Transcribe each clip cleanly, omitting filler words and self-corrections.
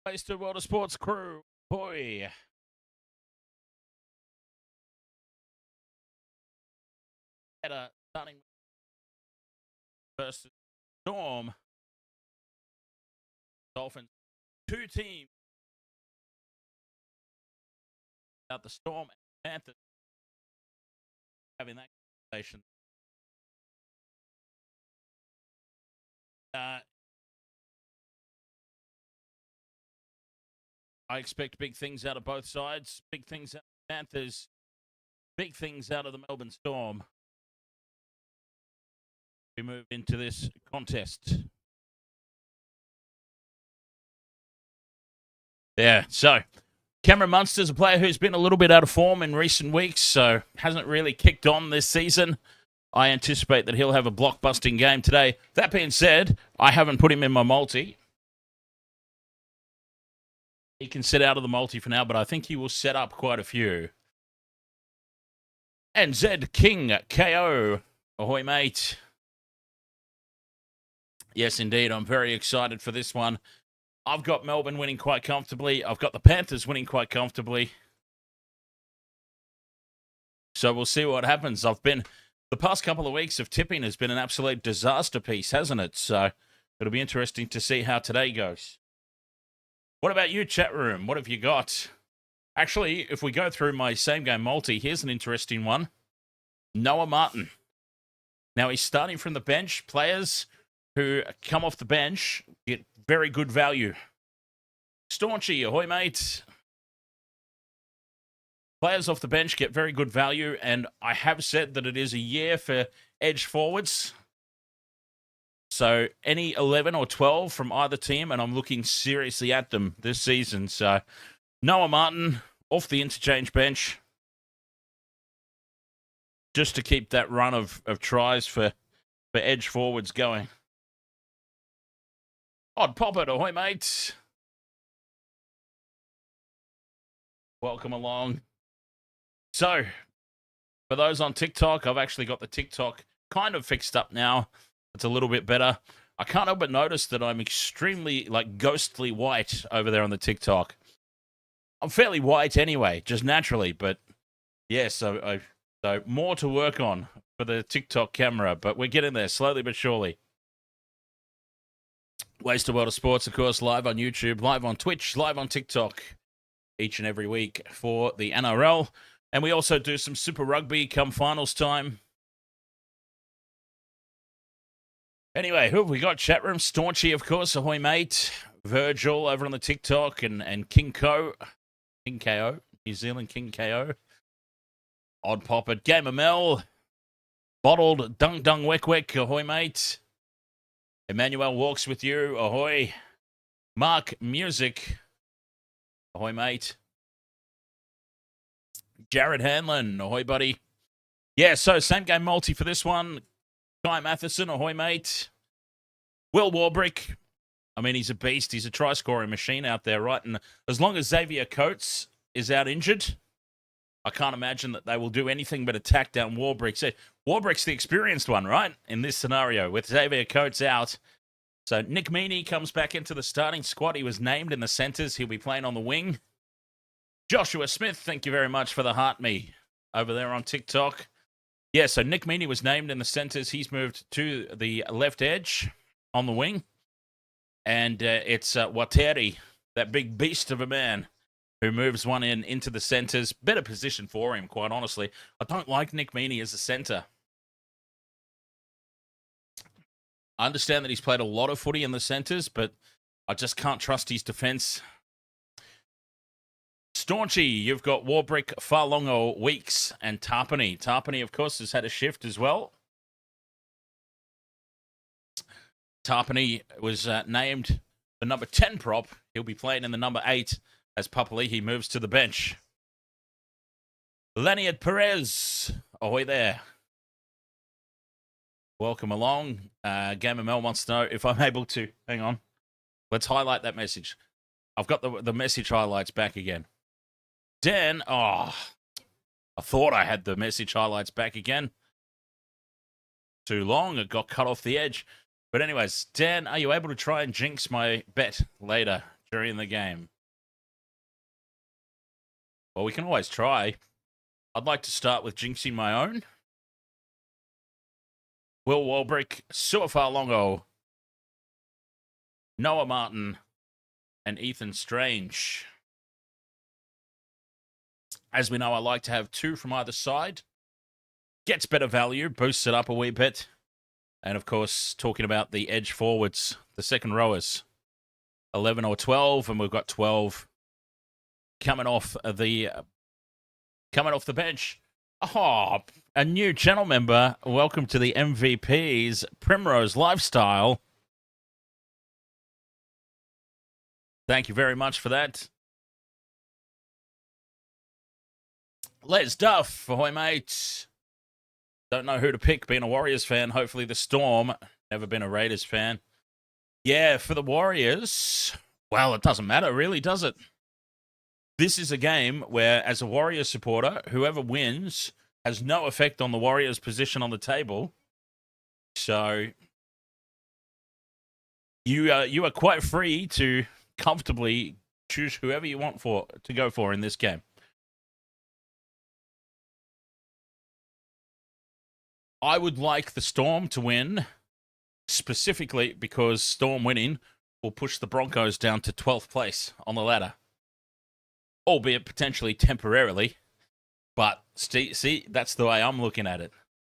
Wasted World of Sports crew. Boy. Starting versus Storm. Dolphins. Two teams. Out the Storm and Panthers. Having that conversation. I expect big things out of both sides. Big things out of the Panthers. Big things out of the Melbourne Storm. We move into this contest. Yeah, so Cameron Munster's a player who's been a little bit out of form in recent weeks, so hasn't really kicked on this season. I anticipate that he'll have a blockbusting game today. That being said, I haven't put him in my multi. He can sit out of the multi for now, but I think he will set up quite a few. And Zed King KO. Ahoy, mate. Yes, indeed. I'm very excited for this one. I've got Melbourne winning quite comfortably. I've got the Panthers winning quite comfortably. So we'll see what happens. The past couple of weeks of tipping has been an absolute disaster piece, hasn't it? So it'll be interesting to see how today goes. What about you, chat room? What have you got? Actually, if we go through my same game multi, here's an interesting one. Noah Martin. Now, he's starting from the bench. Players who come off the bench get very good value. Staunchy, ahoy, mate. Players off the bench get very good value, and I have said that it is a year for edge forwards. So any 11 or 12 from either team, and I'm looking seriously at them this season. So Noah Martin off the interchange bench just to keep that run of tries for edge forwards going. Odd Poppet, ahoy, mate. Welcome along. So, for those on TikTok, I've actually got the TikTok kind of fixed up now. It's a little bit better. I can't help but notice that I'm extremely, ghostly white over there on the TikTok. I'm fairly white anyway, just naturally, but yeah, so more to work on for the TikTok camera, but we're getting there slowly but surely. Wasted World of Sports, of course, live on YouTube, live on Twitch, live on TikTok each and every week for the NRL. And we also do some Super Rugby come finals time. Anyway, who have we got? Chat room, Staunchy, of course, ahoy, mate. Virgil over on the TikTok and King KO, New Zealand King KO. Odd Poppet, Gamer Mel. Bottled Dung Dung Wick Wick, ahoy, mate. Emmanuel walks with you, ahoy. Mark Music, ahoy, mate. Jared Hanlon, ahoy, buddy. Yeah, so same game multi for this one. Guy Matheson, ahoy, mate. Will Warbrick, I mean, he's a beast. He's a try-scoring machine out there, right? And as long as Xavier Coates is out injured, I can't imagine that they will do anything but attack down Warbrick. So Warbrick's the experienced one, right, in this scenario with Xavier Coates out. So Nick Meaney comes back into the starting squad. He was named in the centres. He'll be playing on the wing. Joshua Smith, thank you very much for the heart me over there on TikTok. Yeah, so Nick Meaney was named in the centres. He's moved to the left edge on the wing. And it's Waitere, that big beast of a man, who moves one into the centres. Better position for him, quite honestly. I don't like Nick Meaney as a centre. I understand that he's played a lot of footy in the centres, but I just can't trust his defence. Staunchy, you've got Warbrick, Farlongo, Weeks, and Tarpany. Tarpany, of course, has had a shift as well. Tarpany was named the number 10 prop. He'll be playing in the number 8 as Papali'i moves to the bench. Laniad Perez, ahoy there. Welcome along. Gamer Mel wants to know if I'm able to. Hang on. Let's highlight that message. I've got the message highlights back again. Dan, I thought I had the message highlights back again. Too long. It got cut off the edge. But anyways, Dan, are you able to try and jinx my bet later during the game? Well, we can always try. I'd like to start with jinxing my own. Will Warbrick, Suafalongo, Noah Martin, and Ethan Strange. As we know, I like to have 2 from either side. Gets better value, boosts it up a wee bit. And, of course, talking about the edge forwards, the second rowers, 11 or 12, and we've got 12 coming off the bench. Oh, a new channel member. Welcome to the MVP's Primrose Lifestyle. Thank you very much for that. Les Duff, ahoy, mate. Don't know who to pick, being a Warriors fan. Hopefully the Storm. Never been a Raiders fan. Yeah, for the Warriors, well, it doesn't matter, really, does it? This is a game where, as a Warriors supporter, whoever wins has no effect on the Warriors' position on the table. So you are quite free to comfortably choose whoever you want to go for in this game. I would like the Storm to win, specifically because Storm winning will push the Broncos down to 12th place on the ladder. Albeit potentially temporarily. But see, that's the way I'm looking at it.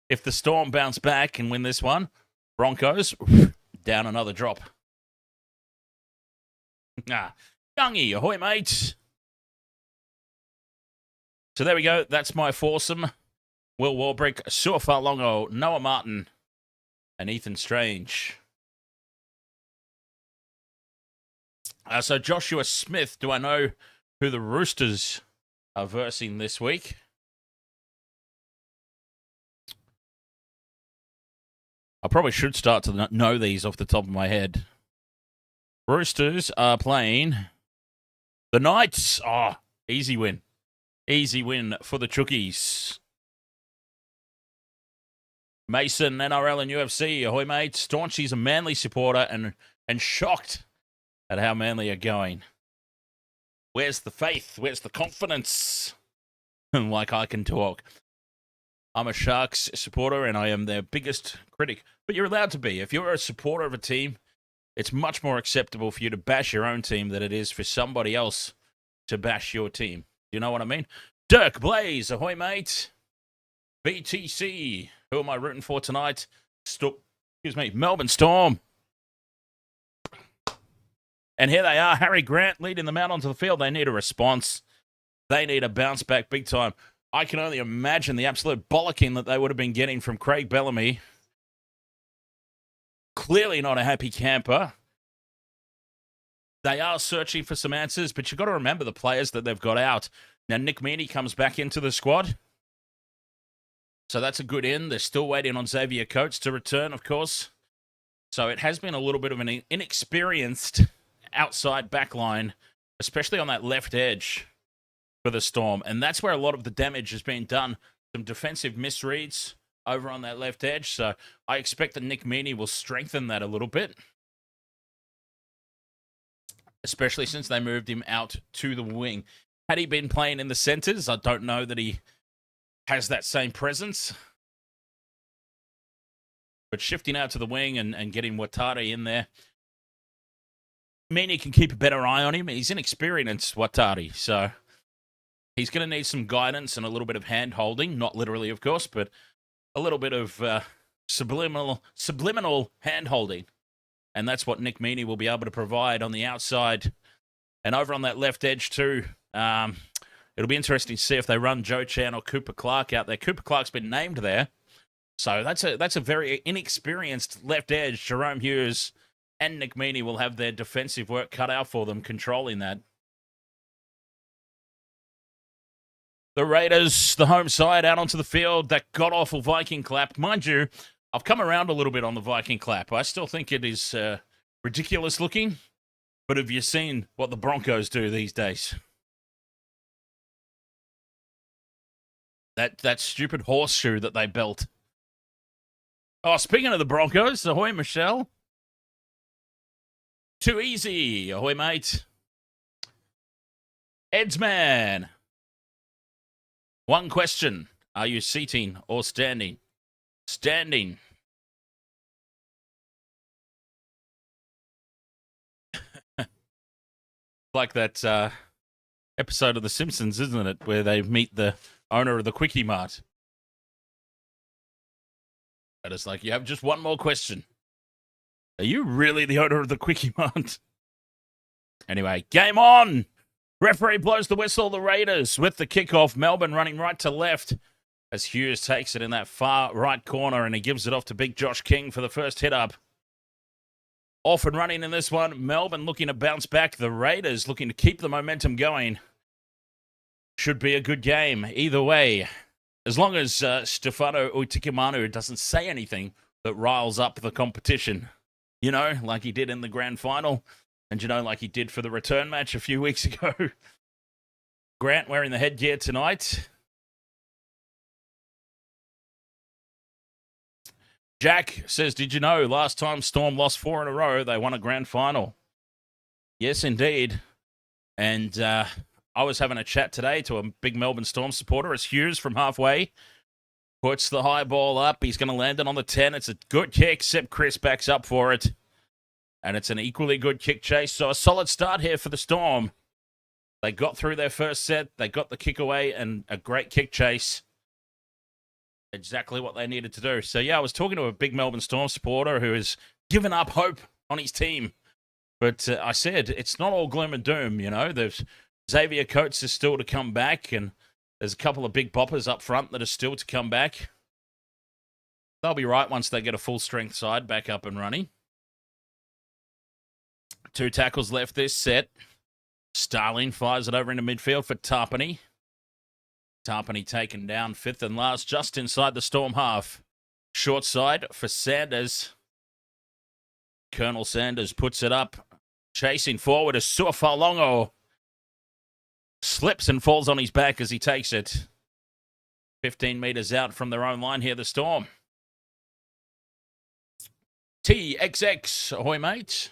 If the Storm bounce back and win this one, Broncos, down another drop. Youngie, ahoy, mate. So there we go. That's my foursome. Will Warbrick, Suafalongo, Noah Martin, and Ethan Strange. So Joshua Smith, do I know who the Roosters are versing this week? I probably should start to know these off the top of my head. Roosters are playing the Knights. Oh, easy win. Easy win for the Chookies. Mason, NRL and UFC. Ahoy, mate. Staunchy's a Manly supporter and shocked at how Manly are going. Where's the faith? Where's the confidence? Like I can talk. I'm a Sharks supporter and I am their biggest critic. But you're allowed to be. If you're a supporter of a team, it's much more acceptable for you to bash your own team than it is for somebody else to bash your team. You know what I mean? Dirk Blaze. Ahoy, mate. BTC. Who am I rooting for tonight? Melbourne Storm. And here they are, Harry Grant leading them out onto the field. They need a response. They need a bounce back big time. I can only imagine the absolute bollocking that they would have been getting from Craig Bellamy. Clearly not a happy camper. They are searching for some answers, but you've got to remember the players that they've got out. Now, Nick Meaney comes back into the squad. So that's a good in. They're still waiting on Xavier Coates to return, of course. So it has been a little bit of an inexperienced outside backline, especially on that left edge for the Storm. And that's where a lot of the damage has been done. Some defensive misreads over on that left edge. So I expect that Nick Meaney will strengthen that a little bit, especially since they moved him out to the wing. Had he been playing in the centres, I don't know that he has that same presence. But shifting out to the wing and getting Waitere in there, Meaney can keep a better eye on him. He's inexperienced, Waitere, so he's going to need some guidance and a little bit of hand-holding. Not literally, of course, but a little bit of subliminal hand-holding. And that's what Nick Meaney will be able to provide on the outside. And over on that left edge too, it'll be interesting to see if they run Joe Chan or Cooper Clark out there. Cooper Clark's been named there. So that's a very inexperienced left edge. Jerome Hughes and Nick Meaney will have their defensive work cut out for them, controlling that. The Raiders, the home side, out onto the field. That god-awful Viking clap. Mind you, I've come around a little bit on the Viking clap. I still think it is ridiculous looking. But have you seen what the Broncos do these days? That stupid horseshoe that they belt. Oh, speaking of the Broncos, ahoy, Michelle. Too easy. Ahoy, mate. Edsman. One question. Are you seating or standing? Standing. Like that episode of The Simpsons, isn't it? Where they meet the owner of the Quickie Mart. And it's like, you have just one more question. Are you really the owner of the Quickie Mart? Anyway, game on! Referee blows the whistle. The Raiders with the kickoff. Melbourne running right to left as Hughes takes it in that far right corner and he gives it off to big Josh King for the first hit up. Off and running in this one. Melbourne looking to bounce back. The Raiders looking to keep the momentum going. Should be a good game either way. As long as Stefano Utikimanu doesn't say anything that riles up the competition. You know, like he did in the grand final. And, you know, like he did for the return match a few weeks ago. Grant wearing the headgear tonight. Jack says, did you know last time Storm lost 4 in a row, they won a grand final? Yes, indeed. And I was having a chat today to a big Melbourne Storm supporter as Hughes from halfway puts the high ball up. He's going to land it on the 10. It's a good kick. Seb Kris backs up for it. And it's an equally good kick chase. So a solid start here for the Storm. They got through their first set. They got the kick away and a great kick chase. Exactly what they needed to do. So, yeah, I was talking to a big Melbourne Storm supporter who has given up hope on his team. But I said, it's not all gloom and doom, you know. There's Xavier Coates is still to come back. And there's a couple of big boppers up front that are still to come back. They'll be right once they get a full-strength side back up and running. 2 tackles left this set. Starling fires it over into midfield for Tarpany. Tarpany taken down 5th and last, just inside the Storm half. Short side for Sanders. Colonel Sanders puts it up. Chasing forward is Suafalongo. Slips and falls on his back as he takes it. 15 metres out from their own line here, the Storm. TXX, ahoy, mate.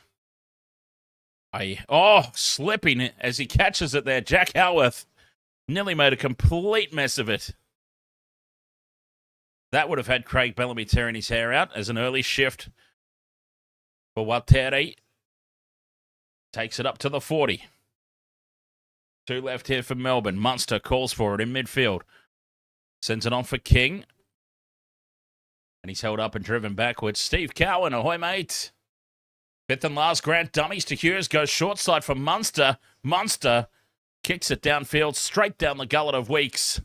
Slipping as he catches it there. Jack Howarth nearly made a complete mess of it. That would have had Craig Bellamy tearing his hair out as an early shift for Waitere. Takes it up to the 40. 2 left here for Melbourne. Munster calls for it in midfield. Sends it on for King. And he's held up and driven backwards. Steve Cowan, ahoy, mate. 5th and last, Grant dummies to Hughes, goes short side for Munster. Munster kicks it downfield, straight down the gullet of Weeks.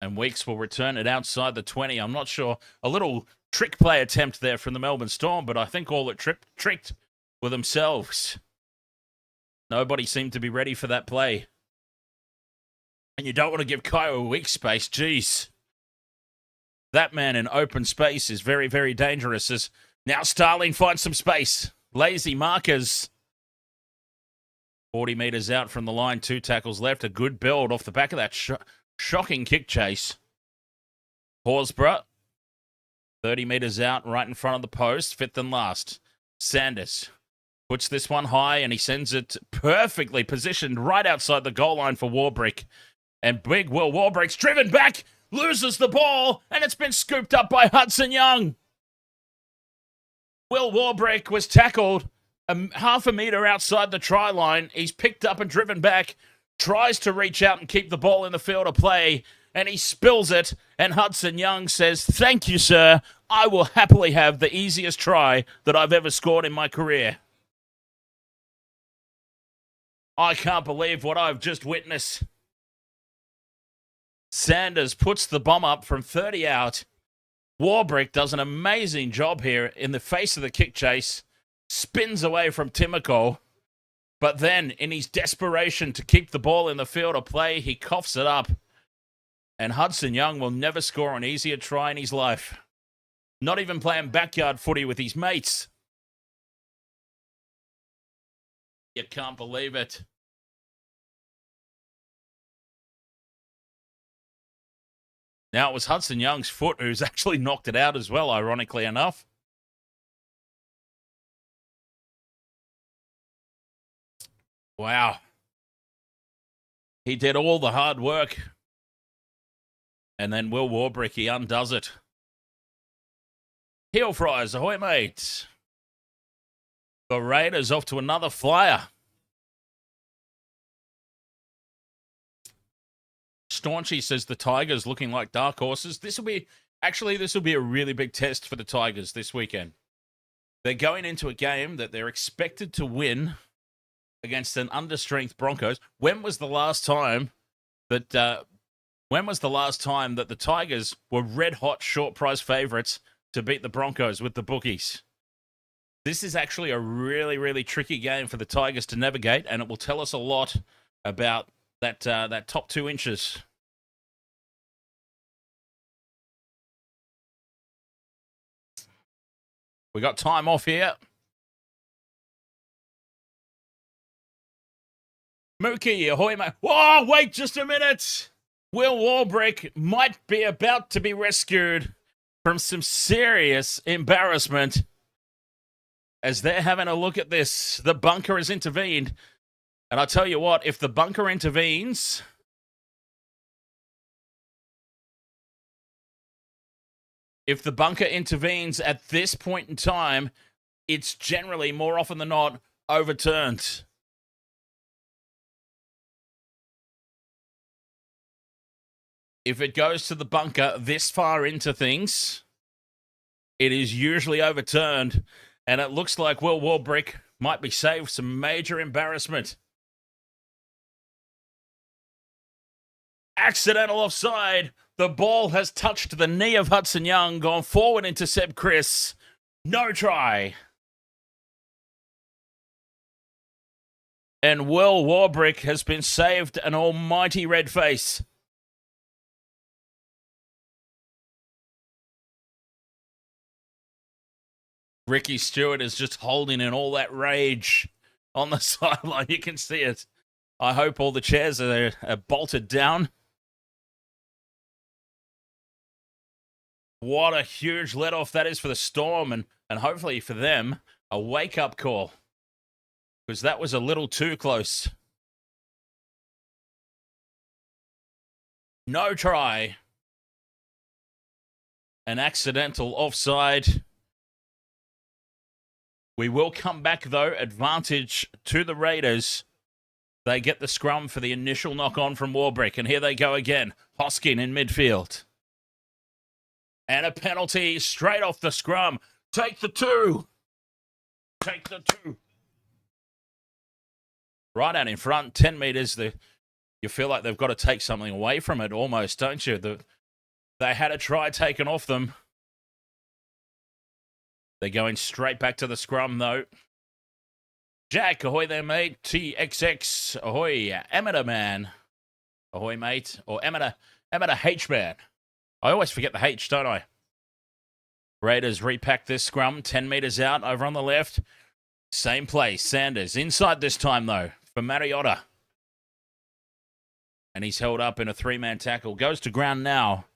And Weeks will return it outside the 20. I'm not sure. A little trick play attempt there from the Melbourne Storm, but I think all it tricked were themselves. Nobody seemed to be ready for that play. And you don't want to give Kyle Weeks space. Jeez. That man in open space is very, very dangerous. As now Starling finds some space. Lazy markers. 40 metres out from the line. 2 tackles left. A good build off the back of that shocking kick chase. Horsburgh. 30 metres out right in front of the post. 5th and last. Sanders puts this one high and he sends it perfectly positioned right outside the goal line for Warbrick. And big Will Warbrick's driven back. Loses the ball. And it's been scooped up by Hudson Young. Will Warbrick was tackled half a metre outside the try line. He's picked up and driven back, tries to reach out and keep the ball in the field of play, and he spills it, and Hudson Young says, thank you, sir. I will happily have the easiest try that I've ever scored in my career. I can't believe what I've just witnessed. Sanders puts the bomb up from 30 out. Warbrick does an amazing job here in the face of the kick chase, spins away from Timoko, but then in his desperation to keep the ball in the field of play, he coughs it up. And Hudson Young will never score an easier try in his life. Not even playing backyard footy with his mates. You can't believe it. Now, it was Hudson Young's foot who's actually knocked it out as well, ironically enough. Wow. He did all the hard work. And then Will Warbrick, he undoes it. Heel fries, ahoy, mate. The Raiders off to another flyer. Staunchy says the Tigers looking like dark horses. This will be a really big test for the Tigers this weekend. They're going into a game that they're expected to win against an understrength Broncos. When was the last time that the Tigers were red hot short price favourites to beat the Broncos with the bookies? This is actually a really, really tricky game for the Tigers to navigate, and it will tell us a lot about that top 2 inches. We got time off here. Mookie, ahoy, mate. Whoa, wait just a minute. Will Warbrick might be about to be rescued from some serious embarrassment as they're having a look at this. The bunker has intervened. And I tell you what, if the bunker intervenes, at this point in time, it's generally, more often than not, overturned. If it goes to the bunker this far into things, it is usually overturned. And it looks like Will Warbrick might be saved some major embarrassment. Accidental offside. The ball has touched the knee of Hudson Young, gone forward into Seb Kris. No try. And Will Warbrick has been saved an almighty red face. Ricky Stewart is just holding in all that rage on the sideline. You can see it. I hope all the chairs are bolted down. What a huge let-off that is for the Storm, and hopefully for them, a wake-up call. Because that was a little too close. No try. An accidental offside. We will come back, though. Advantage to the Raiders. They get the scrum for the initial knock-on from Warbrick. And here they go again. Hoskin in midfield. And a penalty straight off the scrum. Take the 2. Take the 2. Right out in front, 10 metres. You feel like they've got to take something away from it almost, don't you? They had a try taken off them. They're going straight back to the scrum, though. Jack, ahoy there, mate. TXX, ahoy. Amateur man. Ahoy, mate. Or amateur H-man. I always forget the H, don't I? Raiders repack this scrum. 10 metres out over on the left. Same place. Sanders. Inside this time, though, for Mariota. And he's held up in a 3-man tackle. Goes to ground now.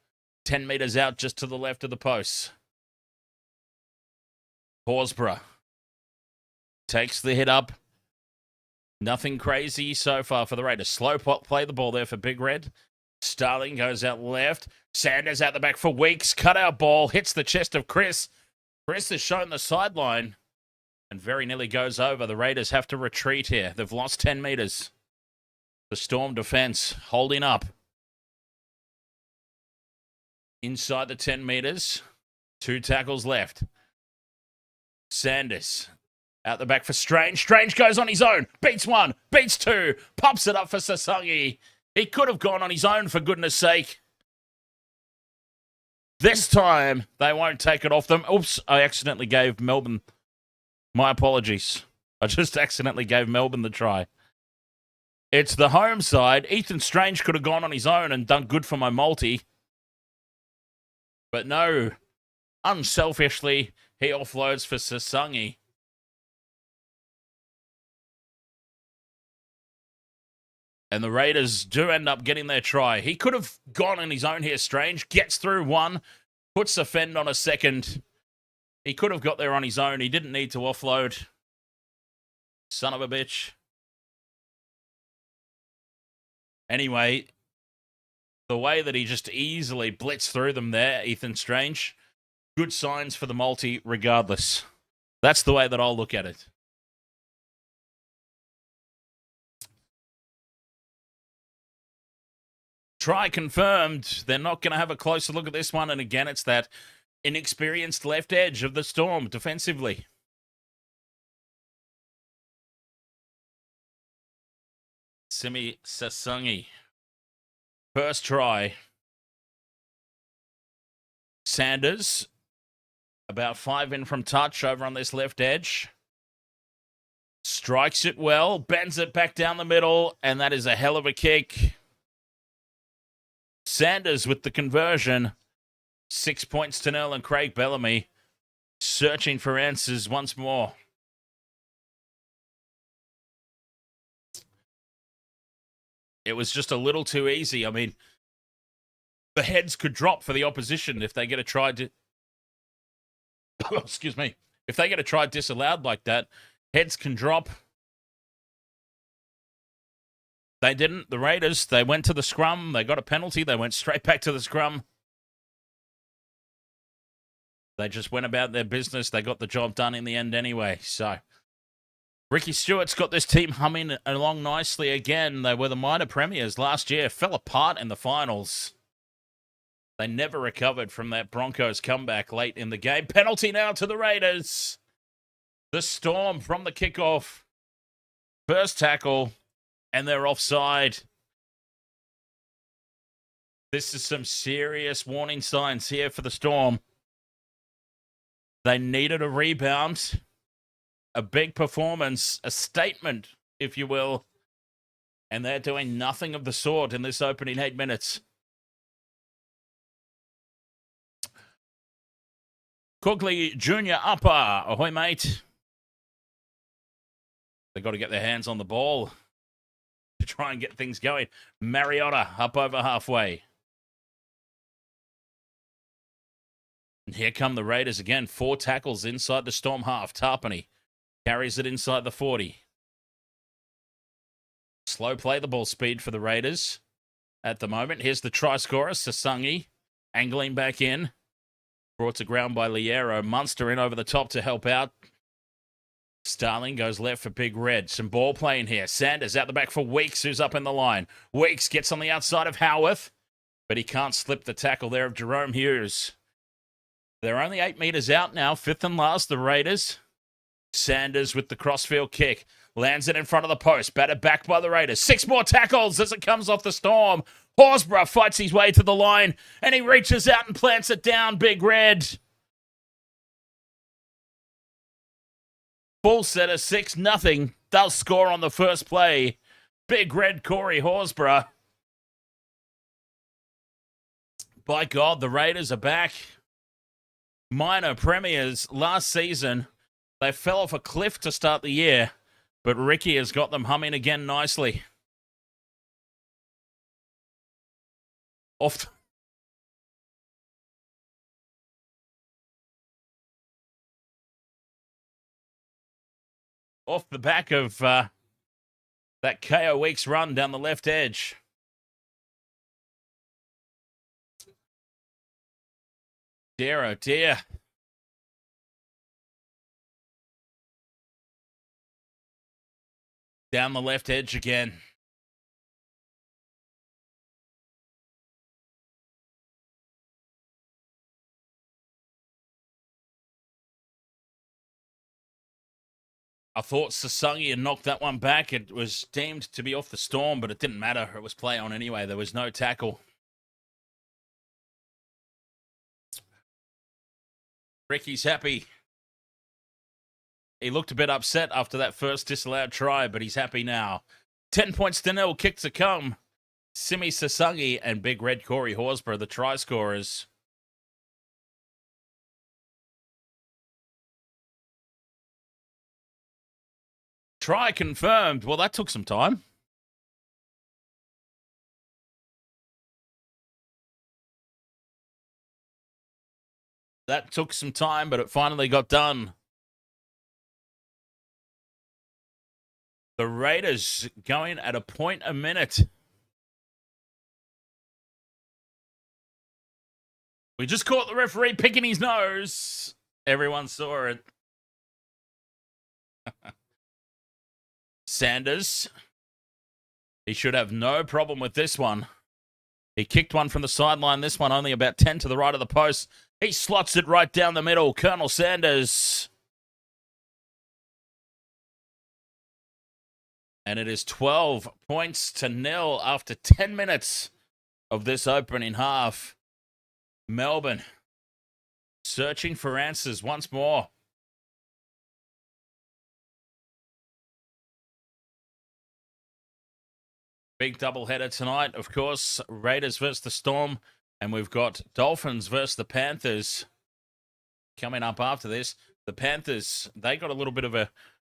10 metres out just to the left of the posts. Horsburgh takes the hit up. Nothing crazy so far for the Raiders. Slow play the ball there for Big Red. Starling goes out left. Sanders out the back for Weeks. Cut out ball. Hits the chest of Kris. Kris has shown the sideline and very nearly goes over. The Raiders have to retreat here. They've lost 10 metres. The Storm defence holding up. Inside the 10 metres. 2 tackles left. Sanders out the back for Strange. Strange goes on his own. Beats 1. Beats 2. Pops it up for Sasangi. He could have gone on his own, for goodness sake. This time, they won't take it off them. Oops, I accidentally gave Melbourne. My apologies. I just accidentally gave Melbourne the try. It's the home side. Ethan Strange could have gone on his own and done good for my multi. But no. Unselfishly, he offloads for Sasangi. And the Raiders do end up getting their try. He could have gone on his own here, Strange. Gets through 1. Puts a fend on a 2nd. He could have got there on his own. He didn't need to offload. Son of a bitch. Anyway, the way that he just easily blitzed through them there, Ethan Strange, good signs for the multi regardless. That's the way that I'll look at it. Try confirmed. They're not going to have a closer look at this one. And again, it's that inexperienced left edge of the Storm defensively. Simi Sasungi. First try. Sanders, about 5 in from touch over on this left edge. Strikes it well, bends it back down the middle, and that is a hell of a kick. Sanders with the conversion. 6 points to 0, and Craig Bellamy searching for answers once more. It was just a little too easy. I mean, the heads could drop for the opposition if they get a try to... Excuse me. If they get a try disallowed like that, heads can drop. They didn't. The Raiders, they went to the scrum. They got a penalty. They went straight back to the scrum. They just went about their business. They got the job done in the end anyway. So, Ricky Stewart's got this team humming along nicely again. They were the minor premiers last year. Fell apart in the finals. They never recovered from that Broncos comeback late in the game. Penalty now to the Raiders. The Storm from the kickoff. First tackle, and they're offside. This is some serious warning signs here for the Storm. They needed a rebound, a big performance, a statement, if you will, and they're doing nothing of the sort in this opening 8 minutes. Cogley Jr. upper. Ahoy, mate. They've got to get their hands on the ball to try and get things going. Mariota up over halfway. And here come the Raiders again. 4 tackles inside the Storm half. Tarpany carries it inside the 40. Slow play the ball speed for the Raiders at the moment. Here's the try scorer, Sasungi, angling back in. Brought to ground by Liero. Munster in over the top to help out. Starling goes left for Big Red. Some ball playing here. Sanders out the back for Weeks, who's up in the line. Weeks gets on the outside of Howarth, but he can't slip the tackle there of Jerome Hughes. They're only 8 meters out now. 5th and last, the Raiders. Sanders with the crossfield kick. Lands it in front of the post. Batted back by the Raiders. 6 more tackles as it comes off the Storm. Horsburgh fights his way to the line, and he reaches out and plants it down, Big Red. Full set of 6-0. Does score on the first play. Big Red Corey Horsburgh. By God, the Raiders are back. Minor premiers last season. They fell off a cliff to start the year, but Ricky has got them humming again nicely. Off the back of that KO Weeks run down the left edge. Dear, oh dear. Down the left edge again. I thought Sasungi had knocked that one back. It was deemed to be off the Storm, but it didn't matter. It was play on anyway. There was no tackle. Ricky's happy. He looked a bit upset after that first disallowed try, but he's happy now. 10 points to 0, kick to come. Simi Sasungi and Big Red Corey Horsburgh, the try scorers. Try confirmed. Well, that took some time. That took some time, but it finally got done. The Raiders going at a point a minute. We just caught the referee picking his nose. Everyone saw it. Sanders. He should have no problem with this one. He kicked one from the sideline. This one only about 10 to the right of the post. He slots it right down the middle. Colonel Sanders. And it is 12 points to 0 after 10 minutes of this opening half. Melbourne searching for answers once more. Big doubleheader tonight, of course. Raiders versus the Storm. And we've got Dolphins versus the Panthers coming up after this. The Panthers, they got a little bit of a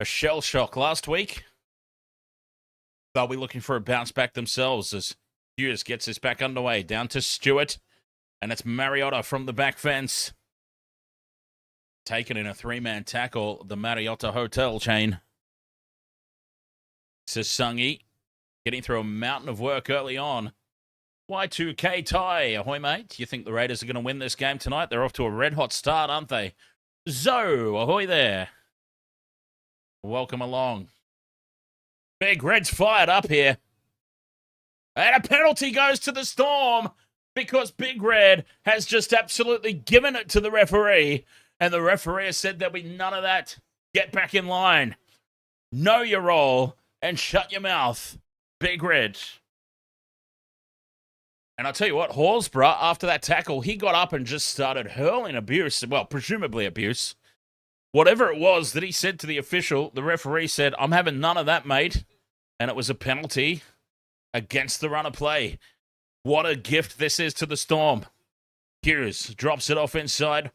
shell shock last week. They'll be looking for a bounce back themselves as Hughes gets this back underway. Down to Stewart. And it's Mariota from the back fence. Taken in a three-man tackle, the Mariota hotel chain. Sasungi getting through a mountain of work early on. Y2K tie. Ahoy, mate. You think the Raiders are going to win this game tonight? They're off to a red-hot start, aren't they? Zo, ahoy there. Welcome along. Big Red's fired up here. And a penalty goes to the Storm because Big Red has just absolutely given it to the referee. And the referee has said there'll be none of that. Get back in line. Know your role and shut your mouth. Big Red. And I'll tell you what, Horsburgh, after that tackle, he got up and just started hurling abuse. Well, presumably abuse. Whatever it was that he said to the official, the referee said, I'm having none of that, mate. And it was a penalty against the run of play. What a gift this is to the Storm. Hughes drops it off inside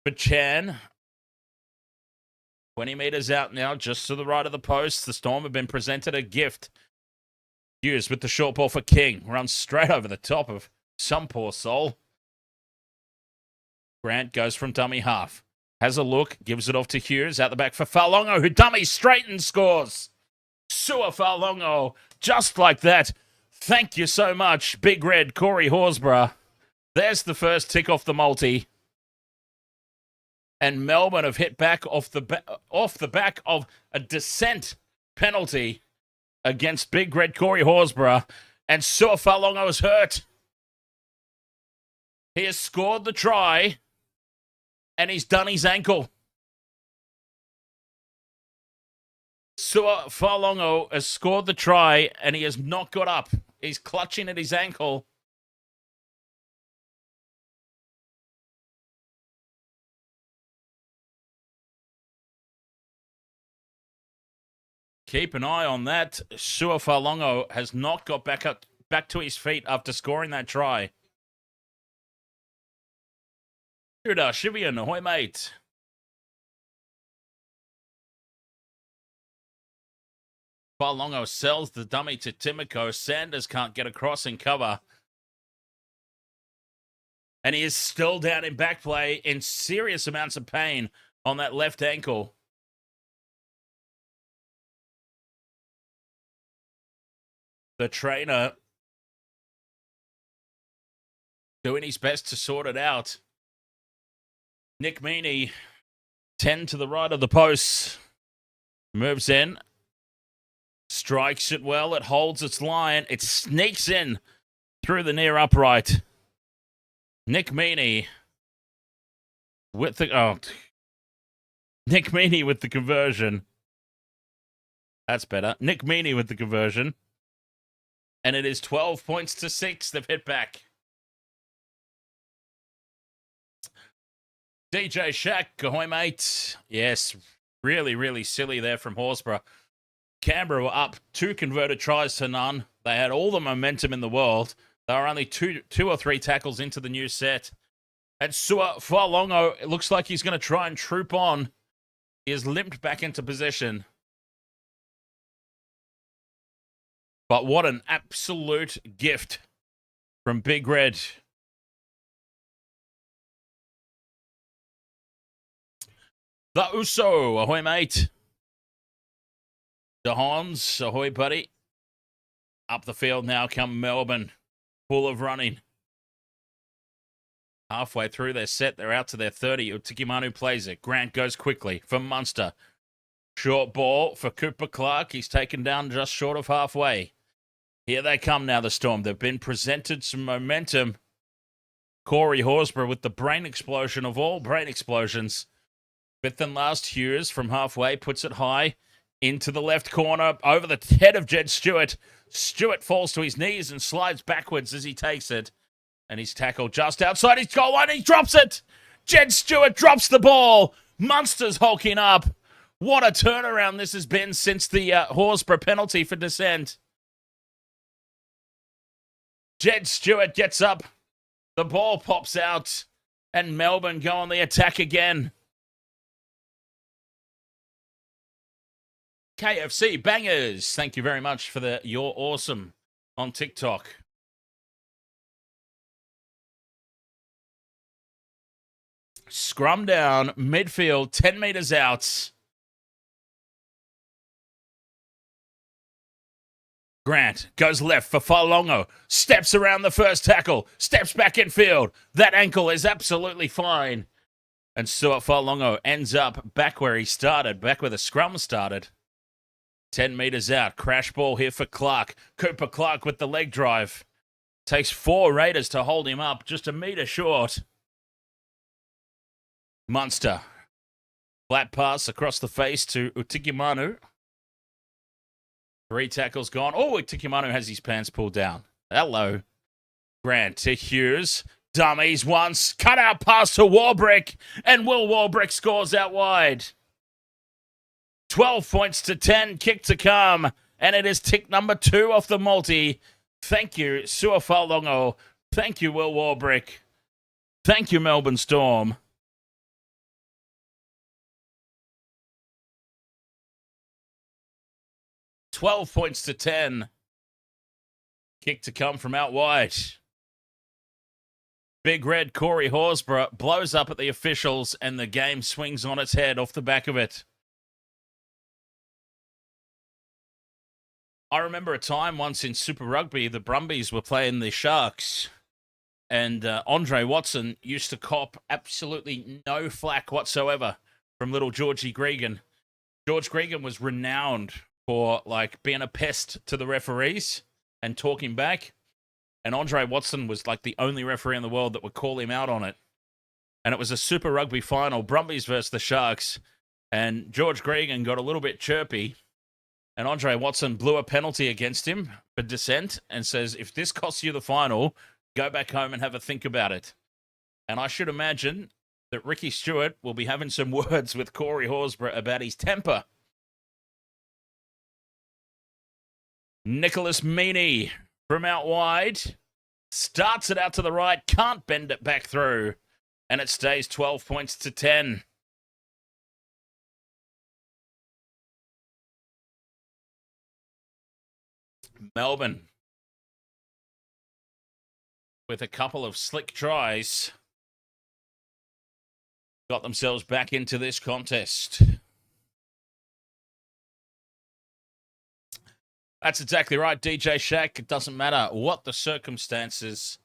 for Chan. 20 meters out now, just to the right of the post. The Storm have been presented a gift. Hughes with the short ball for King. Runs straight over the top of some poor soul. Grant goes from dummy half. Has a look, gives it off to Hughes. Out the back for Falongo, who dummies straight and scores. Sua Falongo, just like that. Thank you so much, Big Red, Corey Horsburgh. There's the first tick off the multi. And Melbourne have hit back off the back of a descent penalty against Big Red Corey Horsburgh. And Sua Falongo is hurt. He has scored the try. And he's done his ankle. Sua Falongo has scored the try, and he has not got up. He's clutching at his ankle. Keep an eye on that. Sua Falongo has not got back to his feet after scoring that try. Judah Shivian, ahoy, mate. Falongo sells the dummy to Timoko. Sanders can't get across in cover. And he is still down in back play in serious amounts of pain on that left ankle. The trainer doing his best to sort it out. Nick Meaney, 10 to the right of the post. Moves in. Strikes it well. It holds its line. It sneaks in through the near upright. Nick Meaney with the... Nick Meaney with the conversion. That's better. Nick Meaney with the conversion. And it is 12 points to 6. They've hit back. DJ Shaq, ahoy, mate. Yes, really, really silly there from Horsburgh. Canberra were up 2 converted tries to none. They had all the momentum in the world. They were only two or three tackles into the new set. And Sua Falongo, it looks like he's going to try and troop on. He has limped back into position. But what an absolute gift from Big Red. The Uso, ahoy, mate. The Hans, ahoy, buddy. Up the field now come Melbourne, full of running. Halfway through their set, they're out to their 30. Utikimanu plays it. Grant goes quickly for Munster. Short ball for Cooper Clark. He's taken down just short of halfway. Here they come now, the Storm. They've been presented some momentum. Corey Horsburgh with the brain explosion of all brain explosions. Fifth and last, Hughes from halfway puts it high into the left corner over the head of Jed Stewart. Stewart falls to his knees and slides backwards as he takes it. And he's tackled just outside his goal line. He drops it. Jed Stewart drops the ball. Munster's hulking up. What a turnaround this has been since the Horsburgh penalty for dissent. Jed Stewart gets up. The ball pops out. And Melbourne go on the attack again. KFC Bangers. Thank you very much for the You're Awesome on TikTok. Scrum down, midfield, 10 metres out. Grant goes left for Falongo. Steps around the first tackle. Steps back in field. That ankle is absolutely fine. And Stuart Falongo ends up back where he started, back where the scrum started. 10 metres out. Crash ball here for Clark. Cooper Clark with the leg drive. Takes 4 Raiders to hold him up, just a metre short. Munster. Flat pass across the face to Utikimanu. 3 tackles gone. Oh, Utikimanu has his pants pulled down. Hello. Grant to Hughes. Dummies once. Cut out pass to Warbrick. And Will Warbrick scores out wide. 12 points to 10. Kick to come. And it is tick number 2 off the multi. Thank you, Suafalongo. Thank you, Will Warbrick. Thank you, Melbourne Storm. $12 points to 10. Kick to come from out wide. Big Red Corey Horsburgh blows up at the officials and the game swings on its head off the back of it. I remember a time once in Super Rugby, the Brumbies were playing the Sharks and Andre Watson used to cop absolutely no flack whatsoever from little Georgie Gregan. George Gregan was renowned for like being a pest to the referees and talking back. And Andre Watson was like the only referee in the world that would call him out on it. And it was a Super Rugby final, Brumbies versus the Sharks. And George Gregan got a little bit chirpy. And Andre Watson blew a penalty against him for dissent and says, if this costs you the final, go back home and have a think about it. And I should imagine that Ricky Stewart will be having some words with Corey Horsburgh about his temper. Nicholas Meaney from out wide. Starts it out to the right. Can't bend it back through. And it stays 12 points to 10. Melbourne with a couple of slick tries got themselves back into this contest. That's exactly right, DJ Shaq. It doesn't matter what the circumstances.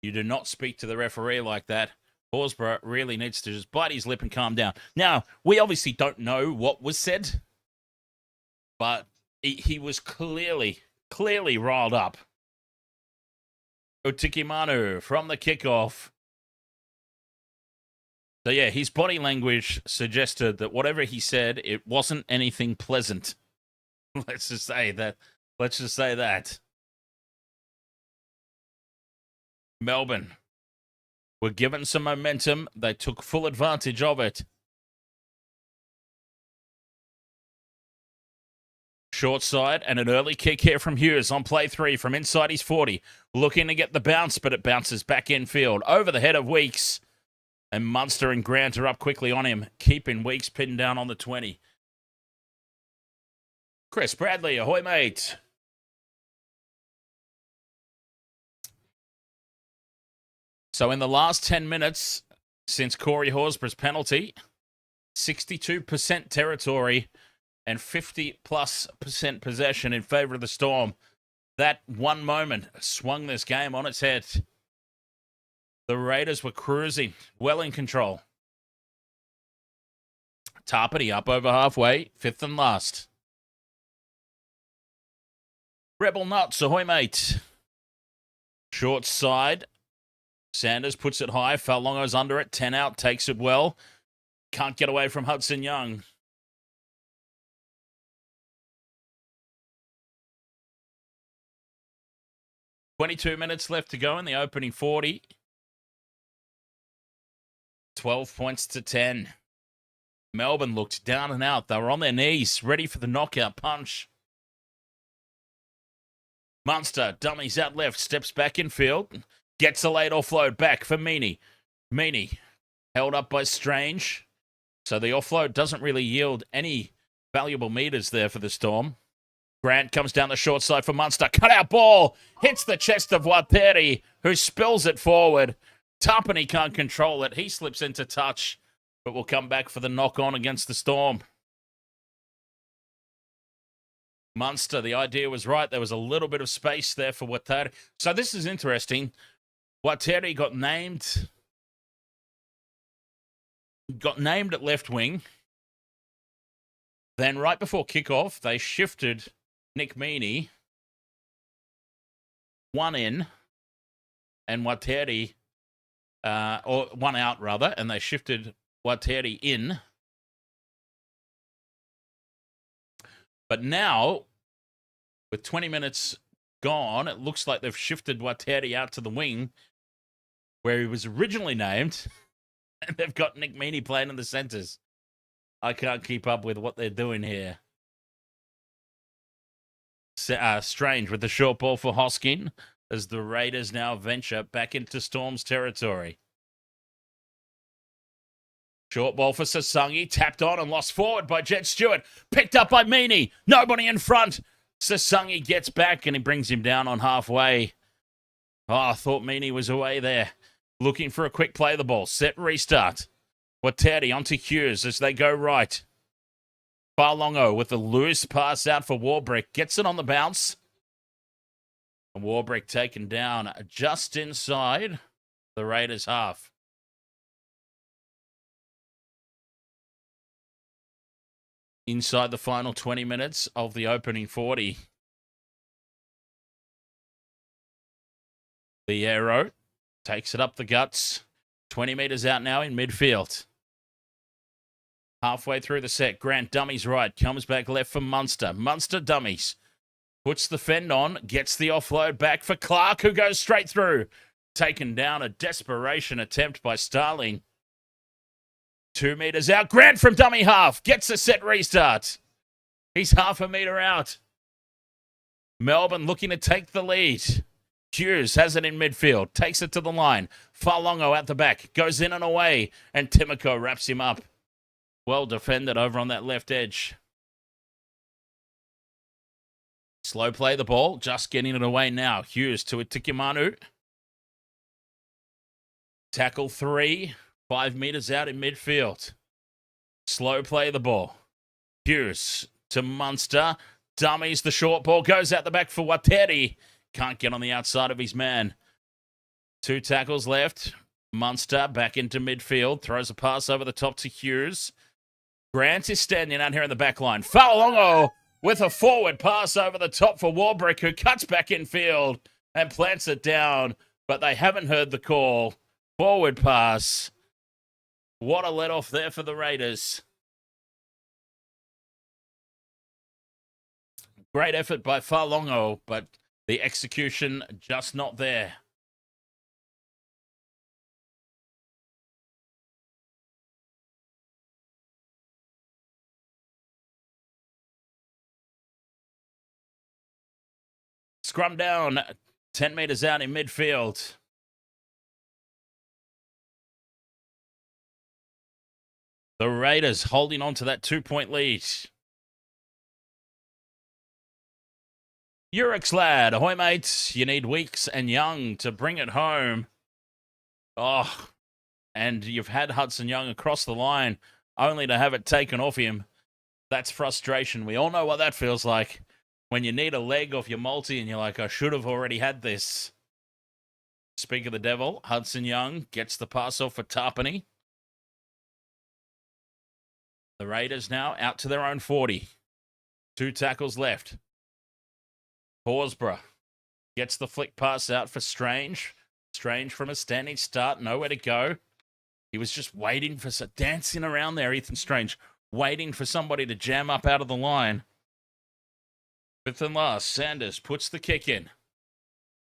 You do not speak to the referee like that. Horsburgh really needs to just bite his lip and calm down. Now, we obviously don't know what was said, but he was clearly riled up. Utikimanu from the kickoff. So yeah, his body language suggested that whatever he said, it wasn't anything pleasant. Let's just say that. Melbourne were given some momentum. They took full advantage of it. Short side and an early kick here from Hughes on play 3 from inside his 40. Looking to get the bounce, but it bounces back infield. Over the head of Weeks. And Munster and Grant are up quickly on him, keeping Weeks pinned down on the 20. Chris Bradley, ahoy, mate. So in the last 10 minutes, since Corey Horsburgh's penalty, 62% territory and 50+% possession in favour of the Storm. That one moment swung this game on its head. The Raiders were cruising, well in control. Tarpany up over halfway, fifth and last. Rebel Nuts, ahoy mate. Short side. Sanders puts it high. Falongo's under it. 10 out, takes it well. Can't get away from Hudson Young. "22 minutes left to go in the opening 40. 12 points to 10. Melbourne looked down and out. They were on their knees, ready for the knockout punch. Munster, dummies out left, steps back in field. Gets a late offload back for Meaney. Meaney held up by Strange. So the offload doesn't really yield any valuable meters there for the Storm. Grant comes down the short side for Munster. Cut out ball. Hits the chest of Waitere, who spills it forward. Tarpany can't control it. He slips into touch, but will come back for the knock-on against the Storm. Munster, the idea was right. There was a little bit of space there for Waitere. So this is interesting. Waitere got named at left wing. Then right before kickoff, they shifted Nick Meaney one in and Waitere, or one out rather, and they shifted Waitere in. But now, with 20 minutes gone, it looks like they've shifted Waitere out to the wing where he was originally named, and they've got Nick Meaney playing in the centres. I can't keep up with what they're doing here. Strange with the short ball for Hoskin as the Raiders now venture back into Storm's territory. Short ball for Sasangi, tapped on and lost forward by Jet Stewart. Picked up by Meaney. Nobody in front. Sasangi gets back and he brings him down on halfway. Oh, I thought Meaney was away there. Looking for a quick play of the ball. Set restart. Waitere onto Hughes as they go right. Farlongo with the loose pass out for Warbrick. Gets it on the bounce. And Warbrick taken down just inside the Raiders' half. Inside the final 20 minutes of the opening 40. The arrow takes it up the guts. 20 metres out now in midfield. Halfway through the set, Grant dummies right, comes back left for Munster. Munster dummies. Puts the fend on, gets the offload back for Clark, who goes straight through. Taken down, a desperation attempt by Starling. 2 metres out, Grant from dummy half, gets a set restart. He's half a metre out. Melbourne looking to take the lead. Hughes has it in midfield, takes it to the line. Farlongo out the back, goes in and away, and Timoko wraps him up. Well defended over on that left edge. Slow play the ball, just getting it away now. Hughes to Itikimanu. Tackle 3, 5 metres out in midfield. Slow play the ball. Hughes to Munster. Dummies the short ball, goes out the back for Waitere. Can't get on the outside of his man. 2 tackles left. Munster back into midfield. Throws a pass over the top to Hughes. Grant is standing out here in the back line. Falongo with a forward pass over the top for Warbrick, who cuts back in field and plants it down. But they haven't heard the call. Forward pass. What a let-off there for the Raiders. Great effort by Falongo, but the execution just not there. Scrum down, 10 metres out in midfield. The Raiders holding on to that 2-point lead. Urix lad, ahoy mates. You need Weeks and Young to bring it home. Oh, and you've had Hudson Young across the line only to have it taken off him. That's frustration. We all know what that feels like. When you need a leg off your multi and you're like, I should have already had this. Speak of the devil, Hudson Young gets the pass off for Tarpany. The Raiders now out to their own 40. 2 tackles left. Horsburgh gets the flick pass out for Strange. Strange from a standing start, nowhere to go. He was just waiting for dancing around there, Ethan Strange, waiting for somebody to jam up out of the line. Fifth and last, Sanders puts the kick in.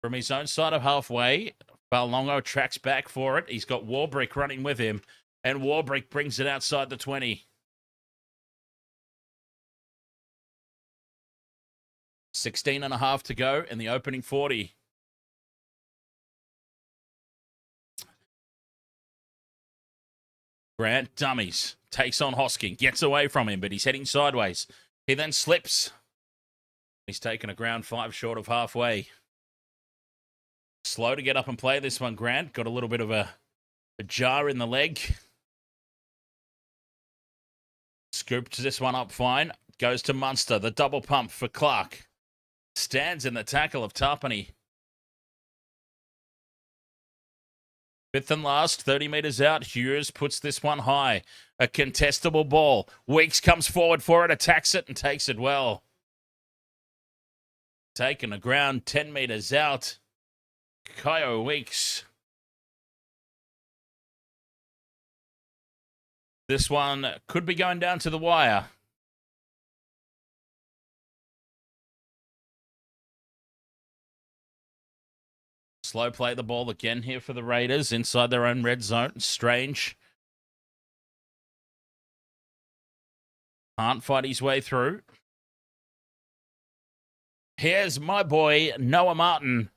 From his own side of halfway, Balongo tracks back for it. He's got Warbrick running with him, and Warbrick brings it outside the 20. 16 and a half to go in the opening 40. Grant dummies, takes on Hosking, gets away from him, but he's heading sideways. He then slips. He's taken a ground 5 short of halfway. Slow to get up and play this one, Grant. Got a little bit of a jar in the leg. Scooped this one up fine. Goes to Munster. The double pump for Clark. Stands in the tackle of Tarpany. Fifth and last, 30 metres out. Hughes puts this one high. A contestable ball. Weeks comes forward for it, attacks it, and takes it well. Taking the ground 10 metres out. GIO Weeks. This one could be going down to the wire. Slow play the ball again here for the Raiders inside their own red zone. Strange. Can't fight his way through. Here's my boy, Noah Martin.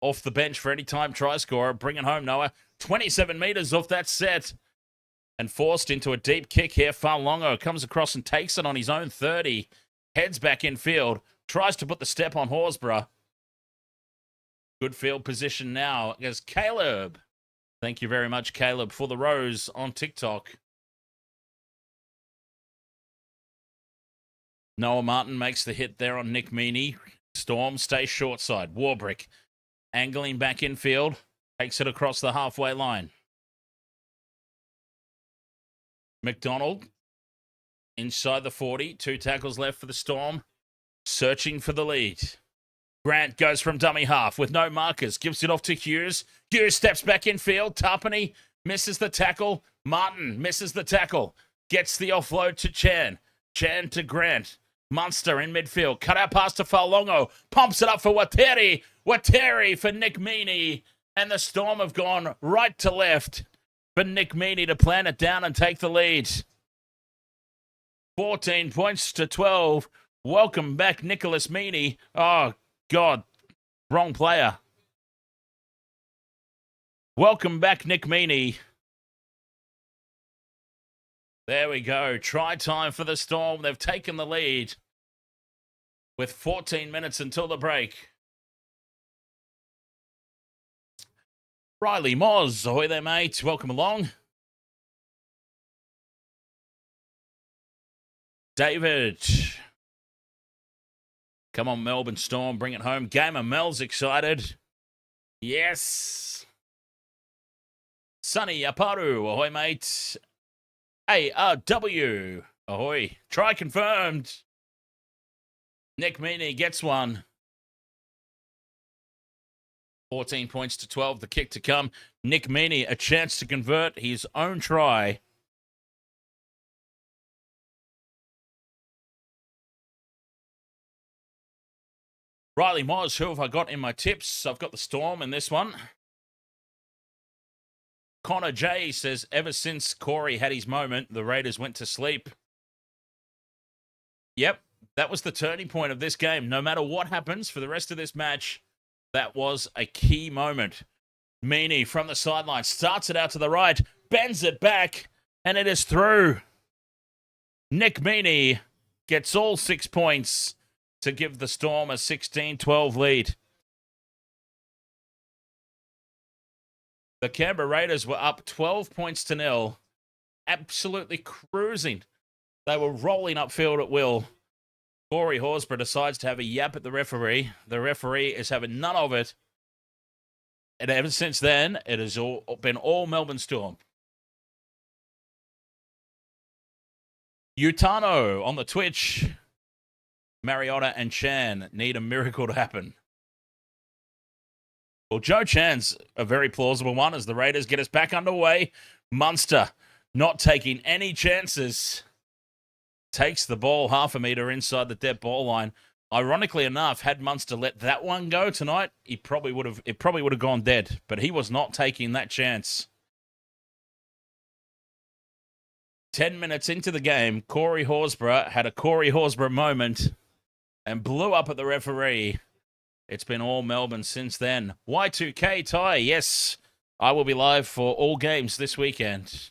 Off the bench for any time try scorer. Bring it home, Noah. 27 metres off that set. And forced into a deep kick here. Farlongo comes across and takes it on his own 30. Heads back in field. Tries to put the step on Horsburgh. Good field position now as Caleb. Thank you very much, Caleb, for the rose on TikTok. Noah Martin makes the hit there on Nick Meaney. Storm stays short side. Warbrick angling back in field. Takes it across the halfway line. McDonald inside the 40. 2 tackles left for the Storm. Searching for the lead. Grant goes from dummy half with no markers. Gives it off to Hughes. Hughes steps back in field. Tarpany misses the tackle. Martin misses the tackle. Gets the offload to Chan. Chan to Grant. Munster in midfield. Cut out pass to Falongo. Pumps it up for Waitere. Waitere for Nick Meaney. And the Storm have gone right to left for Nick Meaney to plant it down and take the lead. 14 points to 12. Welcome back, Nicholas Meaney. Oh, God, wrong player. Welcome back, Nick Meaney. There we go. Try time for the Storm. They've taken the lead with 14 minutes until the break. Riley Moz, ahoy there, mate. Welcome along. David. Come on, Melbourne Storm, bring it home. Gamer Mel's excited. Yes. Sonny Aparu, ahoy, mate. ARW, ahoy. Try confirmed. Nick Meaney gets one. 14 points to 12, the kick to come. Nick Meaney, a chance to convert his own try. Riley Moz, who have I got in my tips? I've got the Storm in this one. Connor J says, ever since Corey had his moment, the Raiders went to sleep. Yep, that was the turning point of this game. No matter what happens for the rest of this match, that was a key moment. Meaney from the sideline starts it out to the right, bends it back, and it is through. Nick Meaney gets all 6 points to give the Storm a 16-12 lead. The Canberra Raiders were up 12 points to 0. Absolutely cruising. They were rolling upfield at will. Corey Horsburgh decides to have a yap at the referee. The referee is having none of it And ever since then, it has been all Melbourne Storm. Utano on the Twitch. Mariota and Chan need a miracle to happen. Well, Joe Chan's a very plausible one as the Raiders get us back underway. Munster not taking any chances. Takes the ball half a metre inside the dead ball line. Ironically enough, had Munster let that one go tonight, it probably would have gone dead. But he was not taking that chance. 10 minutes into the game, Corey Horsburgh had a Corey Horsburgh moment and blew up at the referee. It's been all Melbourne since then. Y2K Ty, yes, I will be live for all games this weekend.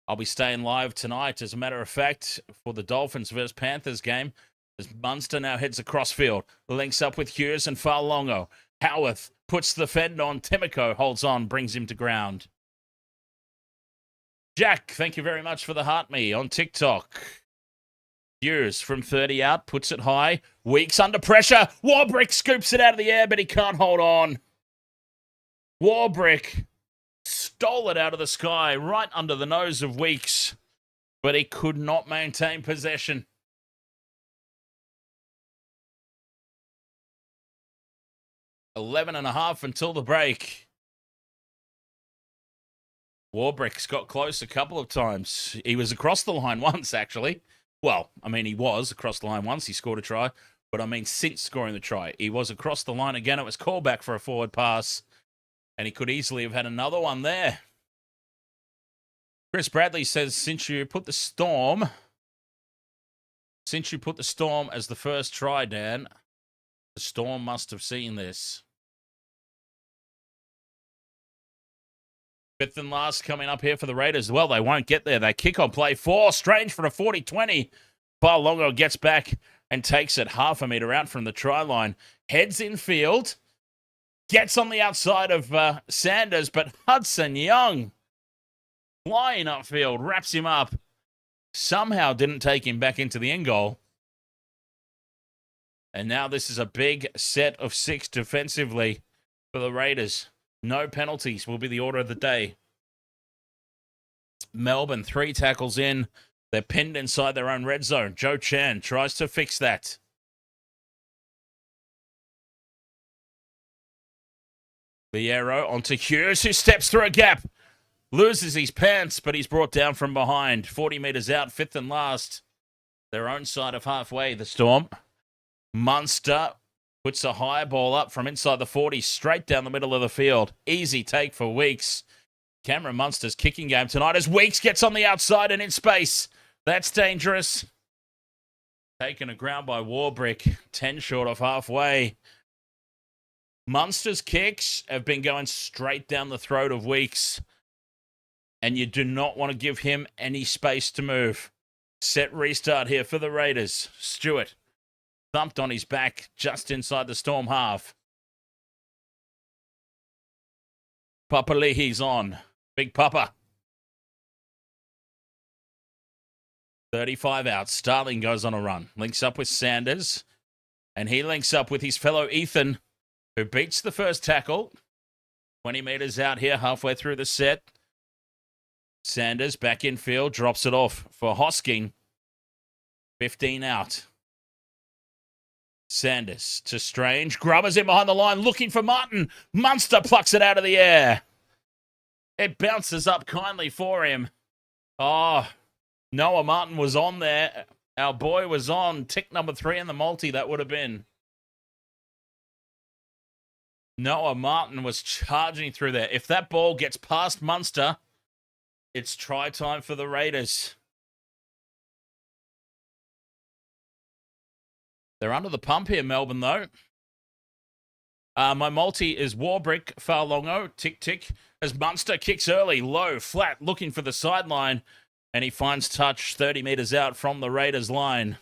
I'll be staying live tonight, as a matter of fact, for the Dolphins versus Panthers game, as Munster now heads across field. Links up with Hughes and Farlongo. Howarth puts the fend on. Timoko holds on, brings him to ground. Jack, thank you very much for the heart me on TikTok. Hughes from 30 out, puts it high. Weeks under pressure. Warbrick scoops it out of the air, but he can't hold on. Warbrick stole it out of the sky, right under the nose of Weeks, but he could not maintain possession. $11.5 until the break. Warbrick's got close a couple of times. He was across the line once, actually. Well, I mean, he was across the line once. He scored a try. But I mean, since scoring the try, he was across the line again. It was called back for a forward pass. And he could easily have had another one there. Chris Bradley says, since you put the Storm as the first try, Dan, the Storm must have seen this. Fifth and last coming up here for the Raiders. Well, they won't get there. They kick on play 4. Strange for a 40-20. Farlongo gets back and takes it half a metre out from the try line. Heads in field. Gets on the outside of Sanders, but Hudson Young, flying upfield, wraps him up. Somehow didn't take him back into the end goal. And now this is a big set of 6 defensively for the Raiders. No penalties will be the order of the day. Melbourne, 3 tackles in. They're pinned inside their own red zone. Joe Chan tries to fix that. Viero onto Hughes, who steps through a gap. Loses his pants, but he's brought down from behind. 40 metres out, 5th and last. Their own side of halfway, the Storm. Munster puts a high ball up from inside the 40, straight down the middle of the field. Easy take for Weeks. Cameron Munster's kicking game tonight as Weeks gets on the outside and in space. That's dangerous. Taken a ground by Warbrick. 10 short of halfway. Munster's kicks have been going straight down the throat of Weeks. And you do not want to give him any space to move. Set restart here for the Raiders. Stewart thumped on his back just inside the Storm half. Papalihi's on. Big Papa. 35 out. Starling goes on a run. Links up with Sanders. And he links up with his fellow Ethan, who beats the first tackle. 20 metres out here, halfway through the set. Sanders back in field, drops it off for Hosking. 15 out. Sanders to Strange. Grubbers in behind the line, looking for Martin. Munster plucks it out of the air. It bounces up kindly for him. Oh, Noah Martin was on there. Our boy was on. Tick number 3 in the multi, that would have been. Noah Martin was charging through there. If that ball gets past Munster, it's try time for the Raiders. They're under the pump here, Melbourne, though. My multi is Warbrick, Farlongo, tick, as Munster kicks early, low, flat, looking for the sideline, and he finds touch 30 metres out from the Raiders line.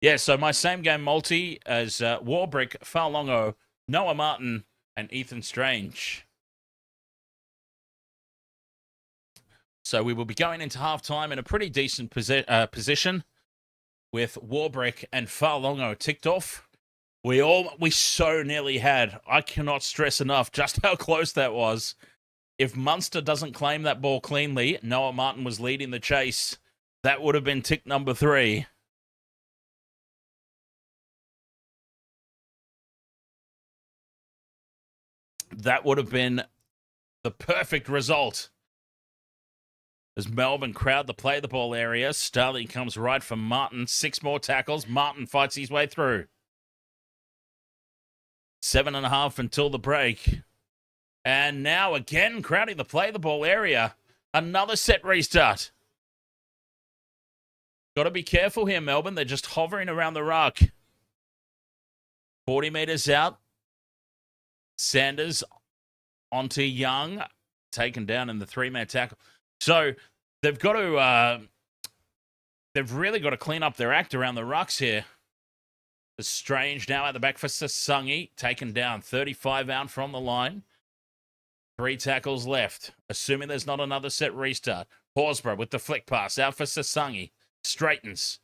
Yeah, so my same game multi as Warbrick, Farlongo, Noah Martin, and Ethan Strange. So we will be going into halftime in a pretty decent position with Warbrick and Farlongo ticked off. We so nearly had. I cannot stress enough just how close that was. If Munster doesn't claim that ball cleanly, Noah Martin was leading the chase. That would have been tick number 3. That would have been the perfect result. As Melbourne crowd the play the ball area, Starling comes right for Martin. 6 more tackles. Martin fights his way through. 7.5 until the break. And now again crowding the play the ball area. Another set restart. Got to be careful here, Melbourne. They're just hovering around the ruck. 40 metres out. Sanders onto Young. Taken down in the 3-man tackle. So they've got to... they've really got to clean up their act around the rucks here. The Strange now at the back for Sasungi. Taken down. 35 out from the line. 3 tackles left. Assuming there's not another set restart. Horsburgh with the flick pass. Out for Sasungi. Straightens.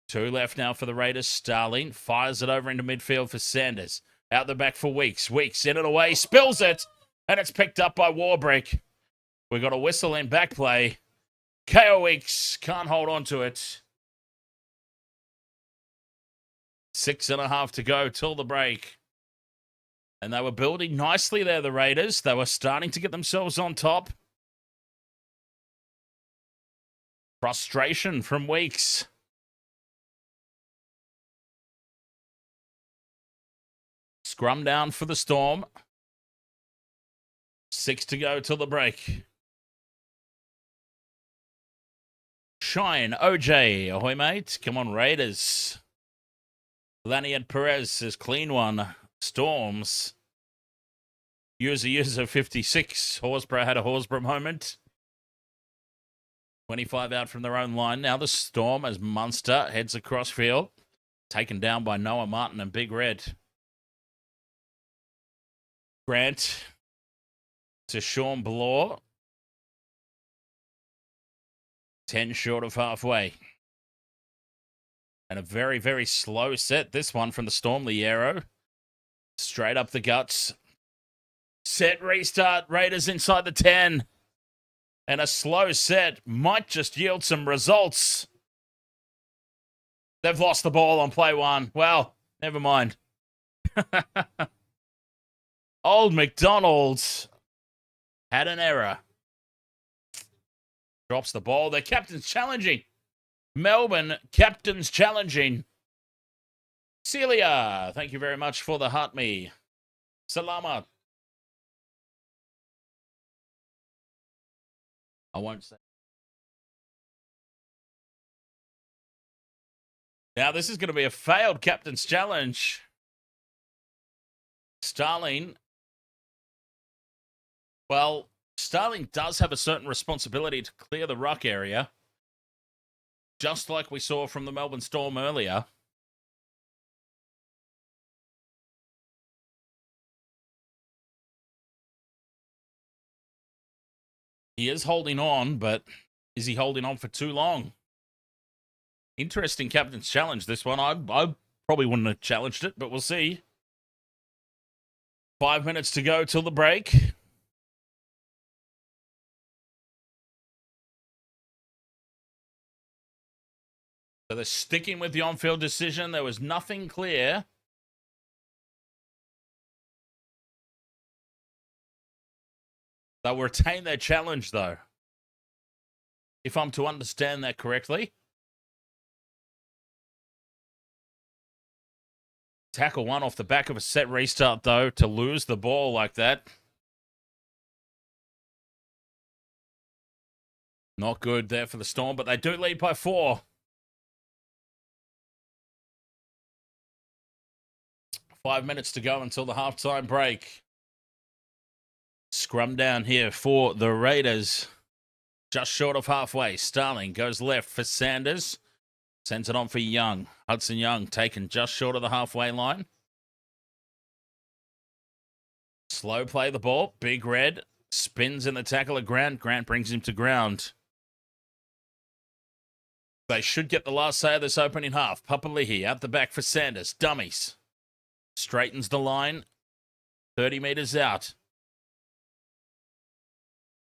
2 left now for the Raiders. Starling fires it over into midfield for Sanders. Out the back for Weeks. Weeks in and away. Spills it. And it's picked up by Warbrick. We've got a whistle in back play. KO Weeks can't hold on to it. 6.5 to go till the break. And they were building nicely there, the Raiders. They were starting to get themselves on top. Frustration from Weeks. Scrum down for the Storm. 6 to go till the break. Shine, OJ, ahoy mate. Come on, Raiders. Laniad Perez says clean one. Storms. User 56. Horsburgh had a Horsburgh moment. 25 out from their own line. Now the Storm as Munster heads across field. Taken down by Noah Martin and Big Red. Grant to Sean Bloor. 10 short of halfway. And a very, very slow set. This one from the Storm, Liero. Straight up the guts. Set restart. Raiders inside the 10. And a slow set might just yield some results. They've lost the ball on play 1. Well, never mind. Old McDonald's had an error. Drops the ball. The captain's challenging. Melbourne captain's challenging. Celia, thank you very much for the heart me. Salamat. I won't say. Now this is going to be a failed captain's challenge. Starling. Well, Starling does have a certain responsibility to clear the ruck area. Just like we saw from the Melbourne Storm earlier. He is holding on, but is he holding on for too long? Interesting captain's challenge, this one. I probably wouldn't have challenged it, but we'll see. 5 minutes to go till the break. So they're sticking with the on-field decision. There was nothing clear. They'll retain their challenge, though. If I'm to understand that correctly. Tackle 1 off the back of a set restart, though, to lose the ball like that. Not good there for the Storm, but they do lead by 4. 5 minutes to go until the halftime break. Scrum down here for the Raiders. Just short of halfway. Starling goes left for Sanders. Sends it on for Young. Hudson Young taken just short of the halfway line. Slow play the ball. Big Red spins in the tackle of Grant. Grant brings him to ground. They should get the last say of this opening half. Papali'i out the back for Sanders. Dummies. Straightens the line. 30 metres out.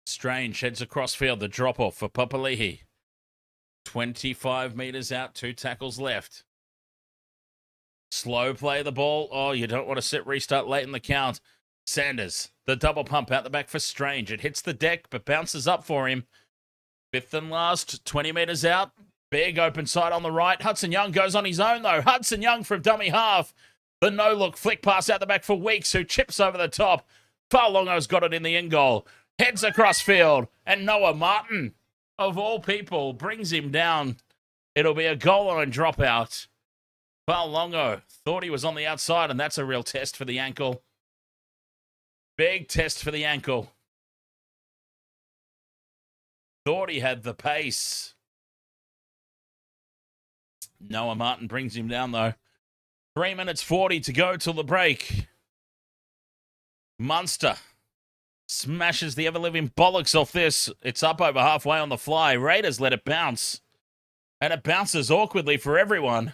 Strange heads across field. The drop-off for Papali'i. 25 metres out. 2 tackles left. Slow play the ball. Oh, you don't want to sit restart late in the count. Sanders, the double pump out the back for Strange. It hits the deck, but bounces up for him. 5th and last, 20 metres out. Big open side on the right. Hudson Young goes on his own, though. Hudson Young from dummy half. The no-look flick pass out the back for Weeks, who chips over the top. Faulongo's got it in the end goal. Heads across field, and Noah Martin, of all people, brings him down. It'll be a goal line dropout. Faulongo thought he was on the outside, and that's a real test for the ankle. Big test for the ankle. Thought he had the pace. Noah Martin brings him down, though. 3 minutes 40 to go till the break. Munster smashes the ever-living bollocks off this. It's up over halfway on the fly. Raiders let it bounce. And it bounces awkwardly for everyone.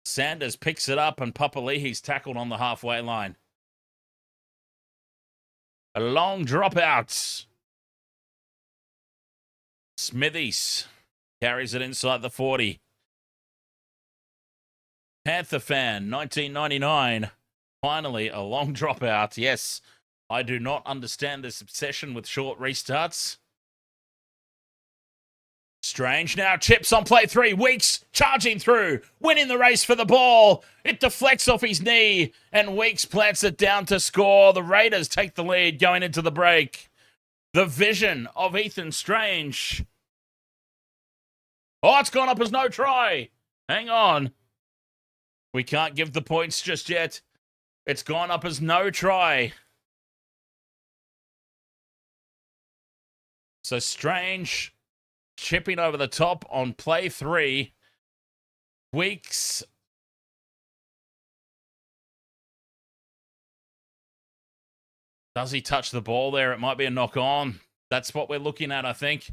Sanders picks it up, and Papali'i's tackled on the halfway line. A long dropout. Smithies carries it inside the 40. Panther fan, 1999. Finally, a long dropout. Yes, I do not understand this obsession with short restarts. Strange now chips on play 3. Weeks charging through, winning the race for the ball. It deflects off his knee, and Weeks plants it down to score. The Raiders take the lead going into the break. The vision of Ethan Strange. Oh, it's gone up as no try. Hang on. We can't give the points just yet. It's gone up as no try. So Strange chipping over the top on play 3. Weeks. Does he touch the ball there? It might be a knock on. That's what we're looking at, I think.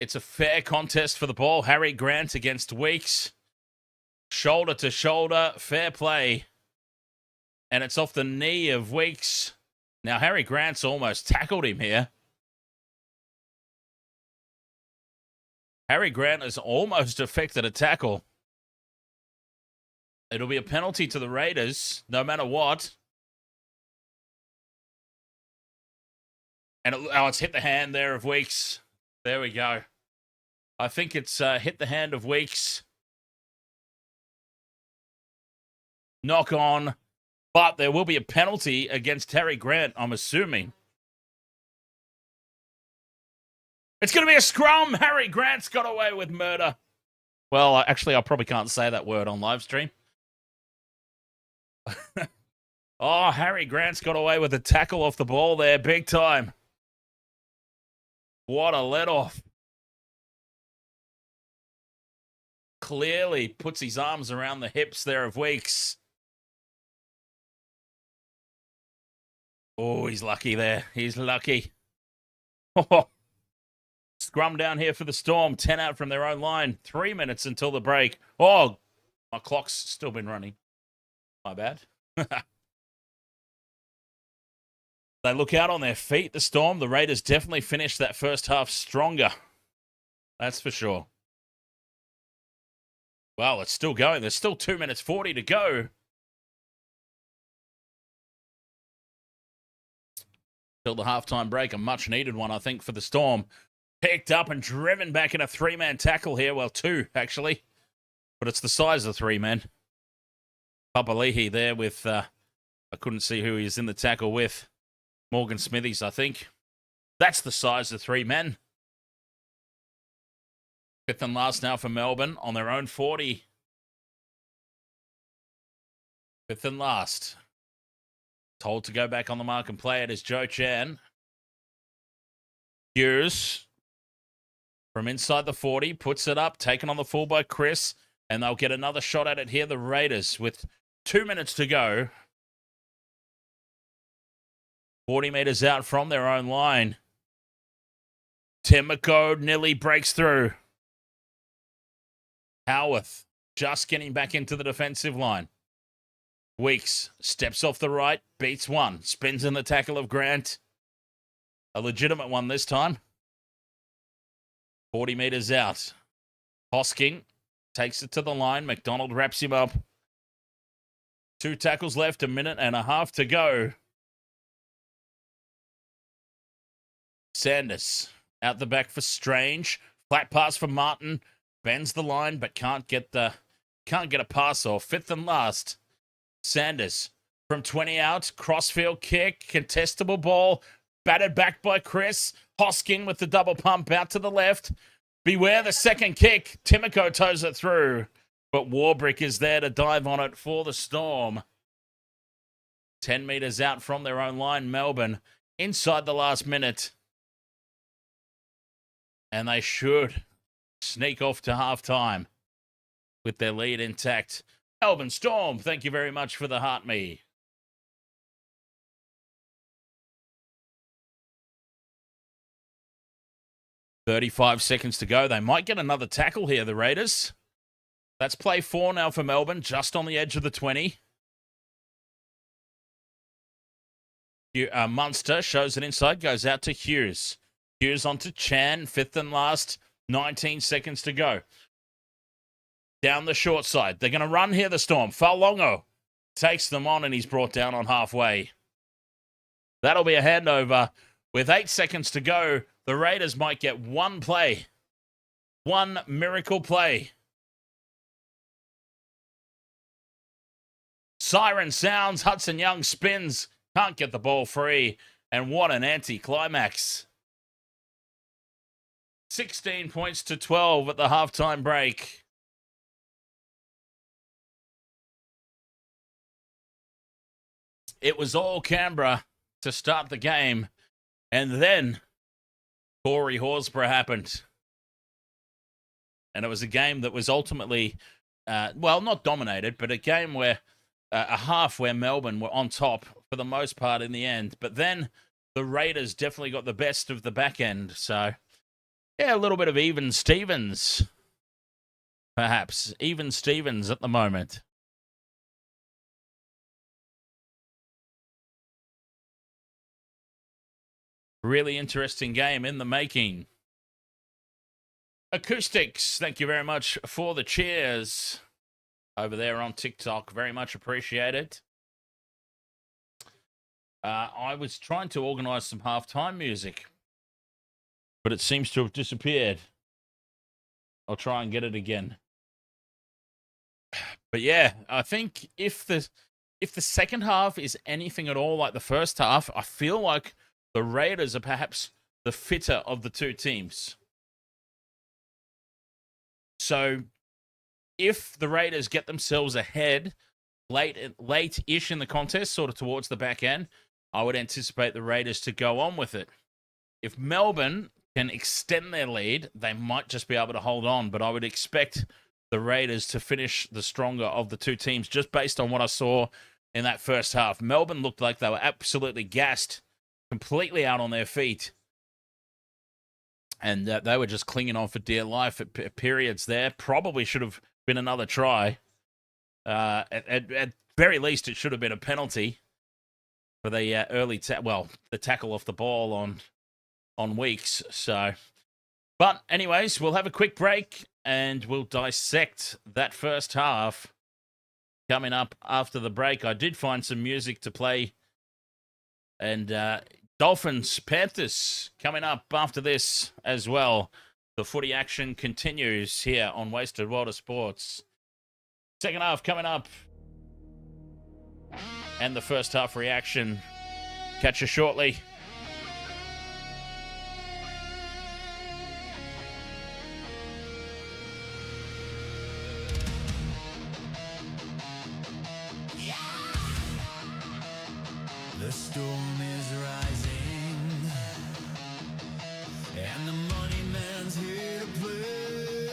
It's a fair contest for the ball. Harry Grant against Weeks. Shoulder to shoulder. Fair play. And it's off the knee of Weeks. Now, Harry Grant's almost tackled him here. Harry Grant has almost effected a tackle. It'll be a penalty to the Raiders, no matter what. And it's hit the hand there of Weeks. There we go. I think it's hit the hand of Weeks. Knock on. But there will be a penalty against Harry Grant, I'm assuming. It's going to be a scrum. Harry Grant's got away with murder. Well, actually, I probably can't say that word on live stream. Oh, Harry Grant's got away with a tackle off the ball there. Big time. What a let-off. Clearly puts his arms around the hips there of Weeks. Oh, he's lucky there. He's lucky. Oh. Scrum down here for the Storm. 10 out from their own line. 3 minutes until the break. Oh, my clock's still been running. My bad. They look out on their feet, the Storm. The Raiders definitely finished that first half stronger. That's for sure. Well, it's still going. There's still 2 minutes 40 to go. Till the halftime break. A much-needed one, I think, for the Storm. Picked up and driven back in a 3-man tackle here. Well, 2, actually. But it's the size of 3 men. Papali'i there with... I couldn't see who he was in the tackle with. Morgan Smithies, I think. That's the size of 3 men. 5th and last now for Melbourne on their own 40. 5th and last. Told to go back on the mark and play it is Joe Chan. Hughes from inside the 40 puts it up, taken on the full by Chris, and they'll get another shot at it here, the Raiders, with 2 minutes to go. 40 metres out from their own line. Timoko nearly breaks through. Howarth just getting back into the defensive line. Weeks steps off the right, beats one, spins in the tackle of Grant. A legitimate one this time. 40 metres out. Hosking takes it to the line. McDonald wraps him up. 2 tackles left, a minute and a half to go. Sanders out the back for Strange. Flat pass for Martin. Bends the line, but can't get a pass off. 5th and last. Sanders from 20 out. Crossfield kick. Contestable ball. Batted back by Kris. Hosking with the double pump out to the left. Beware the second kick. Timoko toes it through. But Warbrick is there to dive on it for the Storm. 10 metres out from their own line, Melbourne. Inside the last minute. And they should sneak off to halftime with their lead intact. Melbourne Storm, thank you very much for the heart me. .35 seconds to go. They might get another tackle here, the Raiders. That's play 4 now for Melbourne, just on the edge of the 20. Munster shows it inside, goes out to Hughes. Hughes onto Chan, 5th and last, 19 seconds to go. Down the short side. They're going to run here, the Storm. Falongo takes them on, and he's brought down on halfway. That'll be a handover. With 8 seconds to go, the Raiders might get one play. One miracle play. Siren sounds. Hudson Young spins. Can't get the ball free. And what an anti-climax. 16 points to 12 at the halftime break. It was all Canberra to start the game. And then Corey Horsburgh happened. And it was a game that was ultimately, not dominated, but a game where, a half where Melbourne were on top for the most part in the end. But then the Raiders definitely got the best of the back end. So, yeah, a little bit of even Stevens, perhaps. Even Stevens at the moment. Really interesting game in the making. Acoustics, thank you very much for the cheers over there on TikTok. Very much appreciated. I was trying to organise some halftime music, but it seems to have disappeared. I'll try and get it again. But yeah, I think if the second half is anything at all like the first half, I feel like the Raiders are perhaps the fitter of the two teams. So if the Raiders get themselves ahead late-ish in the contest, sort of towards the back end, I would anticipate the Raiders to go on with it. If Melbourne can extend their lead, they might just be able to hold on, but I would expect the Raiders to finish the stronger of the two teams just based on what I saw in that first half. Melbourne looked like they were absolutely gassed, completely out on their feet. And they were just clinging on for dear life at periods there. Probably should have been another try. At very least, it should have been a penalty for the early the tackle off the ball on Weeks. So, but anyways, we'll have a quick break and we'll dissect that first half coming up after the break. I did find some music to play, and Dolphins, Panthers coming up after this as well. The footy action continues here on Wasted World of Sports. Second half coming up. And the first half reaction. Catch you shortly. The storm is rising, and the money man's here to play.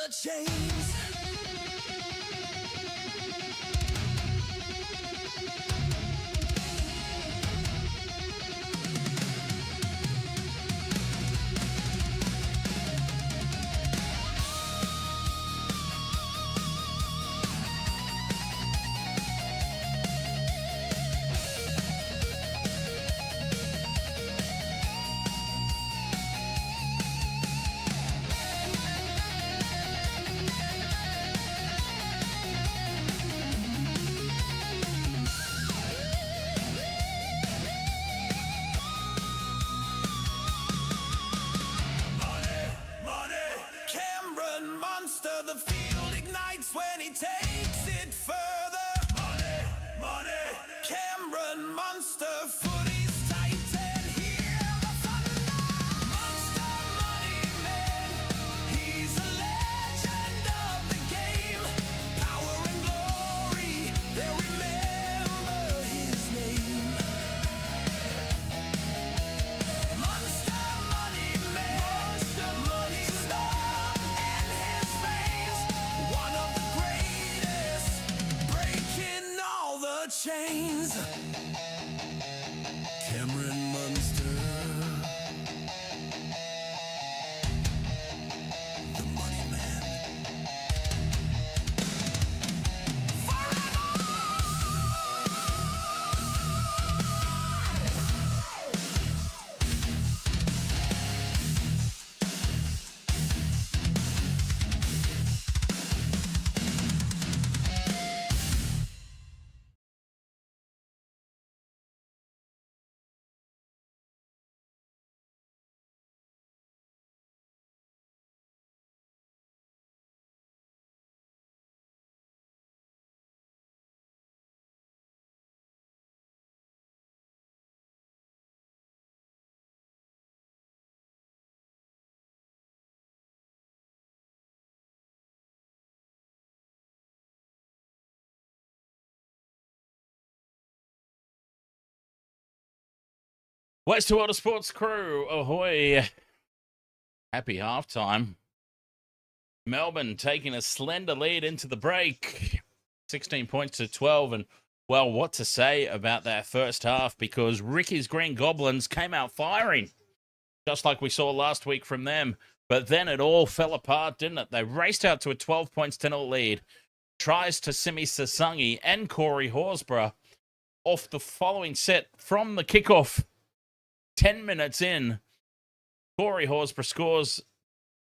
the chains. The field ignites when he takes it further. Money, money, Cameron Munster, footy's tight and hear the thunder. Munster Money Man, he's a legend of the game. Power and glory, they'll remember his name. Munster Money Man, Munster Money Storm and his face. One of the greatest, breaking all the chains. Cameron Munster, the Money Man. West to Water Sports crew, ahoy. Happy halftime. Melbourne taking a slender lead into the break. 16 points to 12. And, well, what to say about that first half, because Ricky's Green Goblins came out firing, just like we saw last week from them. But then it all fell apart, didn't it? They raced out to a 12 points to 0 lead. Tries to Simi Sasangi and Corey Horsburgh off the following set from the kickoff. 10 minutes in, Corey Horsburgh scores.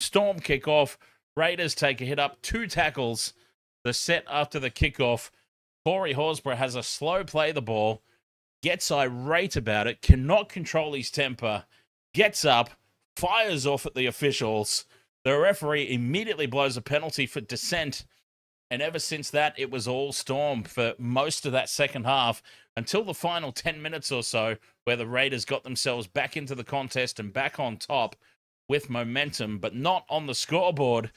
Storm kickoff. Raiders take a hit up. 2 tackles. The set after the kickoff. Corey Horsburgh has a slow play the ball. Gets irate about it. Cannot control his temper. Gets up. Fires off at the officials. The referee immediately blows a penalty for dissent. And ever since that, it was all Storm for most of that second half until the final 10 minutes or so, where the Raiders got themselves back into the contest and back on top with momentum, but not on the scoreboard.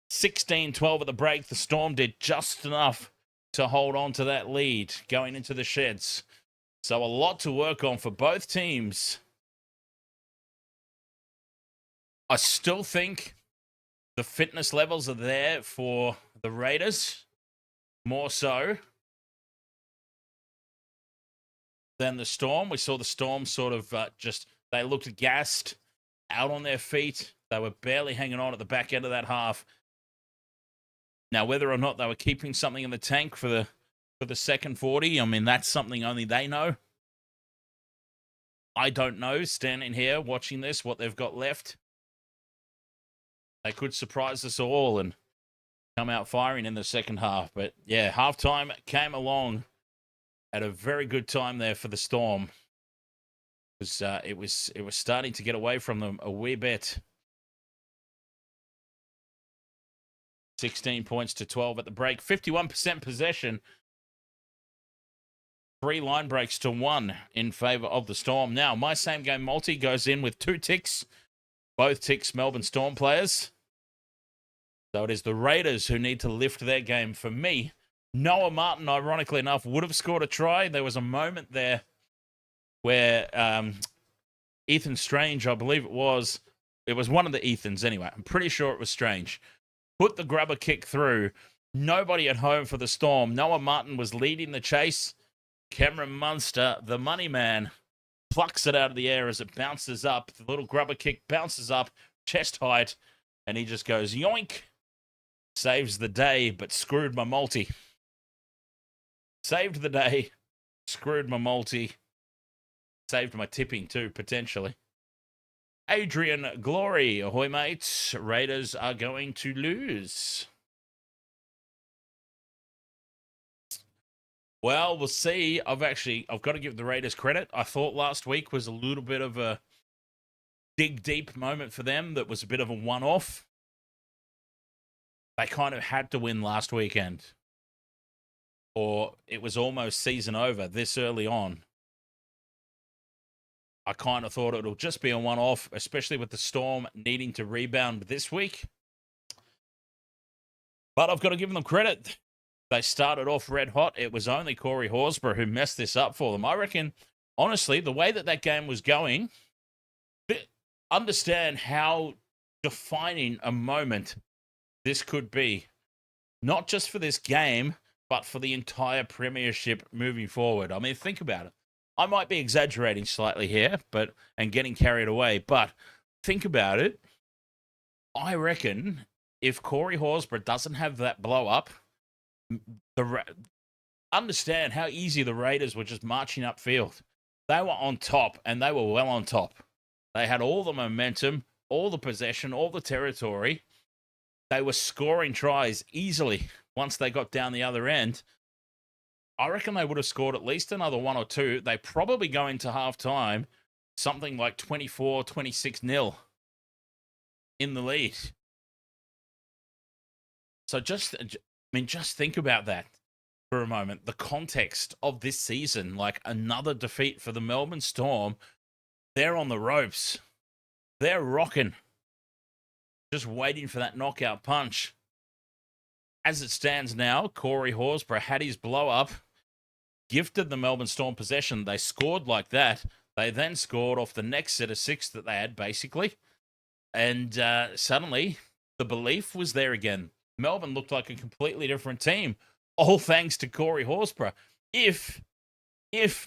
16-12 at the break. The Storm did just enough to hold on to that lead going into the sheds. So a lot to work on for both teams. I still think the fitness levels are there for the Raiders, more so than the Storm. We saw the Storm sort of they looked gassed, out on their feet. They were barely hanging on at the back end of that half. Now, whether or not they were keeping something in the tank for the second 40, I mean, that's something only they know. I don't know, standing here watching this, what they've got left. They could surprise us all and come out firing in the second half. But, yeah, halftime came along at a very good time there for the Storm. It was starting to get away from them a wee bit. 16 points to 12 at the break. 51% possession. 3 line breaks to 1 in favour of the Storm. Now, my same game multi goes in with 2 ticks. Both ticks Melbourne Storm players. So it is the Raiders who need to lift their game for me. Noah Martin, ironically enough, would have scored a try. There was a moment there where Ethan Strange, I believe it was one of the Ethans anyway. I'm pretty sure it was Strange. put the grubber kick through. Nobody at home for the Storm. Noah Martin was leading the chase. Cameron Munster, the money man, plucks it out of the air as it bounces up. The little grubber kick bounces up, chest height, and he just goes yoink. Saves the day, but screwed my multi. Saved the day, screwed my multi. Saved my tipping too, potentially. Adrian Glory, ahoy mates. Raiders are going to lose. Well, we'll see. I've got to give the Raiders credit. I thought last week was a little bit of a dig deep moment for them that was a bit of a one-off. They kind of had to win last weekend. Or it was almost season over this early on. I kind of thought it'll just be a one-off, especially with the Storm needing to rebound this week. But I've got to give them credit. They started off red hot. It was only Corey Horsburgh who messed this up for them. I reckon, honestly, the way that game was going, understand how defining a moment this could be. Not just for this game, but for the entire premiership moving forward. I mean, think about it. I might be exaggerating slightly here, and getting carried away, but think about it. I reckon if Corey Horsburgh doesn't have that blow up, understand how easy the Raiders were just marching upfield. They were on top, and they were well on top. They had all the momentum, all the possession, all the territory. They were scoring tries easily once they got down the other end. I reckon they would have scored at least another one or two. They probably go into halftime something like 24, 26-0 in the lead. So just think about that for a moment. The context of this season, like another defeat for the Melbourne Storm. They're on the ropes. They're rocking. Just waiting for that knockout punch. As it stands now, Corey Horsburgh had his blow up, gifted the Melbourne Storm possession. They scored like that. They then scored off the next set of 6 that they had, basically. And suddenly, the belief was there again. Melbourne looked like a completely different team, all thanks to Corey Horsburgh. If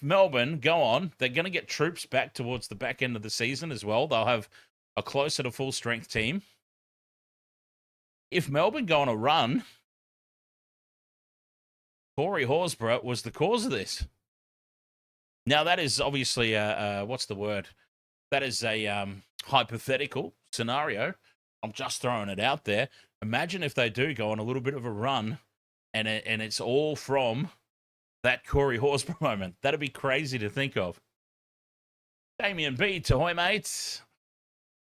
Melbourne go on, they're going to get troops back towards the back end of the season as well. They'll have a closer to full-strength team. If Melbourne go on a run, Corey Horsburgh was the cause of this. Now, that is obviously what's the word? That is a hypothetical scenario. I'm just throwing it out there. Imagine if they do go on a little bit of a run, and it's all from that Corey Horsburgh moment. That'd be crazy to think of. Damien B, Tahoy mates.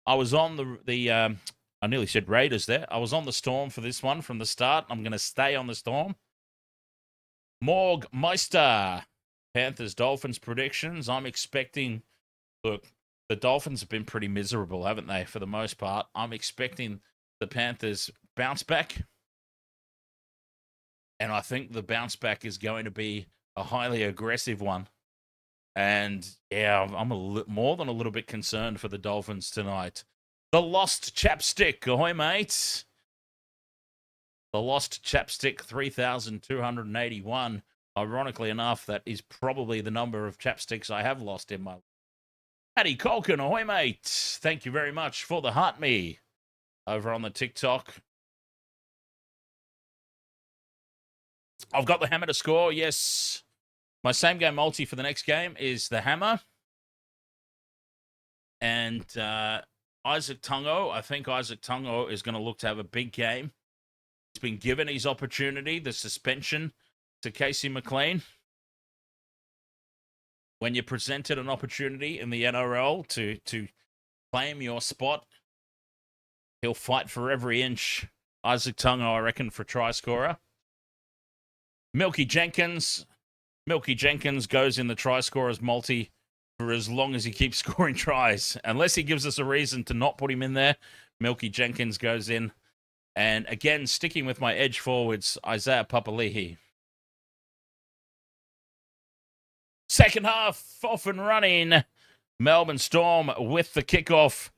I was on the I nearly said Raiders there. I was on the Storm for this one from the start. I'm going to stay on the Storm. Morg Meister, Panthers Dolphins predictions. I'm expecting, look, the Dolphins have been pretty miserable, haven't they, for the most part? I'm expecting the Panthers bounce back. And I think the bounce back is going to be a highly aggressive one. And yeah, I'm more than a little bit concerned for the Dolphins tonight. The Lost Chapstick, ahoy mates. The Lost Chapstick 3,281. Ironically enough, that is probably the number of chapsticks I have lost in my life. Paddy Colkin, ahoy mates. Thank you very much for the heart me over on the TikTok. I've got the hammer to score, yes. My same game multi for the next game is the hammer. And Isaac Tungo, I think Isaac Tungo is going to look to have a big game. He's been given his opportunity, the suspension to Casey McLean. When you're presented an opportunity in the NRL to claim your spot, he'll fight for every inch. Isaac Tungo, I reckon, for try scorer. Milky Jenkins goes in the try scorer's multi for as long as he keeps scoring tries. Unless he gives us a reason to not put him in there, Milky Jenkins goes in. And again, sticking with my edge forwards, Isaiah Papali'i. Second half, off and running. Melbourne Storm with the kickoff.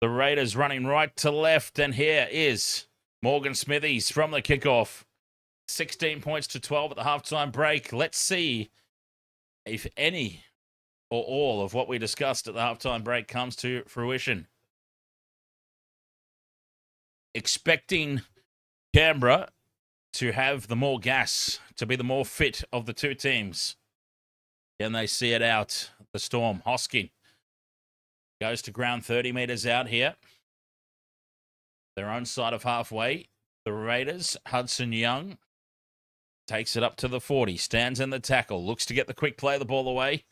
The Raiders running right to left. And here is Morgan Smithies from the kickoff. 16 points to 12 at the halftime break. Let's see if any or all of what we discussed at the halftime break comes to fruition. Expecting Canberra to have the more gas, to be the more fit of the two teams. Can they see it out? The Storm. Hosking goes to ground 30 metres out here. Their own side of halfway. The Raiders, Hudson Young, takes it up to the 40. Stands in the tackle. Looks to get the quick play the ball away.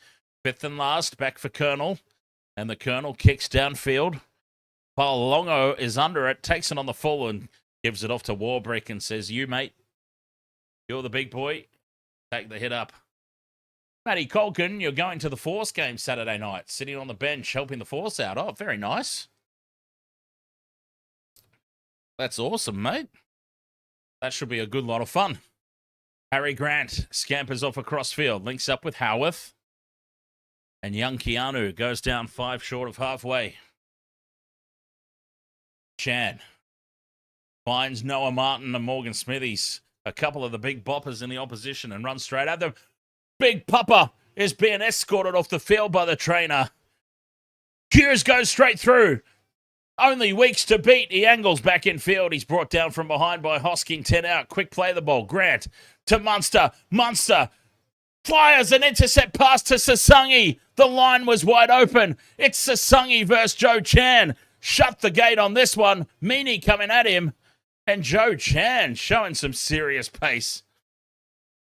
Fifth and last. Back for Colonel. And the Colonel kicks downfield. Palongo is under it. Takes it on the full and gives it off to Warbrick and says, you, mate, you're the big boy. Take the hit up. Matty Colkin, you're going to the Force game Saturday night. Sitting on the bench, helping the Force out. Oh, very nice. That's awesome, mate. That should be a good lot of fun. Harry Grant scampers off across field. Links up with Howarth. And young Keanu goes down 5 short of halfway. Chan finds Noah Martin and Morgan Smithies, a couple of the big boppers in the opposition, and runs straight at them. Big Papa is being escorted off the field by the trainer. Hughes goes straight through. Only weeks to beat. He angles back in field. He's brought down from behind by Hosking. 10 out. Quick play the ball. Grant to Munster. Munster fires an intercept pass to Sasangi. The line was wide open. It's Sasangi versus Joe Chan. Shut the gate on this one. Meany coming at him. And Joe Chan showing some serious pace.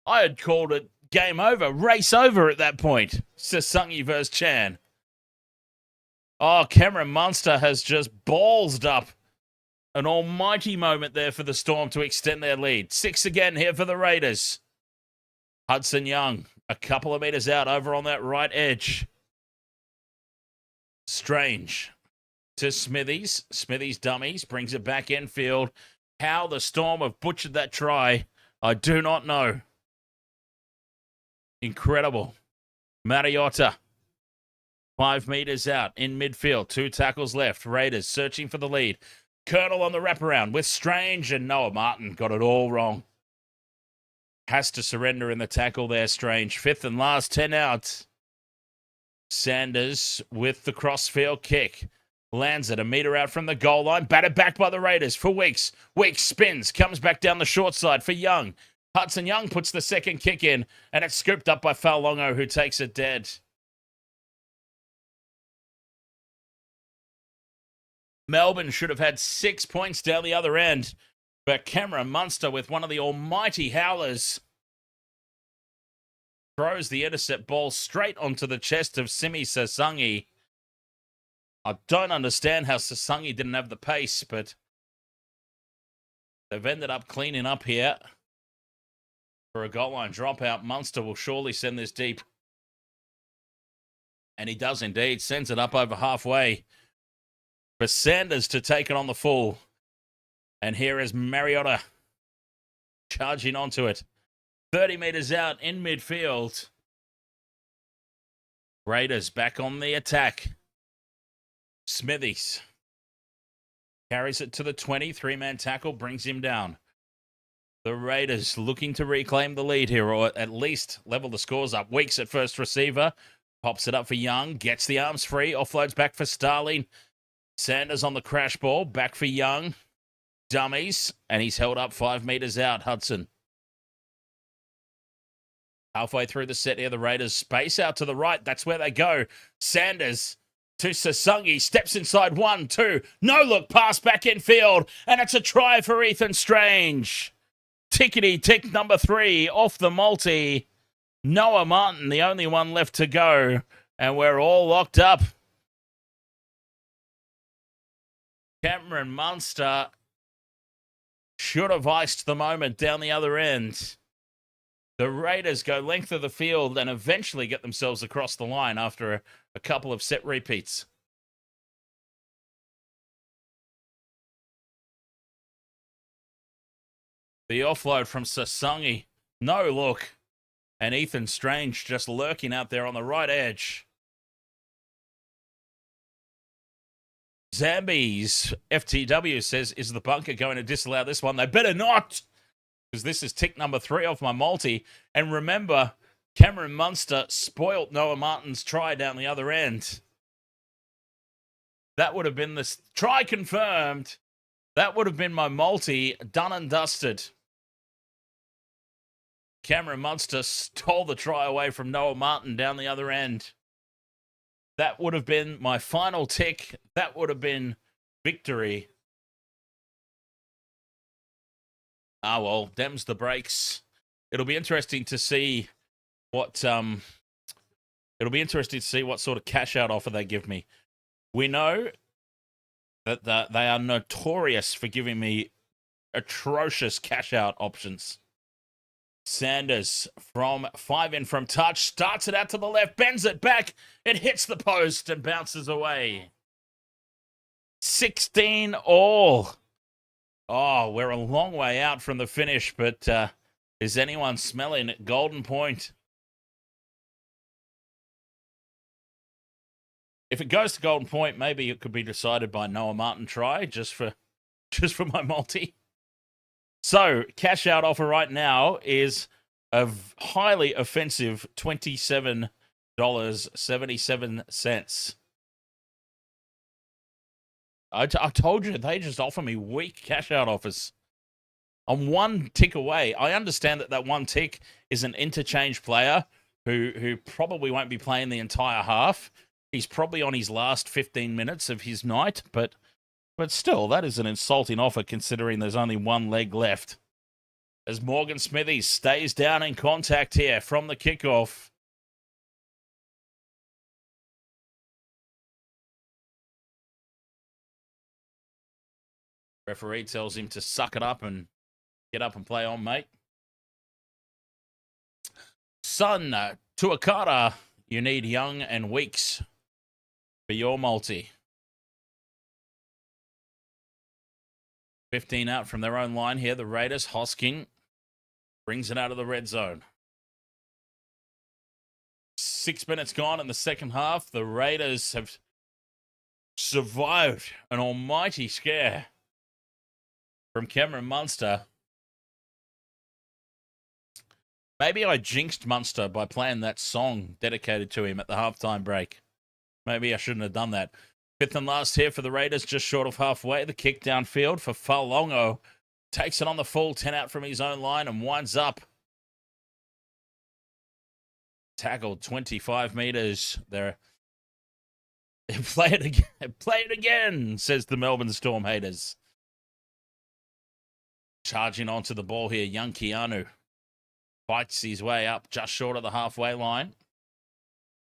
I had called it game over, race over at that point. Sasangi versus Chan. Oh, Cameron Munster has just ballsed up. An almighty moment there for the Storm to extend their lead. 6 again here for the Raiders. Hudson Young, a couple of meters out over on that right edge. Strange to Smithies. Smithies dummies, brings it back infield. How the Storm have butchered that try, I do not know. Incredible. Mariota, 5 meters out in midfield. 2 tackles left. Raiders searching for the lead. Colonel on the wraparound with Strange, and Noah Martin got it all wrong. Has to surrender in the tackle there, Strange. 5th and last, 10 out. Sanders with the crossfield kick. Lands it a meter out from the goal line. Batted back by the Raiders for Weeks. Weeks spins, comes back down the short side for Young. Hudson Young puts the second kick in, and it's scooped up by Falongo, who takes it dead. Melbourne should have had 6 points down the other end, but Cameron Munster with one of the almighty howlers throws the intercept ball straight onto the chest of Simi Sasangi. I don't understand how Sasangi didn't have the pace, but they've ended up cleaning up here. For a goal line dropout, Munster will surely send this deep. And he does indeed. Sends it up over halfway for Sanders to take it on the full. And here is Mariota charging onto it. 30 meters out in midfield. Raiders back on the attack. Smithies carries it to the 20. 3-man tackle brings him down. The Raiders looking to reclaim the lead here, or at least level the scores up. Weeks at first receiver. Pops it up for Young. Gets the arms free. Offloads back for Starling. Sanders on the crash ball. Back for Young. Dummies. And he's held up 5 meters out. Hudson. Halfway through the set here, the Raiders space out to the right. That's where they go. Sanders to Sasangi. Steps inside. 1, 2. No look pass back in field. And it's a try for Ethan Strange. Tickety tick number 3 off the multi. Noah Martin, the only one left to go. And we're all locked up. Cameron Munster should have iced the moment down the other end. The Raiders go length of the field and eventually get themselves across the line after a couple of set repeats. The offload from Sasangi. No look. And Ethan Strange just lurking out there on the right edge. Zambies FTW says, is the bunker going to disallow this one? They better not, because this is tick number 3 off my multi. And remember, Cameron Munster spoilt Noah Martin's try down the other end. That would have been the try confirmed. That would have been my multi, done and dusted. Cameron Munster stole the try away from Noah Martin down the other end. That would have been my final tick. That would have been victory. Ah, well, them's the breaks. It'll be interesting to see what sort of cash out offer they give me. We know that they are notorious for giving me atrocious cash out options. Sanders from 5 in from touch, starts it out to the left, bends it back, it hits the post and bounces away. 16 all. Oh, we're a long way out from the finish, but is anyone smelling it? Golden point. If it goes to golden point, maybe it could be decided by Noah Martin try just for my multi. So, cash out offer right now is a highly offensive $27.77. I told you, they just offer me weak cash out offers. I'm one tick away. I understand that one tick is an interchange player who probably won't be playing the entire half. He's probably on his last 15 minutes of his night, but still, that is an insulting offer considering there's only one leg left. As Morgan Smithies stays down in contact here from the kickoff. Referee tells him to suck it up and get up and play on, mate. Son, Tuakara, you need Young and Weeks for your multi. 15 out from their own line here. The Raiders, Hosking brings it out of the red zone. 6 minutes gone in the second half. The Raiders have survived an almighty scare from Cameron Munster. Maybe I jinxed Munster by playing that song dedicated to him at the halftime break. Maybe I shouldn't have done that. 5th and last here for the Raiders, just short of halfway. The kick downfield for Falongo. Takes it on the full, 10 out from his own line and winds up. Tackled 25 meters. There. Play it again. Play it again, says the Melbourne Storm haters. Charging onto the ball here, young Keanu. Fights his way up just short of the halfway line.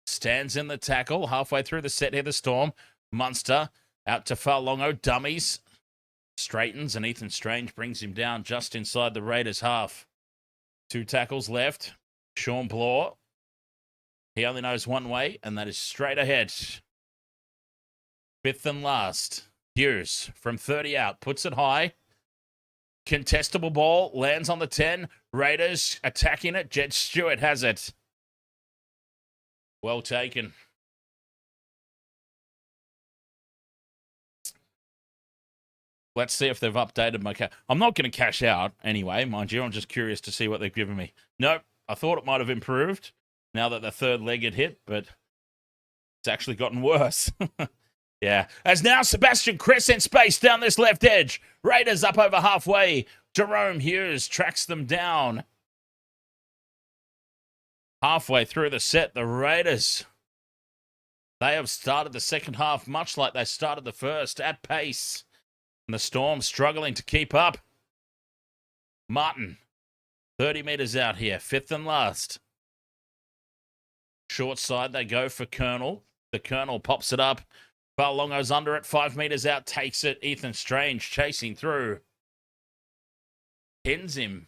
Stands in the tackle. Halfway through the set here, the Storm. Munster out to Falongo. Dummies. Straightens, and Ethan Strange brings him down just inside the Raiders' half. 2 tackles left. Sean Blaw. He only knows one way, and that is straight ahead. 5th and last. Hughes from 30 out. Puts it high. Contestable ball. Lands on the 10. Raiders attacking it. Jed Stewart has it. Well taken. Let's see if they've updated my cash. I'm not going to cash out anyway, mind you. I'm just curious to see what they've given me. Nope. I thought it might have improved now that the third leg had hit, but it's actually gotten worse. Yeah. As now Sebastian Kris in space down this left edge. Raiders up over halfway. Jerome Hughes tracks them down. Halfway through the set, the Raiders, they have started the second half much like they started the first, at pace. And the Storm struggling to keep up. Martin, 30 meters out here, 5th and last. Short side, they go for Colonel. The Colonel pops it up. Falongo's under it, 5 meters out, takes it. Ethan Strange chasing through. Pins him.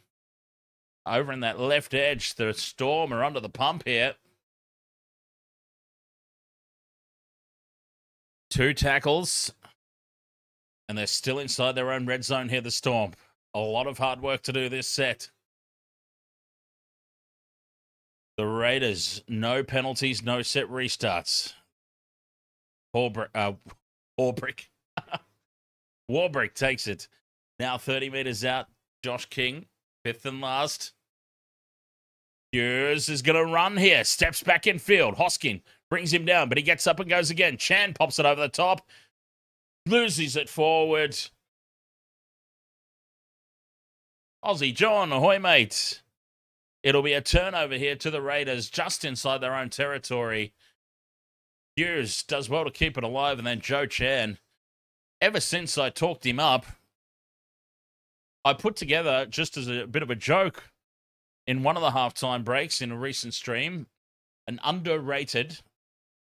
Over in that left edge, the Storm are under the pump here. 2 tackles. And they're still inside their own red zone here, the Storm. A lot of hard work to do this set. The Raiders, no penalties, no set restarts. Horbrick. Warbrick takes it. Now 30 metres out. Josh King, fifth and last. Hughes is going to run here. Steps back in field. Hosking brings him down, but he gets up and goes again. Chan pops it over the top. Loses it forward. Aussie John, ahoy, mate. It'll be a turnover here to the Raiders just inside their own territory. Hughes does well to keep it alive, and then Joe Chan. Ever since I talked him up, I put together, just as a bit of a joke, in one of the halftime breaks in a recent stream, an underrated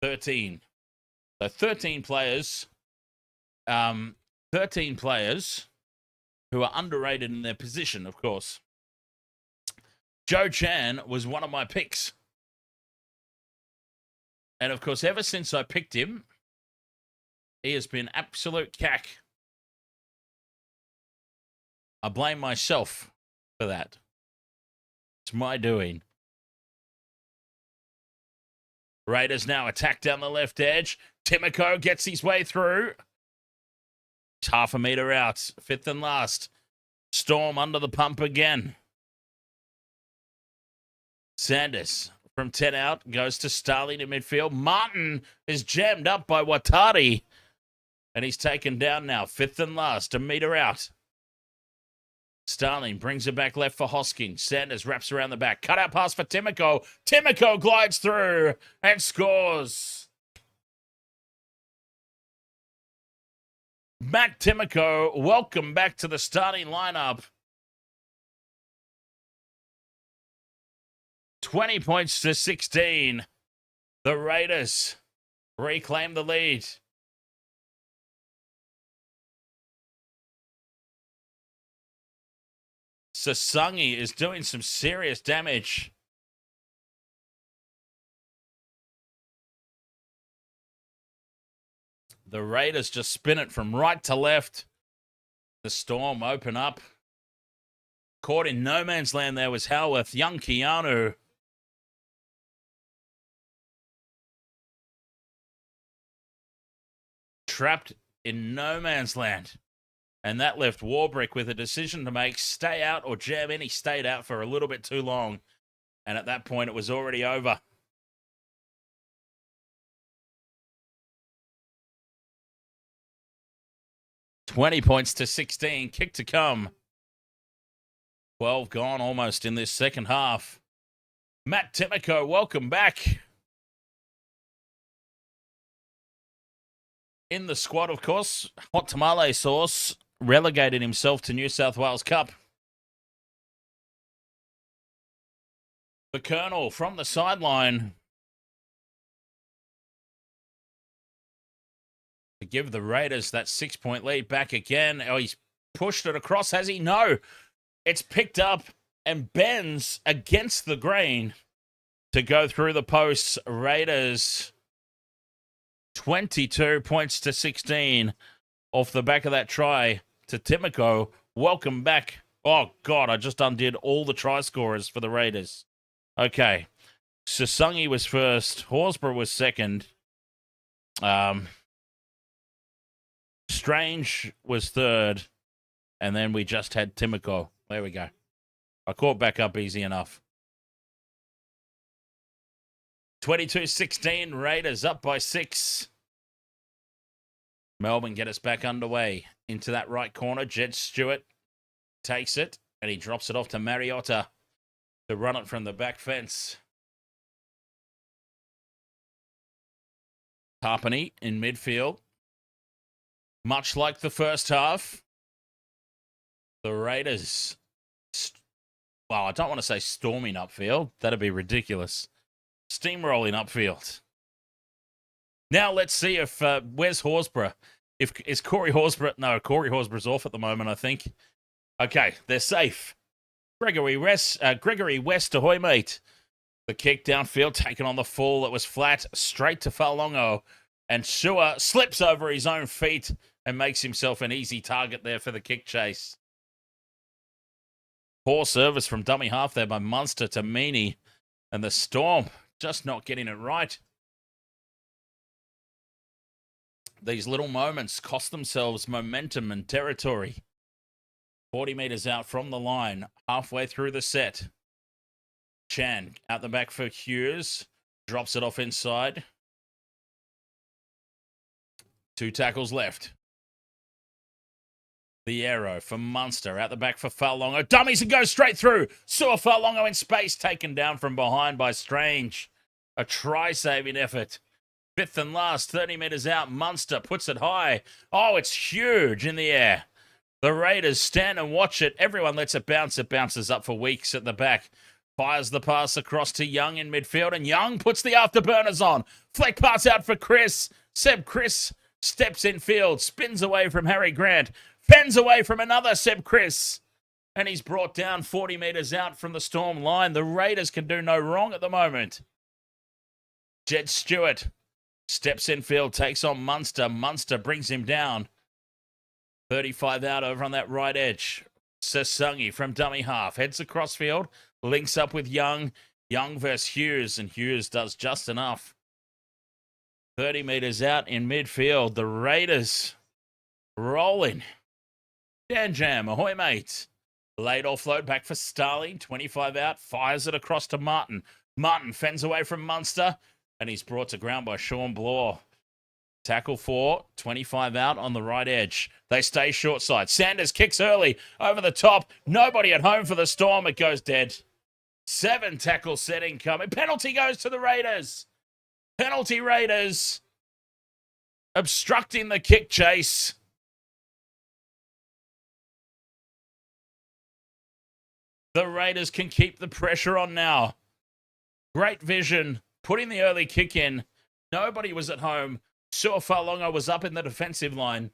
13. So 13 players, 13 players who are underrated in their position, of course. Joe Chan was one of my picks. And, of course, ever since I picked him, he has been absolute cack. I blame myself for that. It's my doing. Raiders now attack down the left edge. Timoko gets his way through. He's half a metre out. Fifth and last. Storm under the pump again. Sanders from 10 out goes to Starling in midfield. Martin is jammed up by Waitere. And he's taken down now. Fifth and last. A metre out. Starling brings it back left for Hosking. Sanders wraps around the back. Cut out pass for Timoko. Timoko glides through and scores. Matt Timoko, welcome back to the starting lineup. 20 points to 16. The Raiders reclaim the lead. Sasangi is doing some serious damage. The Raiders just spin it from right to left. The Storm open up. Caught in no man's land there was Howarth. Young Keanu. Trapped in no man's land. And that left Warbrick with a decision to make, stay out or jam in. He stayed out for a little bit too long. And at that point, it was already over. $20 points to 16. Kick to come. 12 gone almost in this second half. Matt Timoko, welcome back. In the squad, of course, Hot Tamale Sauce relegated himself to New South Wales Cup. The Colonel from the sideline to give the Raiders that 6-point lead back again. Oh, he's pushed it across, has he? No. It's picked up and bends against the grain to go through the posts. Raiders 22 points to 16 off the back of that try to Timoko. Welcome back. Oh, God, I just undid all the try scorers for the Raiders. Okay. Sasangi was first. Horsburgh was second. Strange was third. And then we just had Timoko. There we go. I caught back up easy enough. 22-16. Raiders up by 6. Melbourne get us back underway. Into that right corner. Jed Stewart takes it. And he drops it off to Mariota to run it from the back fence. Tarpany in midfield. Much like the first half, the Raiders, well, I don't want to say storming upfield. That'd be ridiculous. Steamrolling upfield. Now let's see if, where's Horsburgh? Is Corey Horsburgh? No, Corey Horsburgh's off at the moment, I think. Okay, they're safe. Gregory West, ahoy, mate. The kick downfield, taken on the full. It was flat, straight to Falongo. And Shua slips over his own feet and makes himself an easy target there for the kick chase. Poor service from dummy half there by Munster to Meany. And the Storm just not getting it right. These little moments cost themselves momentum and territory. 40 metres out from the line, halfway through the set. Chan out the back for Hughes. Drops it off inside. 2 tackles left. The arrow for Munster out the back for Falongo. Dummies and goes straight through. Saw Falongo in space, taken down from behind by Strange. A try-saving effort. 5th and last, 30 metres out. Munster puts it high. Oh, it's huge in the air. The Raiders stand and watch it. Everyone lets it bounce. It bounces up for Weeks at the back. Fires the pass across to Young in midfield, and Young puts the afterburners on. Fleck pass out for Kris. Seb Kris steps in field, spins away from Harry Grant, fends away from another Seb Kris, and he's brought down 40 metres out from the Storm line. The Raiders can do no wrong at the moment. Jed Stewart steps in field, takes on Munster. Munster brings him down. 35 out over on that right edge. Sasungi from dummy half. Heads across field. Links up with Young. Young versus Hughes. And Hughes does just enough. 30 metres out in midfield. The Raiders rolling. Dan Jam. Ahoy, mate. Late offload back for Starling. 25 out. Fires it across to Martin. Martin fends away from Munster. And he's brought to ground by Sean Bloor. Tackle 4, 25 out on the right edge. They stay short side. Sanders kicks early over the top. Nobody at home for the Storm. It goes dead. 7 tackle set incoming. Penalty goes to the Raiders. Penalty Raiders. Obstructing the kick chase. The Raiders can keep the pressure on now. Great vision. Putting the early kick in. Nobody was at home. Suafalonga was up in the defensive line.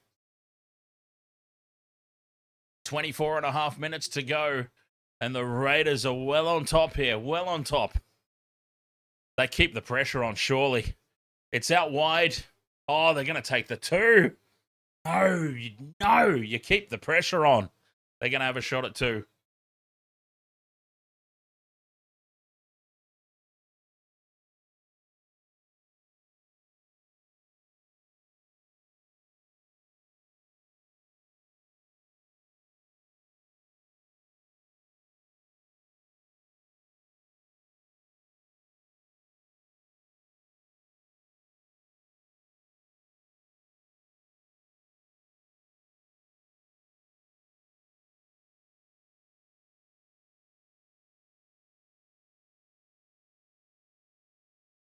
24 and a half minutes to go. And the Raiders are well on top here. Well on top. They keep the pressure on, surely. It's out wide. Oh, they're going to take the 2. No, you keep the pressure on. They're going to have a shot at 2.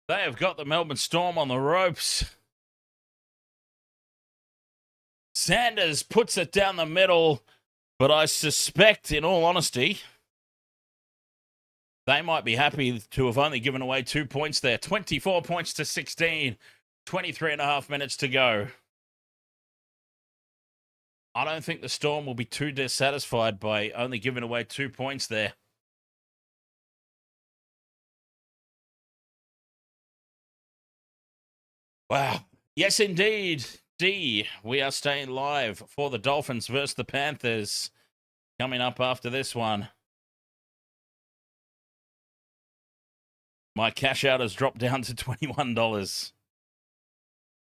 They have got the Melbourne Storm on the ropes. Sanders puts it down the middle, but I suspect, in all honesty, they might be happy to have only given away 2 points there. 24 points to 16. 23 and a half minutes to go. I don't think the Storm will be too dissatisfied by only giving away 2 points there. Wow. Yes, indeed. D, we are staying live for the Dolphins versus the Panthers. Coming up after this one. My cash out has dropped down to $21.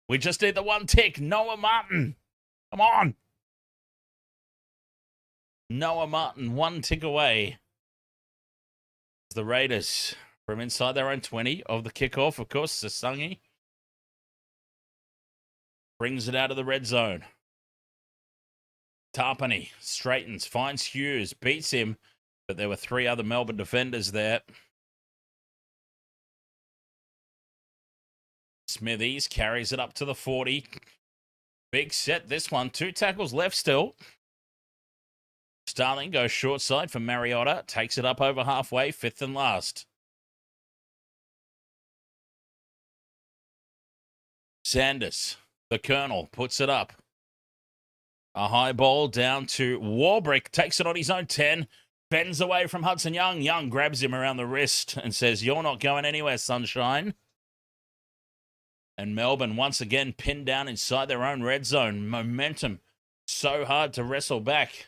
We just did the 1 tick. Noah Martin. Come on. Noah Martin, 1 tick away. The Raiders from inside their own 20 of the kickoff, of course, Sasungi. Brings it out of the red zone. Tarpany straightens, finds Hughes, beats him, but there were 3 other Melbourne defenders there. Smithies carries it up to the 40. Big set, this one. 2 tackles left still. Starling goes short side for Mariota. Takes it up over halfway, 5th and last. Sanders. The Colonel puts it up. A high ball down to Warbrick. Takes it on his own 10. Fends away from Hudson Young. Young grabs him around the wrist and says, "You're not going anywhere, sunshine." And Melbourne once again pinned down inside their own red zone. Momentum so hard to wrestle back.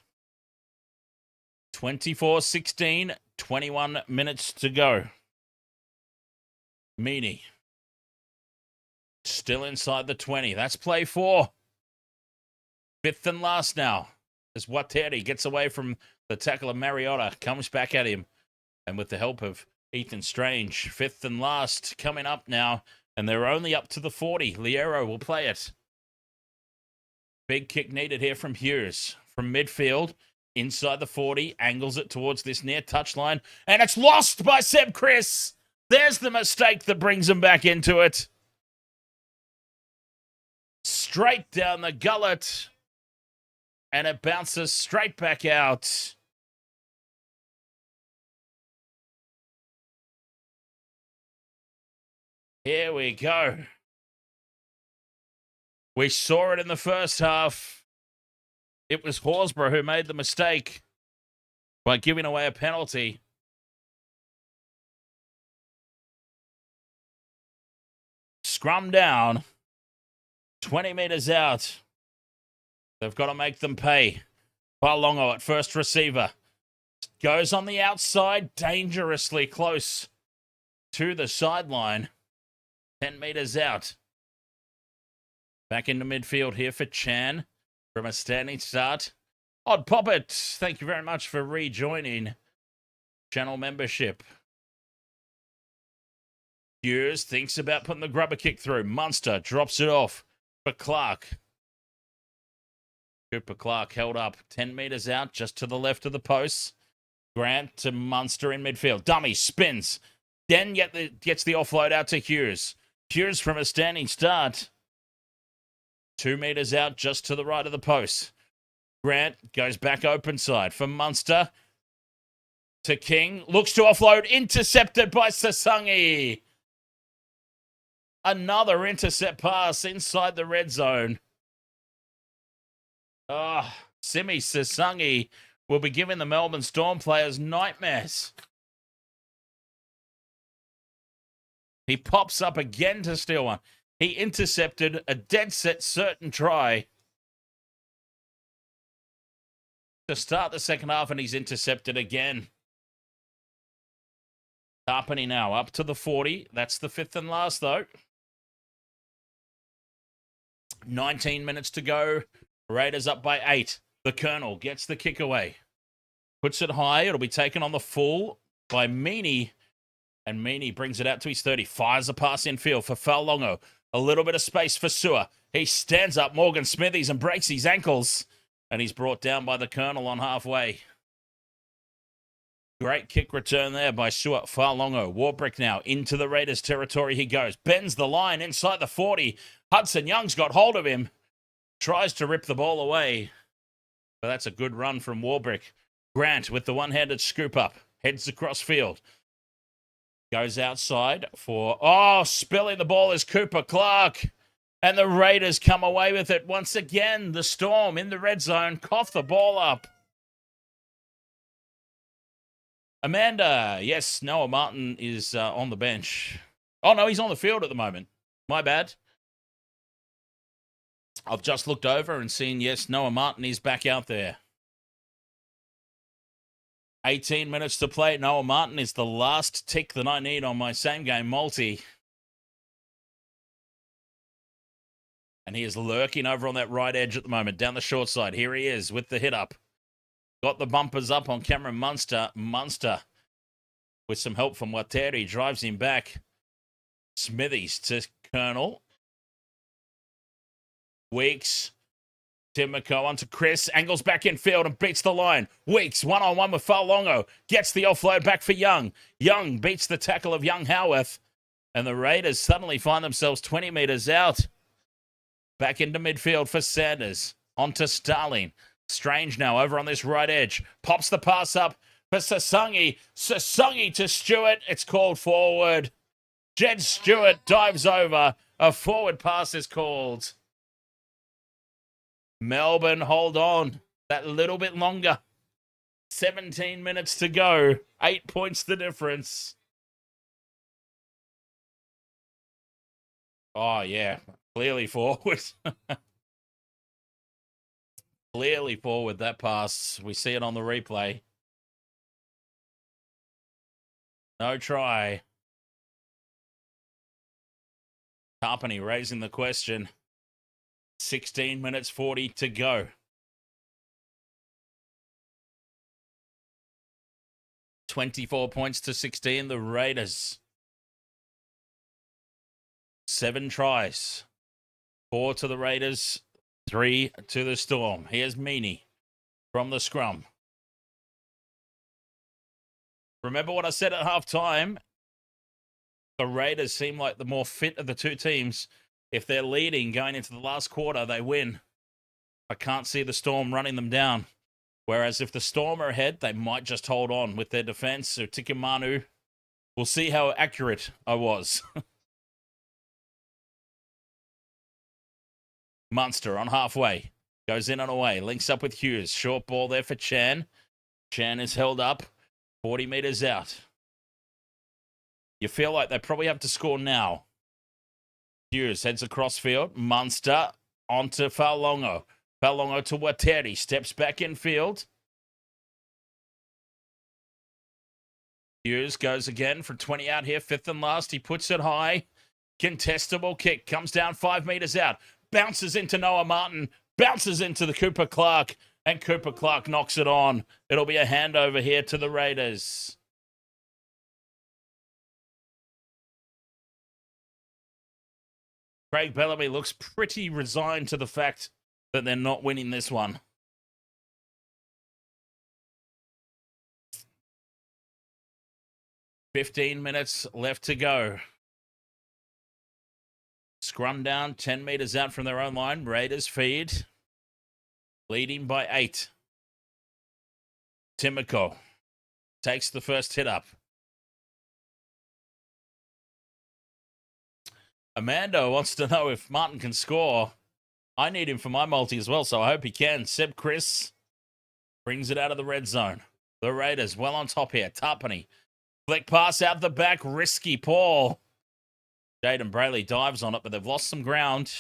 24-16, 21 minutes to go. Meany Still inside the 20. That's play 4. 5th and last now. As Waitere gets away from the tackle of Mariota, comes back at him. And with the help of Ethan Strange, 5th and last coming up now. And they're only up to the 40. Liero will play it. Big kick needed here from Hughes. From midfield, inside the 40, angles it towards this near touchline. And it's lost by Seb Kris. There's the mistake that brings him back into it. Straight down the gullet. And it bounces straight back out. Here we go. We saw it in the first half. It was Horsburgh who made the mistake by giving away a penalty. Scrum down. 20 metres out. They've got to make them pay. Palongo at first receiver. Goes on the outside, dangerously close to the sideline. 10 metres out. Back into midfield here for Chan from a standing start. Odd Poppet, thank you very much for rejoining channel membership. Hughes thinks about putting the grubber kick through. Munster drops it off for Clark. Cooper Clark held up 10 metres out just to the left of the posts. Grant to Munster in midfield. Dummy spins. Then gets the offload out to Hughes. Hughes from a standing start. 2 metres out just to the right of the post. Grant goes back open side for Munster. To King. Looks to offload. Intercepted by Sasangi. Another intercept pass inside the red zone. Simi Sasangi will be giving the Melbourne Storm players nightmares. He pops up again to steal one. He intercepted a dead set certain try to start the second half, and he's intercepted again. Tarpany now up to the 40. That's the 5th and last, though. 19 minutes to go. Raiders up by 8. The Colonel gets the kick away. Puts it high. It'll be taken on the full by Meaney. And Meaney brings it out to his 30. Fires a pass infield for Falongo. A little bit of space for Sewer. He stands up Morgan Smithies and breaks his ankles. And he's brought down by the Colonel on halfway. Great kick return there by Sewer. Falongo. Warbrick now into the Raiders territory he goes. Bends the line inside the 40. Hudson Young's got hold of him. Tries to rip the ball away. But that's a good run from Warbrick. Grant with the one-handed scoop up. Heads across field. Goes outside for... spilling the ball is Cooper Clark. And the Raiders come away with it once again. The Storm in the red zone. Cough the ball up. Amanda. Yes, Noah Martin is on the bench. Oh, no, he's on the field at the moment. My bad. I've just looked over and seen, yes, Noah Martin is back out there. 18 minutes to play. Noah Martin is the last tick that I need on my same-game multi. And he is lurking over on that right edge at the moment, down the short side. Here he is with the hit up. Got the bumpers up on Cameron Munster. Munster, with some help from Waitere, drives him back. Smithies to Colonel. Weeks. Timoko onto Kris. Angles back in field and beats the line. Weeks, one-on-one with Falongo. Gets the offload back for Young. Young beats the tackle of Young Howarth. And the Raiders suddenly find themselves 20 metres out. Back into midfield for Sanders. Onto Starling. Strange now over on this right edge. Pops the pass up for Sasangi. Sasangi to Stewart. It's called forward. Jed Stewart dives over. A forward pass is called. Melbourne hold on that little bit longer. 17 minutes to go. 8 points the difference. Oh, yeah. Clearly forward. Clearly forward, that pass. We see it on the replay. No try. Tarpany raising the question. 16 minutes 40 to go. 24 points to 16, the Raiders. 7 tries. 4 to the Raiders, 3 to the Storm. Here's Meaney from the scrum. Remember what I said at halftime? The Raiders seem like the more fit of the two teams. If they're leading going into the last quarter, they win. I can't see the Storm running them down. Whereas if the Storm are ahead, they might just hold on with their defense. So Tikimanu, we'll see how accurate I was. Munster on halfway. Goes in and away. Links up with Hughes. Short ball there for Chan. Chan is held up. 40 metres out. You feel like they probably have to score now. Hughes heads across field. Munster onto Faulongo. Faulongo to Waitere. Steps back in field. Hughes goes again for 20 out here. 5th and last. He puts it high. Contestable kick. Comes down 5 metres out. Bounces into Noah Martin. Bounces into the Cooper Clark. And Cooper Clark knocks it on. It'll be a handover here to the Raiders. Craig Bellamy looks pretty resigned to the fact that they're not winning this one. "15 minutes left to go. Scrum down, 10 metres out from their own line. Raiders feed. Leading by 8. Timoko takes the first hit up. Amanda wants to know if Martin can score. I need him for my multi as well, so I hope he can. Seb Kris brings it out of the red zone. The Raiders well on top here. Tarpany. Flick pass out the back. Risky Paul. Jaden Brayley dives on it, but they've lost some ground.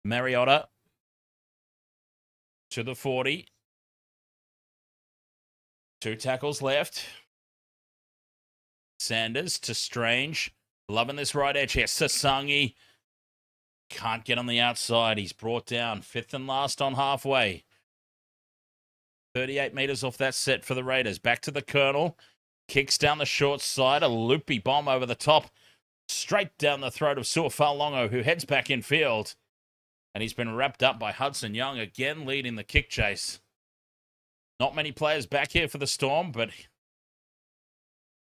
Mariota to the 40. 2 tackles left. Sanders to Strange. Loving this right edge here. Sasangi can't get on the outside. He's brought down. 5th and last on halfway. 38 metres off that set for the Raiders. Back to the Colonel. Kicks down the short side. A loopy bomb over the top. Straight down the throat of Su'Falongo, who heads back in field. And he's been wrapped up by Hudson Young, again leading the kick chase. Not many players back here for the Storm, but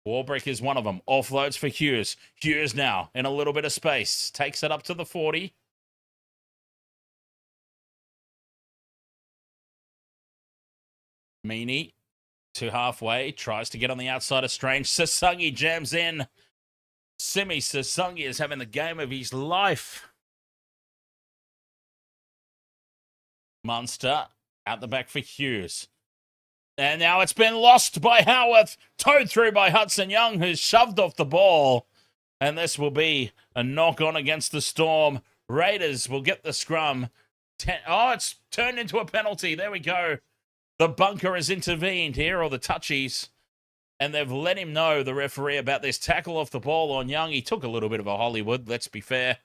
Warbrick is one of them. Offloads for Hughes. Hughes now in a little bit of space. Takes it up to the 40. Meaney to halfway. Tries to get on the outside of Strange. Sasangi jams in. Simi Sasangi is having the game of his life. Munster out the back for Hughes. And now it's been lost by Howarth. Towed through by Hudson Young, who's shoved off the ball. And this will be a knock-on against the Storm. Raiders will get the scrum. It's turned into a penalty. There we go. The bunker has intervened here, or the touchies. And they've let him know, the referee, about this tackle off the ball on Young. He took a little bit of a Hollywood, let's be fair.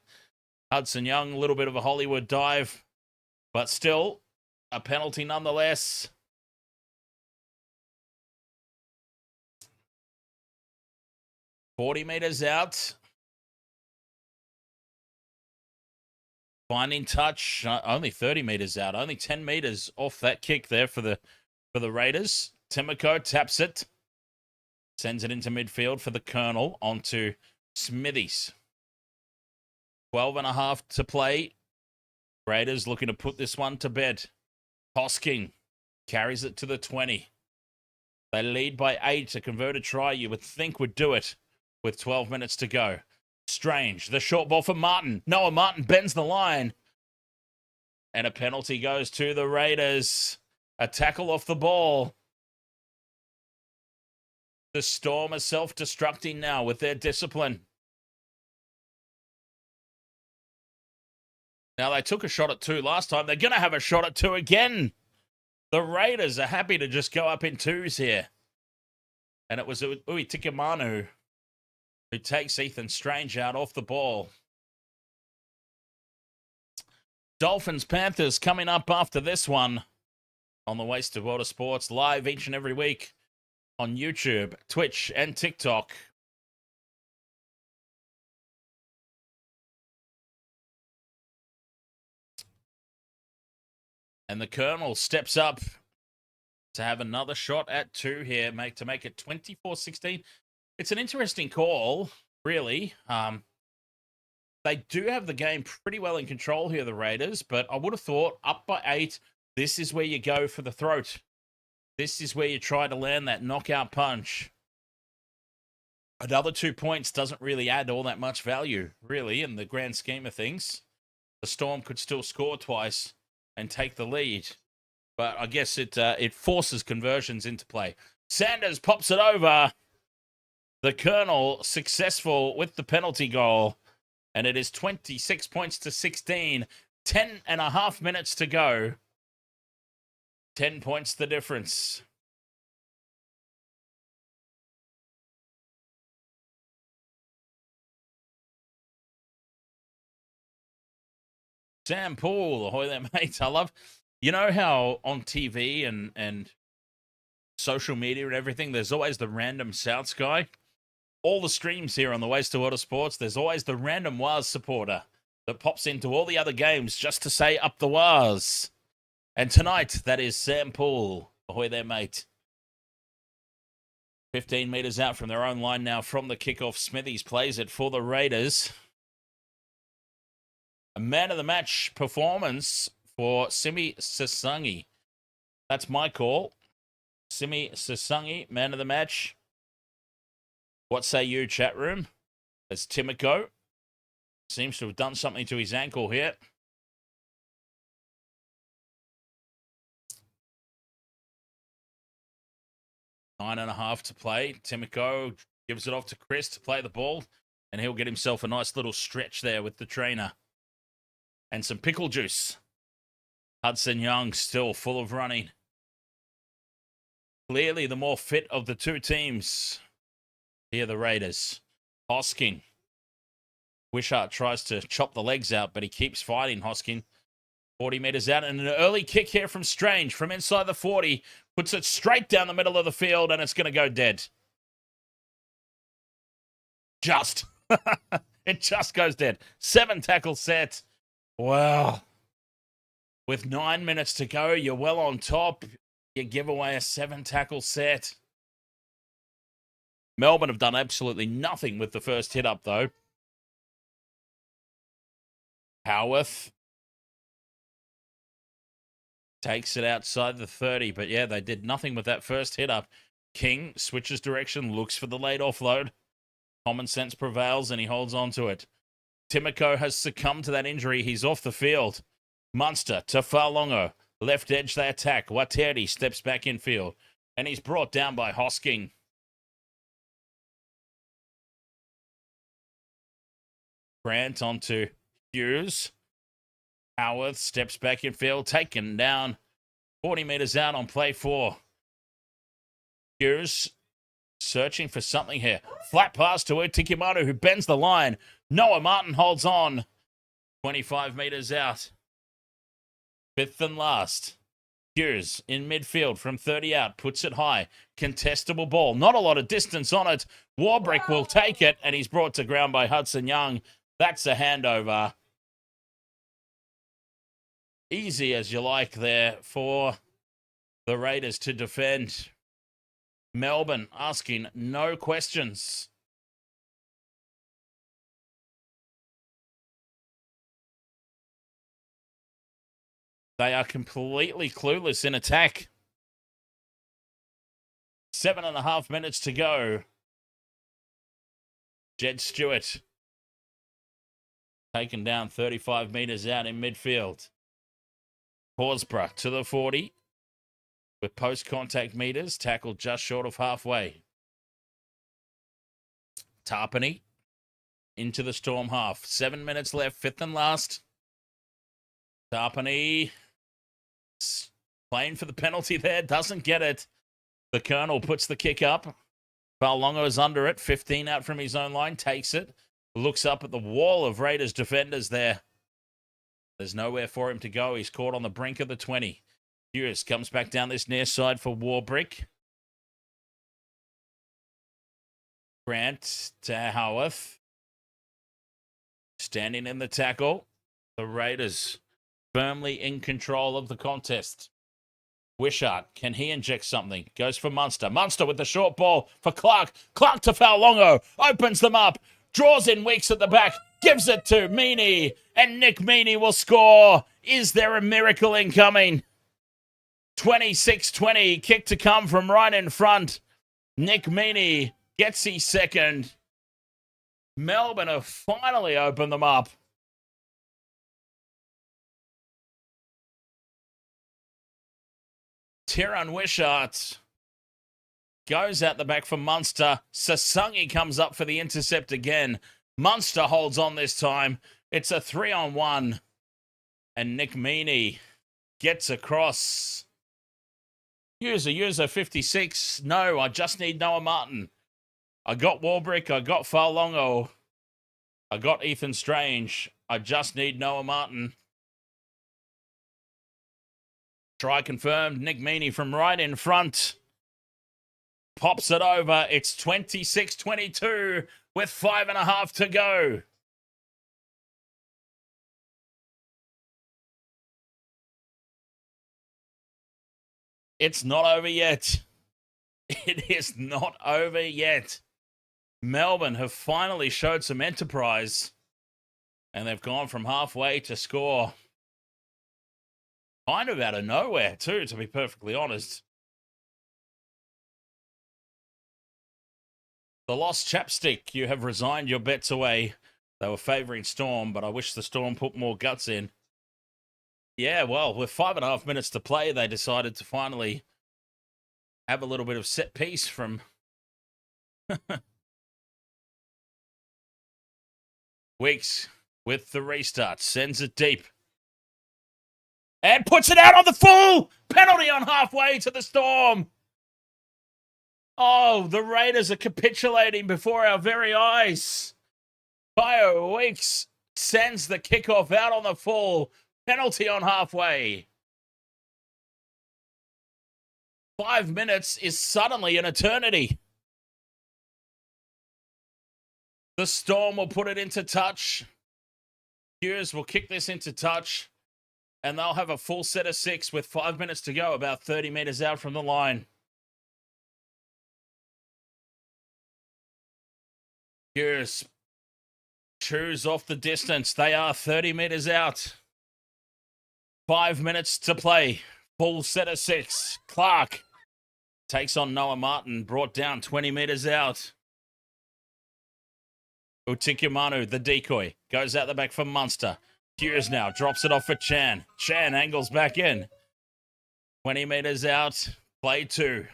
Hudson Young, a little bit of a Hollywood dive. But still, a penalty nonetheless. "40 metres out. Finding touch. Only 30 metres out. Only 10 metres off that kick there for the Raiders. Timoko taps it. Sends it into midfield for the Colonel. Onto Smithies. 12 and a half to play. Raiders looking to put this one to bed. Hosking carries it to the 20. They lead by 8. A converted try you would think would do it with 12 minutes to go. Strange. The short ball for Martin. Noah Martin bends the line. And a penalty goes to the Raiders. A tackle off the ball. The Storm are self-destructing now with their discipline. Now, they took a shot at 2 last time. They're going to have a shot at 2 again. The Raiders are happy to just go up in 2s here. And it was Tikimanu who takes Ethan Strange out off the ball. Dolphins, Panthers coming up after this one on the Waste of Water Sports, live each and every week on YouTube, Twitch, and TikTok. And the Colonel steps up to have another shot at 2 here, to make it 24-16. It's an interesting call, really. They do have the game pretty well in control here, the Raiders, but I would have thought up by 8, this is where you go for the throat. This is where you try to land that knockout punch. Another 2 points doesn't really add all that much value, really, in the grand scheme of things. The Storm could still score twice and take the lead, but I guess it forces conversions into play. Sanders pops it over. The Colonel successful with the penalty goal, and it is 26 points to 16. 10.5 minutes to go. 10 points the difference. Sam Poole, ahoy there, mates. I love, you know how on TV and social media and everything, there's always the random Souths guy. All the streams here on the Waste of Water Sports, there's always the random Waz supporter that pops into all the other games just to say up the Waz. And tonight, that is Sam Poole. Ahoy there, mate. 15 metres out from their own line now from the kickoff. Smithies plays it for the Raiders. A man of the match performance for Simi Sasangi. That's my call. Simi Sasangi, man of the match. What say you, chat room? As Timoko seems to have done something to his ankle here. Nine and a half to play. Timoko gives it off to Chris to play the ball, and he'll get himself a nice little stretch there with the trainer. And some pickle juice. Hudson Young still full of running. Clearly the more fit of the two teams. Here the Raiders. Hosking. Wishart tries to chop the legs out, but he keeps fighting Hosking. 40 metres out, and an early kick here from Strange from inside the 40. Puts it straight down the middle of the field, and it's going to go dead. Just. It just goes dead. 7 tackle set. Wow. With 9 minutes to go, you're well on top. You give away a 7 tackle set. Melbourne have done absolutely nothing with the first hit up, though. Howarth takes it outside the 30, but yeah, they did nothing with that first hit up. King switches direction, looks for the late offload. Common sense prevails, and he holds on to it. Timoko has succumbed to that injury. He's off the field. Munster to Falongo. Left edge they attack. Waitere steps back in field, and he's brought down by Hosking. Grant onto Hughes. Howarth steps back in field, taken down 40 metres out on play 4. Hughes searching for something here. Flat pass to Tikimanu, who bends the line. Noah Martin holds on. 25 metres out. 5th and last. Hughes in midfield from 30 out. Puts it high. Contestable ball. Not a lot of distance on it. Warbrick will take it, and he's brought to ground by Hudson Young. That's a handover. Easy as you like there for the Raiders to defend. Melbourne asking no questions. They are completely clueless in attack. 7.5 minutes to go. Jed Stewart taken down 35 metres out in midfield. Horsburgh to the 40 with post-contact meters, tackled just short of halfway. Tarpany into the Storm half. 7 minutes left, 5th and last. Tarpany playing for the penalty there, doesn't get it. The Colonel puts the kick up. Falongo is under it. 15 out from his own line. Takes it. Looks up at the wall of Raiders defenders there. There's nowhere for him to go. He's caught on the brink of the 20. Hughes comes back down this near side for Warbrick. Grant to Howarth. Standing in the tackle. The Raiders firmly in control of the contest. Wishart, can he inject something? Goes for Munster. Munster with the short ball for Clark. Clark to Falongo. Opens them up. Draws in Weeks at the back. Gives it to Meaney. And Nick Meaney will score. Is there a miracle incoming? 26-20. Kick to come from right in front. Nick Meaney gets his second. Melbourne have finally opened them up. Tyrone Wishart goes out the back for Munster. Sasungi comes up for the intercept again. Munster holds on this time. It's a 3-on-1. And Nick Meaney gets across. User 56. No, I just need Noah Martin. I got Warbrick. I got Falongo. I got Ethan Strange. I just need Noah Martin. Try confirmed. Nick Meaney from right in front. Pops it over. It's 26-22 with 5.5 to go. It's not over yet. It is not over yet. Melbourne have finally showed some enterprise. And they've gone from halfway to score. Kind of out of nowhere, too, to be perfectly honest. The lost chapstick, you have resigned your bets away. They were favouring Storm, but I wish the Storm put more guts in. Yeah, well, with 5.5 minutes to play, they decided to finally have a little bit of set piece from... Weeks with the restart, sends it deep. And puts it out on the full. Penalty on halfway to the Storm. Oh, the Raiders are capitulating before our very eyes. GIO Weeks sends the kickoff out on the full. Penalty on halfway. 5 minutes is suddenly an eternity. The Storm will put it into touch. Hughes will kick this into touch. And they'll have a full set of 6 with 5 minutes to go, about 30 metres out from the line. Hughes chews off the distance. They are 30 metres out. 5 minutes to play. Full set of 6. Clark takes on Noah Martin, brought down 20 metres out. Utikumanu, the decoy, goes out the back for Munster. Hughes now drops it off for Chan. Chan angles back in. 20 metres out. Play 2.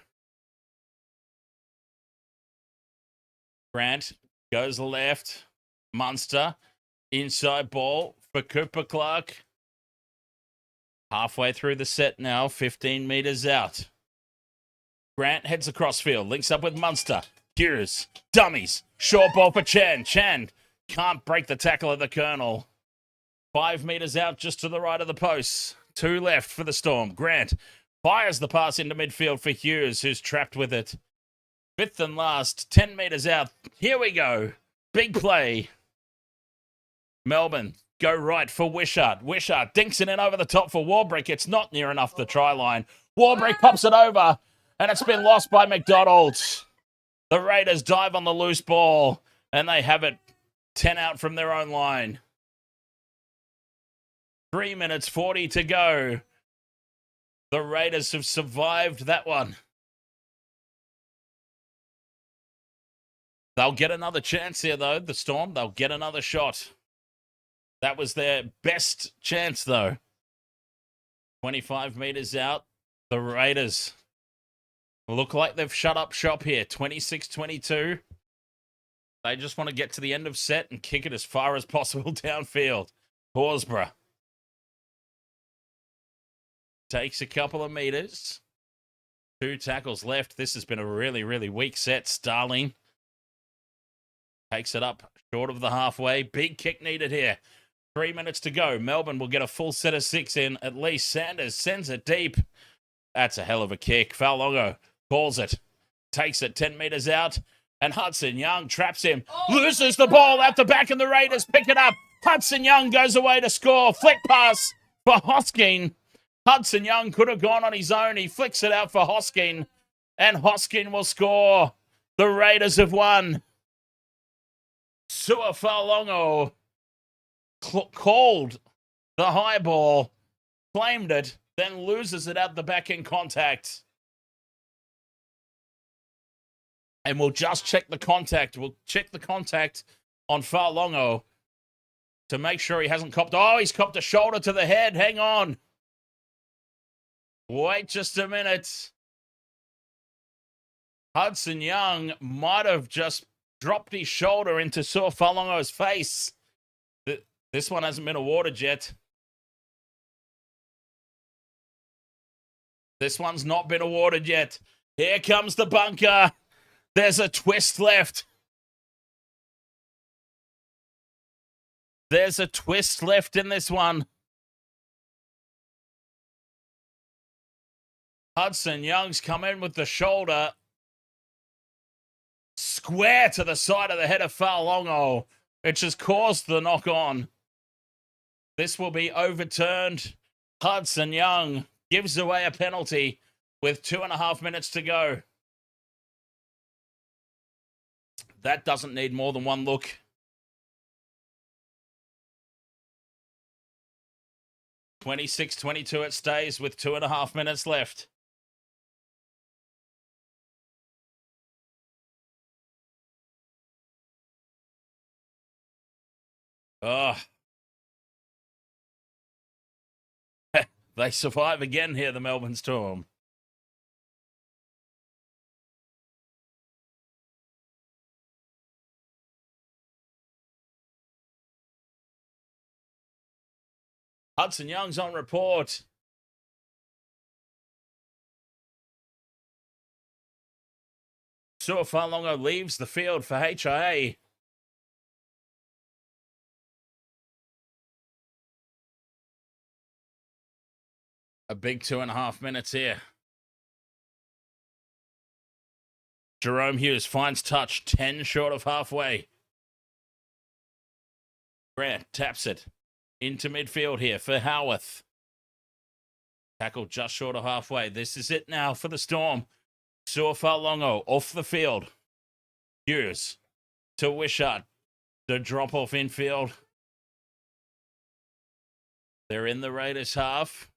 Grant goes left. Munster. Inside ball for Cooper Clark. Halfway through the set now. 15 metres out. Grant heads across field. Links up with Munster. Hughes. Dummies. Short ball for Chan. Chan can't break the tackle of the Colonel. 5 metres out just to the right of the posts. 2 left for the Storm. Grant fires the pass into midfield for Hughes, who's trapped with it. 5th and last. 10 metres out. Here we go. Big play. Melbourne go right for Wishart. Wishart dinks it in over the top for Warbrick. It's not near enough the try line. Warbrick pops it over, and it's been lost by McDonald. The Raiders dive on the loose ball, and they have it 10 out from their own line. 3 minutes 40 to go. The Raiders have survived that one. They'll get another chance here, though, the Storm. They'll get another shot. That was their best chance, though. 25 metres out. The Raiders look like they've shut up shop here. 26-22. They just want to get to the end of set and kick it as far as possible downfield. Horsburgh takes a couple of meters. 2 tackles left. This has been a really, really weak set. Starling takes it up short of the halfway. Big kick needed here. 3 minutes to go. Melbourne will get a full set of 6 in. At least Sanders sends it deep. That's a hell of a kick. Faulongo calls it. Takes it 10 metres out. And Hudson Young traps him. Loses the ball at the back, and the Raiders pick it up. Hudson Young goes away to score. Flick pass for Hosking. Hudson Young could have gone on his own. He flicks it out for Hosking. And Hosking will score. The Raiders have won. Sua Faulongo called the high ball, claimed it, then loses it at the back in contact. And we'll just check the contact. We'll check the contact on Faulongo to make sure he hasn't copped. Oh, he's copped a shoulder to the head. Hang on. Wait just a minute. Hudson Young might have just dropped his shoulder into Sua Faulongo's face. This one hasn't been awarded yet. This one's not been awarded yet. Here comes the bunker. There's a twist left. There's a twist left in this one. Hudson Young's come in with the shoulder square to the side of the head of Faulongo, which has caused the knock on. This will be overturned. Hudson Young gives away a penalty with 2.5 minutes to go. That doesn't need more than one look. (26-22) it stays with 2.5 minutes left. Oh. They survive again here, the Melbourne Storm. Hudson Young's on report. Sua Faulongo leaves the field for HIA. A big 2.5 minutes here. Jerome Hughes finds touch, 10 short of halfway. Grant taps it into midfield here for Howarth. Tackle just short of halfway. This is it now for the Storm. Sua Faulongo off the field. Hughes to Wishart. The drop off infield. They're in the Raiders half.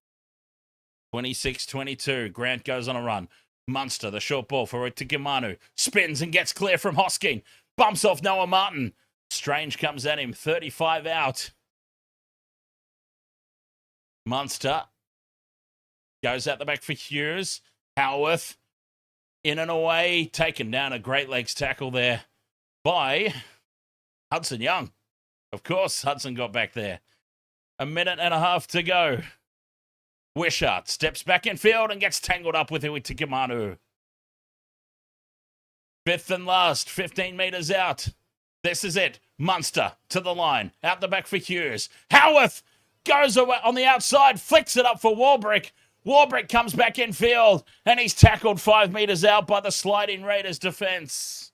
26-22. Grant goes on a run. Munster, the short ball for Tikimanu. Spins and gets clear from Hosking. Bumps off Noah Martin. Strange comes at him. 35 out. Munster goes out the back for Hughes. Howarth in and away. Taken down. A great legs tackle there by Hudson Young. Of course, Hudson got back there. 1.5 minutes to go. Wishart steps back in field and gets tangled up with Tikimanu. Fifth and last, 15 metres out. This is it. Munster to the line. Out the back for Hughes. Howarth goes away on the outside, flicks it up for Warbrick. Warbrick comes back in field and he's tackled 5 metres out by the sliding Raiders defence.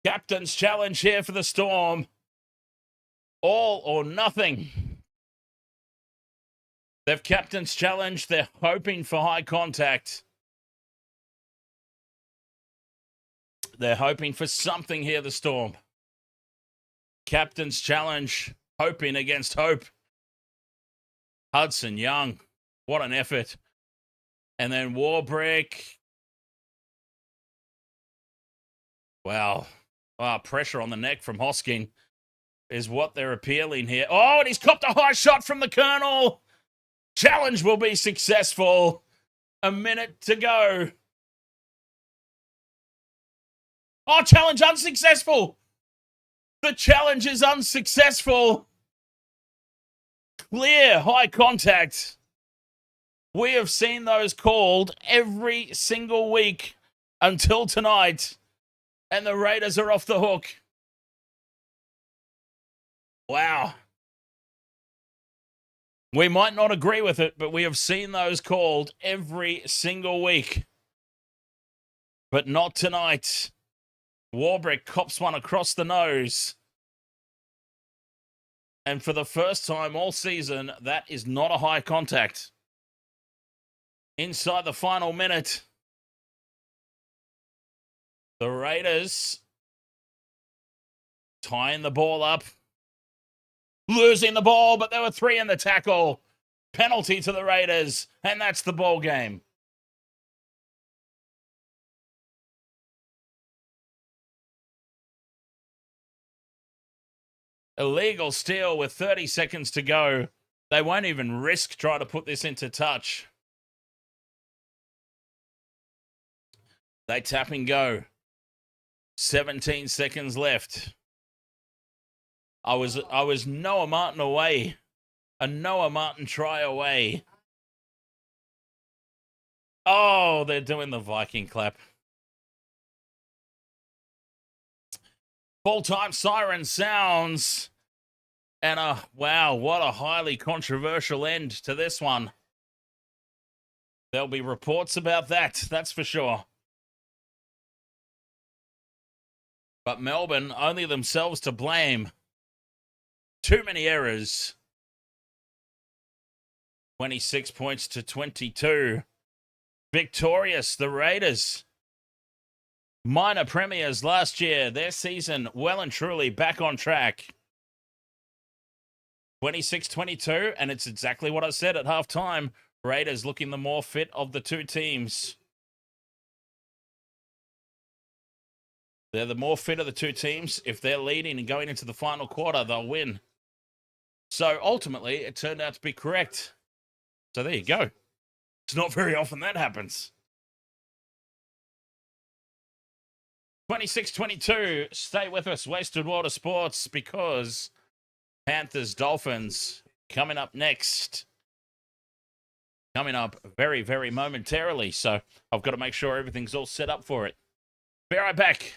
Captain's challenge here for the Storm. All or nothing. They've captain's challenge. They're hoping for high contact. They're hoping for something here, the Storm. Captain's challenge. Hoping against hope. Hudson Young. What an effort. And then Warbrick. Wow. Pressure on the neck from Hosking is what they're appealing here. Oh, and he's copped a high shot from the Colonel. Challenge will be successful. 1 minute to go. Oh, challenge unsuccessful. The challenge is unsuccessful. Clear high contact. We have seen those called every single week until tonight, and the Raiders are off the hook. Wow. We might not agree with it, but we have seen those called every single week. But not tonight. Warbrick cops one across the nose. And for the first time all season, that is not a high contact. Inside the final minute, the Raiders tying the ball up. Losing the ball, but there were 3 in the tackle. Penalty to the Raiders, and that's the ball game. Illegal steal with 30 seconds to go. They won't even risk trying to put this into touch. They tap and go. 17 seconds left. I was Noah Martin away. A Noah Martin try away. Oh, they're doing the Viking clap. Full-time siren sounds. And wow, what a highly controversial end to this one. There'll be reports about that, that's for sure. But Melbourne, only themselves to blame. Too many errors. 26 points to 22. Victorious, the Raiders. Minor premiers last year. Their season well and truly back on track. 26-22, and it's exactly what I said at halftime. Raiders looking the more fit of the two teams. They're the more fit of the two teams. If they're leading and going into the final quarter, they'll win. So ultimately, it turned out to be correct. So there you go. It's not very often that happens. 26-22. Stay with us, Wasted Water Sports, because Panthers, Dolphins coming up next. Coming up very, very momentarily. So I've got to make sure everything's all set up for it. Be right back.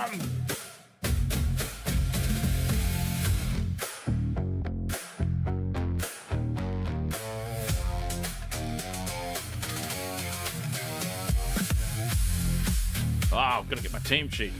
Oh, I've got to get my team sheet.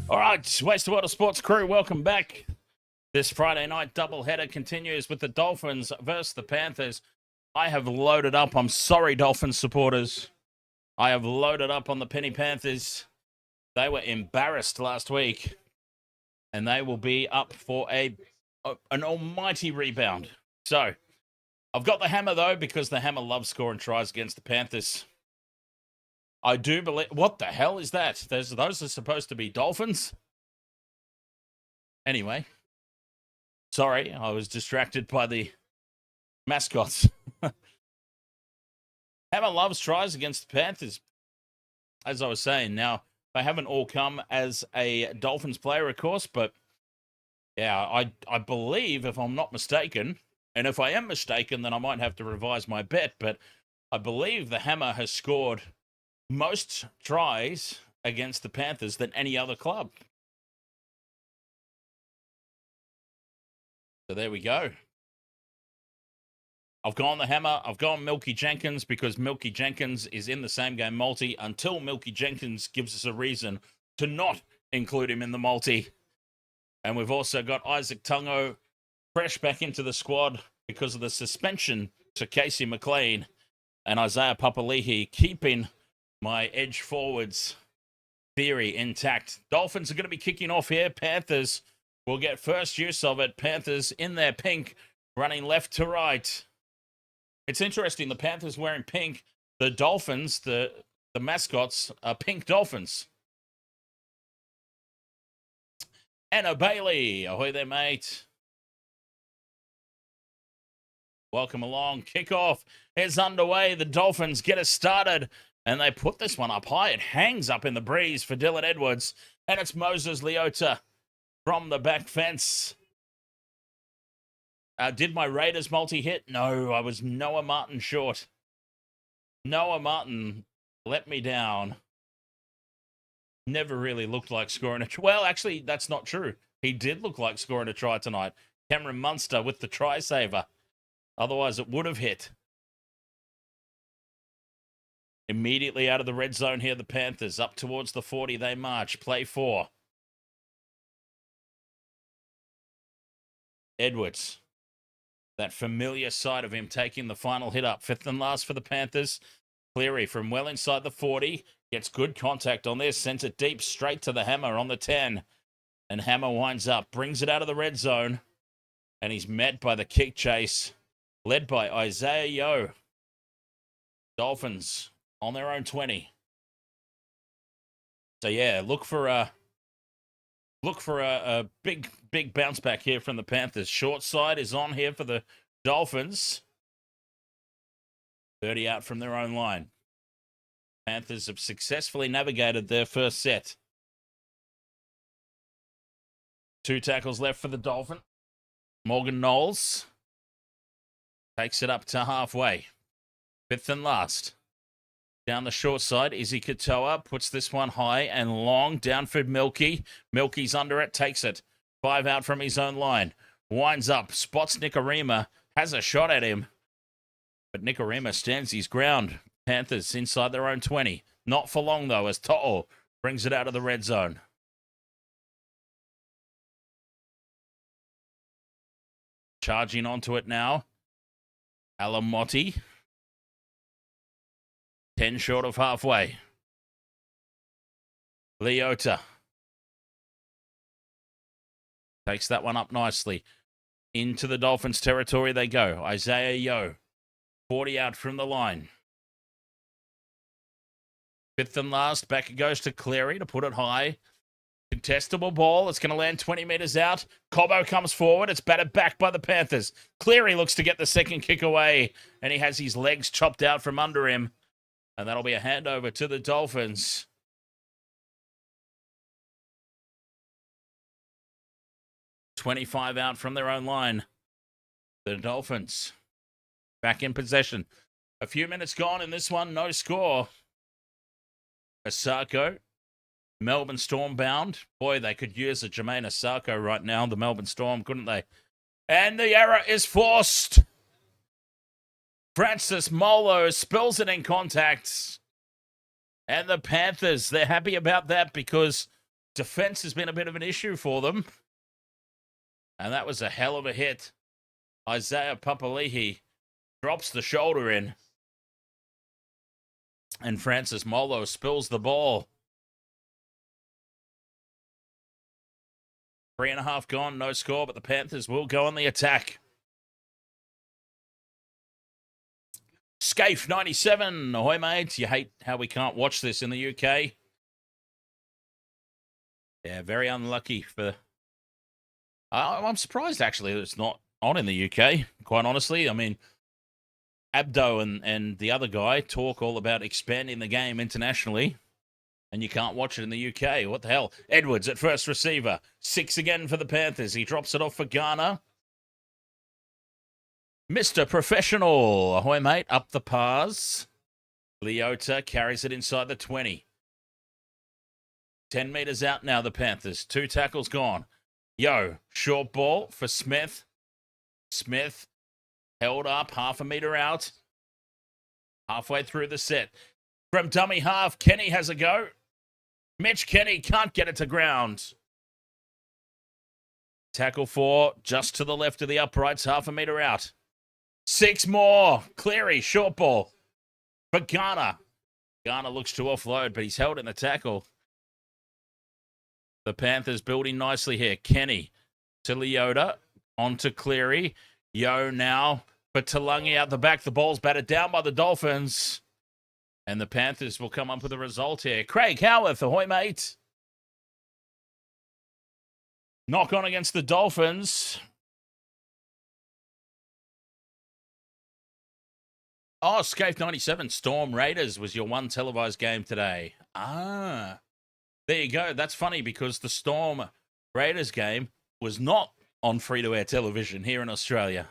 All right, Waste of Water Sports crew, welcome back. This Friday night doubleheader continues with the Dolphins versus the Panthers. I have loaded up. I'm sorry, Dolphins supporters. I have loaded up on the Penny Panthers. They were embarrassed last week, and they will be up for an almighty rebound. So, I've got the Hammer, though, because the Hammer loves scoring tries against the Panthers. I do believe... What the hell is that? Those are supposed to be Dolphins? Anyway. Sorry, I was distracted by the mascots. Hammer loves tries against the Panthers. As I was saying, now, they haven't all come as a Dolphins player, of course, but yeah, I believe, if I'm not mistaken, and if I am mistaken, then I might have to revise my bet, but I believe the Hammer has scored most tries against the Panthers than any other club. So there we go. I've gone the Hammer. I've gone Milky Jenkins because Milky Jenkins is in the same game multi until Milky Jenkins gives us a reason to not include him in the multi. And we've also got Isaac Tungo fresh back into the squad because of the suspension to Casey McLean and Isaiah Papali'i, keeping my edge forwards theory intact. Dolphins are going to be kicking off here. Panthers will get first use of it. Panthers in their pink, running left to right. It's interesting. The Panthers wearing pink. The Dolphins, the mascots, are pink Dolphins. Anna Bailey. Ahoy there, mate. Welcome along. Kickoff is underway. The Dolphins get us started. And they put this one up high. It hangs up in the breeze for Dylan Edwards. And it's Moses Leota from the back fence. Did my Raiders multi-hit? No, I was Noah Martin short. Noah Martin let me down. Never really looked like scoring a try. Well, actually, that's not true. He did look like scoring a try tonight. Cameron Munster with the try saver. Otherwise, it would have hit. Immediately out of the red zone here, the Panthers. Up towards the 40, they march. Play 4. Edwards. That familiar side of him taking the final hit up. 5th and last for the Panthers. Cleary from well inside the 40. Gets good contact on this. Sends it deep straight to the Hammer on the 10. And Hammer winds up. Brings it out of the red zone. And he's met by the kick chase. Led by Isaiah Yeo. Dolphins on their own 20. So yeah, look for a big bounce back here from the Panthers. Short side is on here for the Dolphins. 30 out from their own line. Panthers have successfully navigated their first set. 2 tackles left for the Dolphin. Morgan Knowles takes it up to halfway. 5th and last. Down the short side, Izzy Katoa puts this one high and long. Down for Milky. Milky's under it, takes it. 5 out from his own line. Winds up, spots Nikorima, has a shot at him. But Nikorima stands his ground. Panthers inside their own 20. Not for long, though, as To'o brings it out of the red zone. Charging onto it now. Alamotti. 10 short of halfway. Leota takes that one up nicely. Into the Dolphins territory they go. Isaiah Yeo, 40 out from the line. Fifth and last, back it goes to Cleary to put it high. Contestable ball. It's going to land 20 metres out. Cobbo comes forward. It's batted back by the Panthers. Cleary looks to get the second kick away, and he has his legs chopped out from under him. And that'll be a handover to the Dolphins. .25 out from their own line. The Dolphins back in possession. A few minutes gone in this one. No score. Asako. Melbourne Storm bound. Boy, they could use a Jermaine Asako right now, the Melbourne Storm, couldn't they? And the error is forced. Francis Molo spills it in contact. And the Panthers, they're happy about that because defense has been a bit of an issue for them. And that was a hell of a hit. Isaiah Papali'i drops the shoulder in. And Francis Molo spills the ball. 3.5 gone, no score, but the Panthers will go on the attack. Scaife 97, ahoy mates. You hate how we can't watch this in the UK. Yeah, very unlucky for... I'm surprised actually that it's not on in the UK, quite honestly. I mean, Abdo and the other guy talk all about expanding the game internationally, and you can't watch it in the UK. What the hell? Edwards at first receiver. 6 again for the Panthers. He drops it off for Garner. Mr. Professional. Ahoy, mate. Up the pass. Leota carries it inside the 20. 10 metres out now, the Panthers. 2 tackles gone. Yo, short ball for Smith. Smith held up, half a metre out. Halfway through the set. From dummy half, Kenny has a go. Mitch Kenny can't get it to ground. Tackle 4, just to the left of the uprights, half a metre out. 6 more. Cleary, short ball. For Garner. Garner looks to offload, but he's held in the tackle. The Panthers building nicely here. Kenny to Leota. On to Cleary. Yo now for Talangi out the back. The ball's batted down by the Dolphins. And the Panthers will come up with a result here. Craig Howarth, ahoy, mate. Knock on against the Dolphins. Oh, Scaife 97, Storm Raiders was your one televised game today. Ah, there you go. That's funny because the Storm Raiders game was not on free-to-air television here in Australia.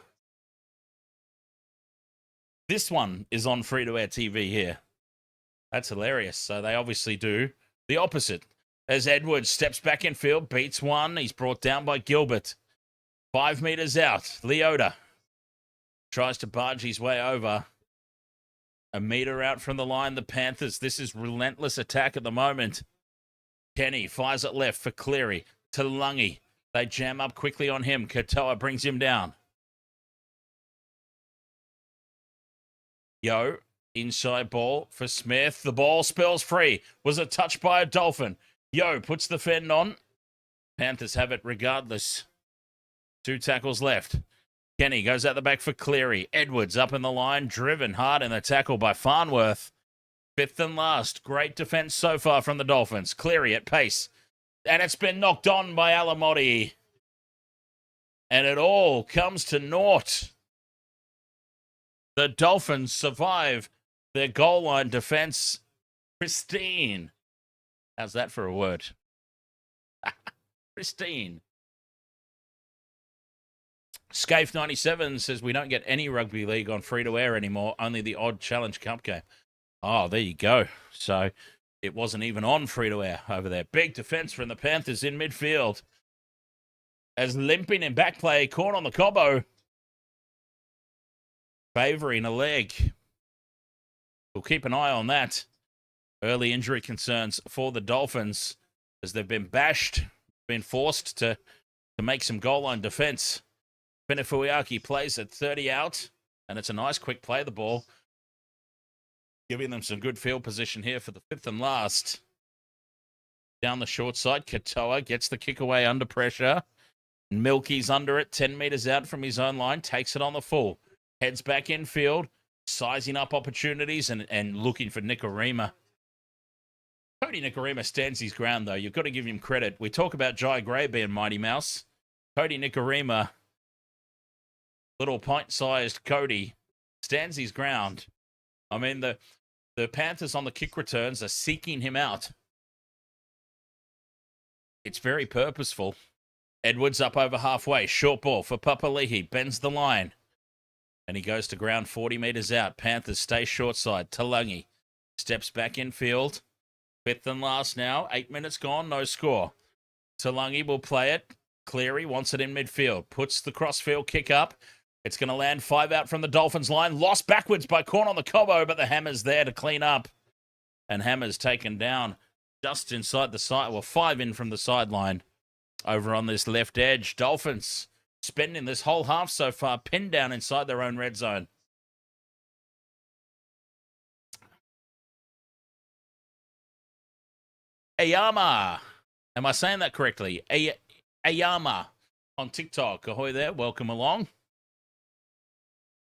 This one is on free-to-air TV here. That's hilarious. So they obviously do the opposite. As Edwards steps back in field, beats one. He's brought down by Gilbert. 5 metres out. Leota tries to barge his way over. A metre out from the line, the Panthers. This is relentless attack at the moment. Kenny fires it left for Cleary. Talangi. They jam up quickly on him. Katoa brings him down. Yo, inside ball for Smith. The ball spills free. Was it touched by a Dolphin? Yo puts the fend on. Panthers have it regardless. 2 tackles left. Kenny goes out the back for Cleary. Edwards up in the line, driven hard in the tackle by Farnworth. 5th and last. Great defense so far from the Dolphins. Cleary at pace. And it's been knocked on by Alamotti. And it all comes to naught. The Dolphins survive their goal line defense. Pristine. How's that for a word? Pristine. Scaife 97 says we don't get any rugby league on free-to-air anymore, only the odd Challenge Cup game. Oh, there you go. So it wasn't even on free-to-air over there. Big defense from the Panthers in midfield. As limping in back play, caught on the Cobbo. Favouring a leg. We'll keep an eye on that. Early injury concerns for the Dolphins as they've been bashed, been forced to make some goal line defense. Benefuiaki plays at 30 out, and it's a nice quick play the ball. Giving them some good field position here for the 5th and last. Down the short side, Katoa gets the kick away under pressure. Milky's under it, 10 metres out from his own line, takes it on the full. Heads back infield, sizing up opportunities and looking for Nikorima. Cody Nikorima stands his ground, though. You've got to give him credit. We talk about Jai Gray being Mighty Mouse. Cody Nikorima, little pint-sized Cody, stands his ground. I mean, the Panthers on the kick returns are seeking him out. It's very purposeful. Edwards up over halfway. Short ball for Papali'i. Bends the line. And he goes to ground 40 metres out. Panthers stay short side. Talangi steps back in field. Fifth and last now. 8 minutes gone. No score. Talangi will play it. Cleary wants it in midfield. Puts the crossfield kick up. It's going to land 5 out from the Dolphins line. Lost backwards by Corn on the Cobbo, but the Hammer's there to clean up. And Hammer's taken down just inside the side. Well, 5 in from the sideline. Over on this left edge. Dolphins spending this whole half so far pinned down inside their own red zone. Ayama. Am I saying that correctly? Ayama on TikTok. Ahoy there. Welcome along.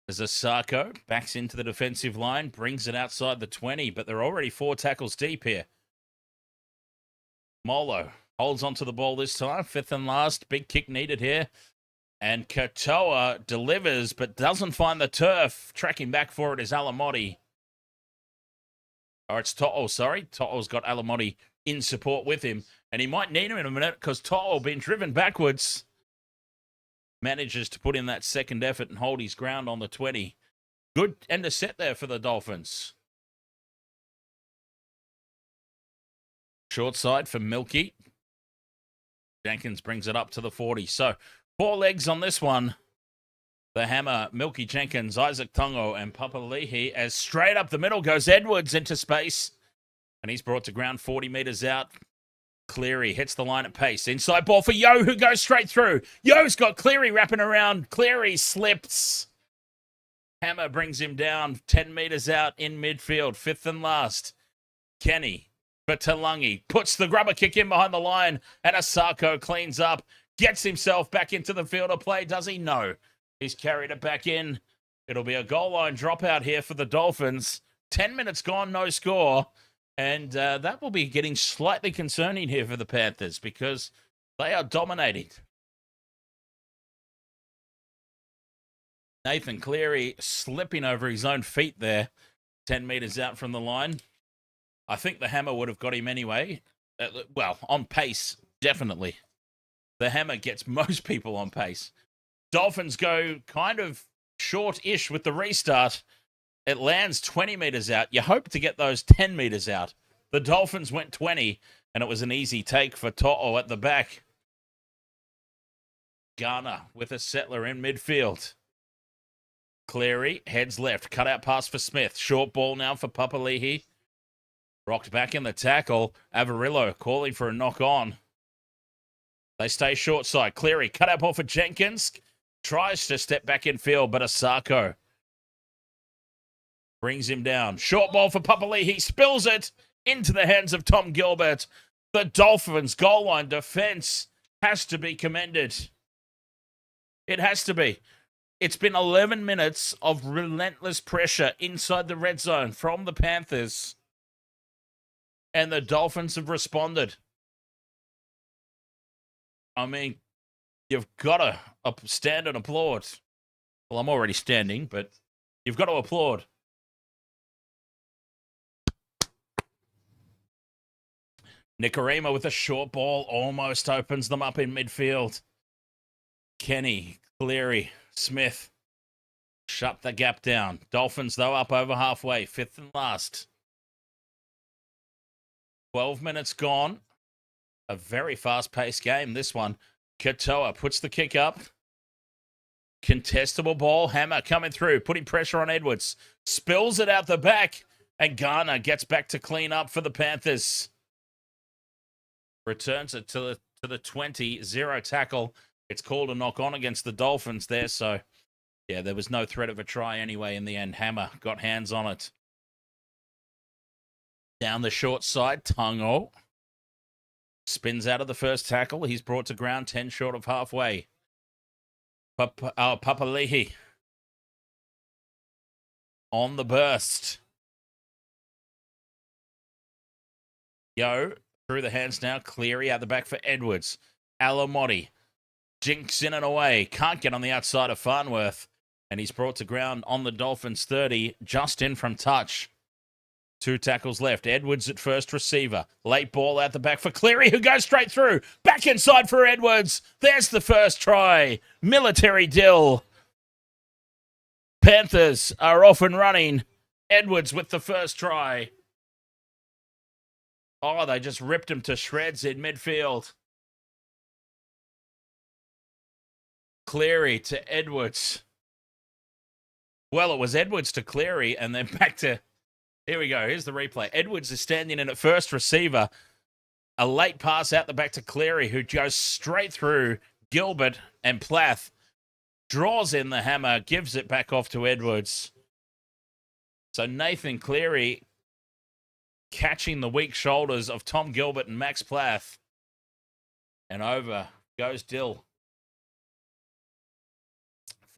There's a Sarko. Backs into the defensive line. Brings it outside the 20, but they're already 4 tackles deep here. Molo holds onto the ball this time. 5th and last. Big kick needed here. And Katoa delivers, but doesn't find the turf. Tracking back for it is Alamotti. Or it's To'o, sorry. To'o's got Alamotti in support with him. And he might need him in a minute because To'o being driven backwards. Manages to put in that second effort and hold his ground on the 20. Good end of set there for the Dolphins. Short side for Milky. Jenkins brings it up to the 40. So 4 legs on this one. The Hammer, Milky Jenkins, Isaac Tongo, and Papali'i. As straight up the middle goes Edwards into space. And he's brought to ground 40 metres out. Cleary hits the line at pace. Inside ball for Yo, who goes straight through. Yo's got Cleary wrapping around. Cleary slips. Hammer brings him down 10 metres out in midfield. 5th and last. Kenny for Talangi. Puts the grubber kick in behind the line. And Asako cleans up. Gets himself back into the field of play. Does he? No. He's carried it back in. It'll be a goal line dropout here for the Dolphins. 10 minutes gone, no score. And that will be getting slightly concerning here for the Panthers because they are dominating. Nathan Cleary slipping over his own feet there, 10 metres out from the line. I think the Hammer would have got him anyway. Well, on pace, definitely. The Hammer gets most people on pace. Dolphins go kind of short-ish with the restart. It lands 20 metres out. You hope to get those 10 metres out. The Dolphins went 20, and it was an easy take for To'o at the back. Garner with a settler in midfield. Cleary heads left. Cut out pass for Smith. Short ball now for Papali'i. Rocked back in the tackle. Avarillo calling for a knock on. They stay short side. Cleary cut out ball for Jenkins. Tries to step back in field, but Asako brings him down. Short ball for Papali'i. He spills it into the hands of Tom Gilbert. The Dolphins' goal line defense has to be commended. It has to be. It's been 11 minutes of relentless pressure inside the red zone from the Panthers. And the Dolphins have responded. I mean, you've got to stand and applaud. Well, I'm already standing, but you've got to applaud. Nikorima with a short ball almost opens them up in midfield. Kenny, Cleary, Smith shut the gap down. Dolphins, though, up over halfway. 5th and last. 12 minutes gone. A very fast-paced game, this one. Katoa puts the kick up. Contestable ball. Hammer coming through, putting pressure on Edwards. Spills it out the back. And Garner gets back to clean up for the Panthers. Returns it to the 20. 0 tackle. It's called a knock-on against the Dolphins there. So, yeah, there was no threat of a try anyway in the end. Hammer got hands on it. Down the short side, Tungo. Spins out of the first tackle. He's brought to ground 10 short of halfway. Papali'i on the burst. Yo, through the hands now. Cleary out the back for Edwards. Alamotti jinks in and away. Can't get on the outside of Farnworth. And he's brought to ground on the Dolphins 30. Just in from touch. 2 tackles left. Edwards at first receiver. Late ball out the back for Cleary, who goes straight through. Back inside for Edwards. There's the first try. Military Dill. Panthers are off and running. Edwards with the first try. Oh, they just ripped him to shreds in midfield. Cleary to Edwards. Well, it was Edwards to Cleary, and then back to... Here we go. Here's the replay. Edwards is standing in at first receiver. A late pass out the back to Cleary, who goes straight through Gilbert and Plath. Draws in the hammer, gives it back off to Edwards. So Nathan Cleary catching the weak shoulders of Tom Gilbert and Max Plath. And over goes Dill.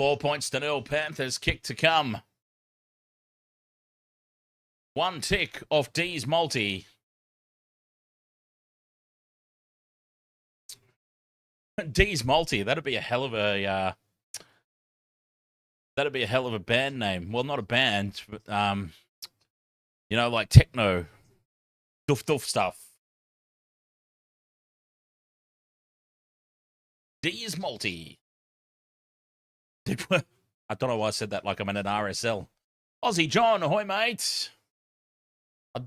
4 points to 0. Panthers kick to come. 1 tick off D's multi. D's multi. That'd be a hell of a band name. Well, not a band, but you know, like techno, doof stuff. D's multi. I don't know why I said that like I'm in an RSL. Aussie John, ahoy, mate.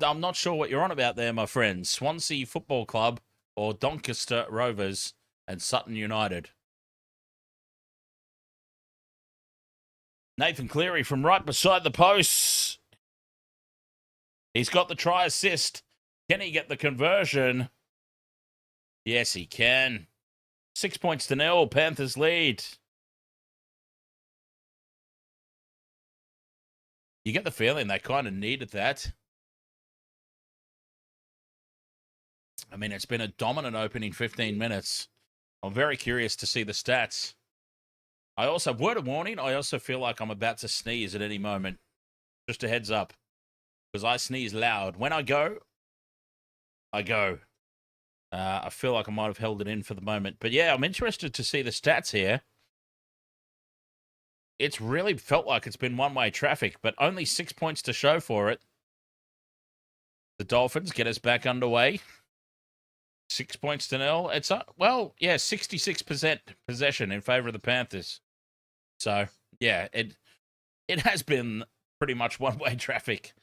I'm not sure what you're on about there, my friends. Swansea Football Club or Doncaster Rovers and Sutton United. Nathan Cleary from right beside the posts. He's got the try assist. Can he get the conversion? Yes, he can. 6 points to 0. Panthers lead. You get the feeling they kind of needed that. I mean, it's been a dominant opening 15 minutes. I'm very curious to see the stats. I also, word of warning, I also feel like I'm about to sneeze at any moment. Just a heads up. Because I sneeze loud. When I go, I go. I feel like I might have held it in for the moment. But yeah, I'm interested to see the stats here. It's really felt like it's been one-way traffic, but only 6 points to show for it. The Dolphins get us back underway. 6 points to 0. It's, well, yeah, 66% possession in favor of the Panthers. So, yeah, it has been pretty much one-way traffic.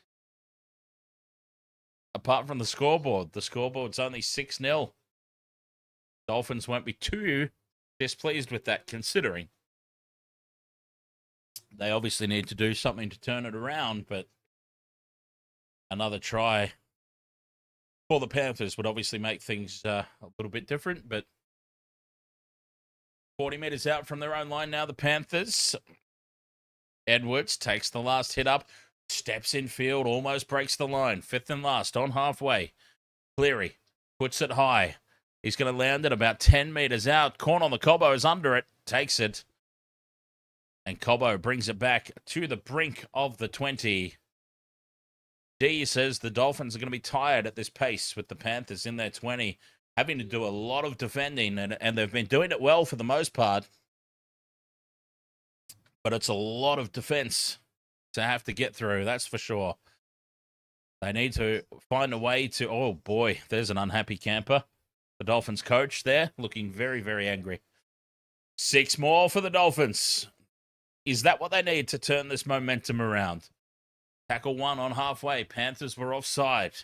Apart from the scoreboard. The scoreboard's only 6-0. Dolphins won't be too displeased with that, considering they obviously need to do something to turn it around, but another try for the Panthers would obviously make things a little bit different, but 40 metres out from their own line now, the Panthers. Edwards takes the last hit up, steps in field, almost breaks the line. 5th and last on halfway. Cleary puts it high. He's going to land it about 10 metres out. Corn on the Cobbo is under it, takes it. And Cobbo brings it back to the brink of the 20. D says the Dolphins are going to be tired at this pace with the Panthers in their 20, having to do a lot of defending, and they've been doing it well for the most part. But it's a lot of defense to have to get through, that's for sure. They need to find a way to... Oh, boy, there's an unhappy camper. The Dolphins coach there, looking very, very angry. 6 more for the Dolphins. Is that what they need to turn this momentum around? Tackle 1 on halfway. Panthers were offside.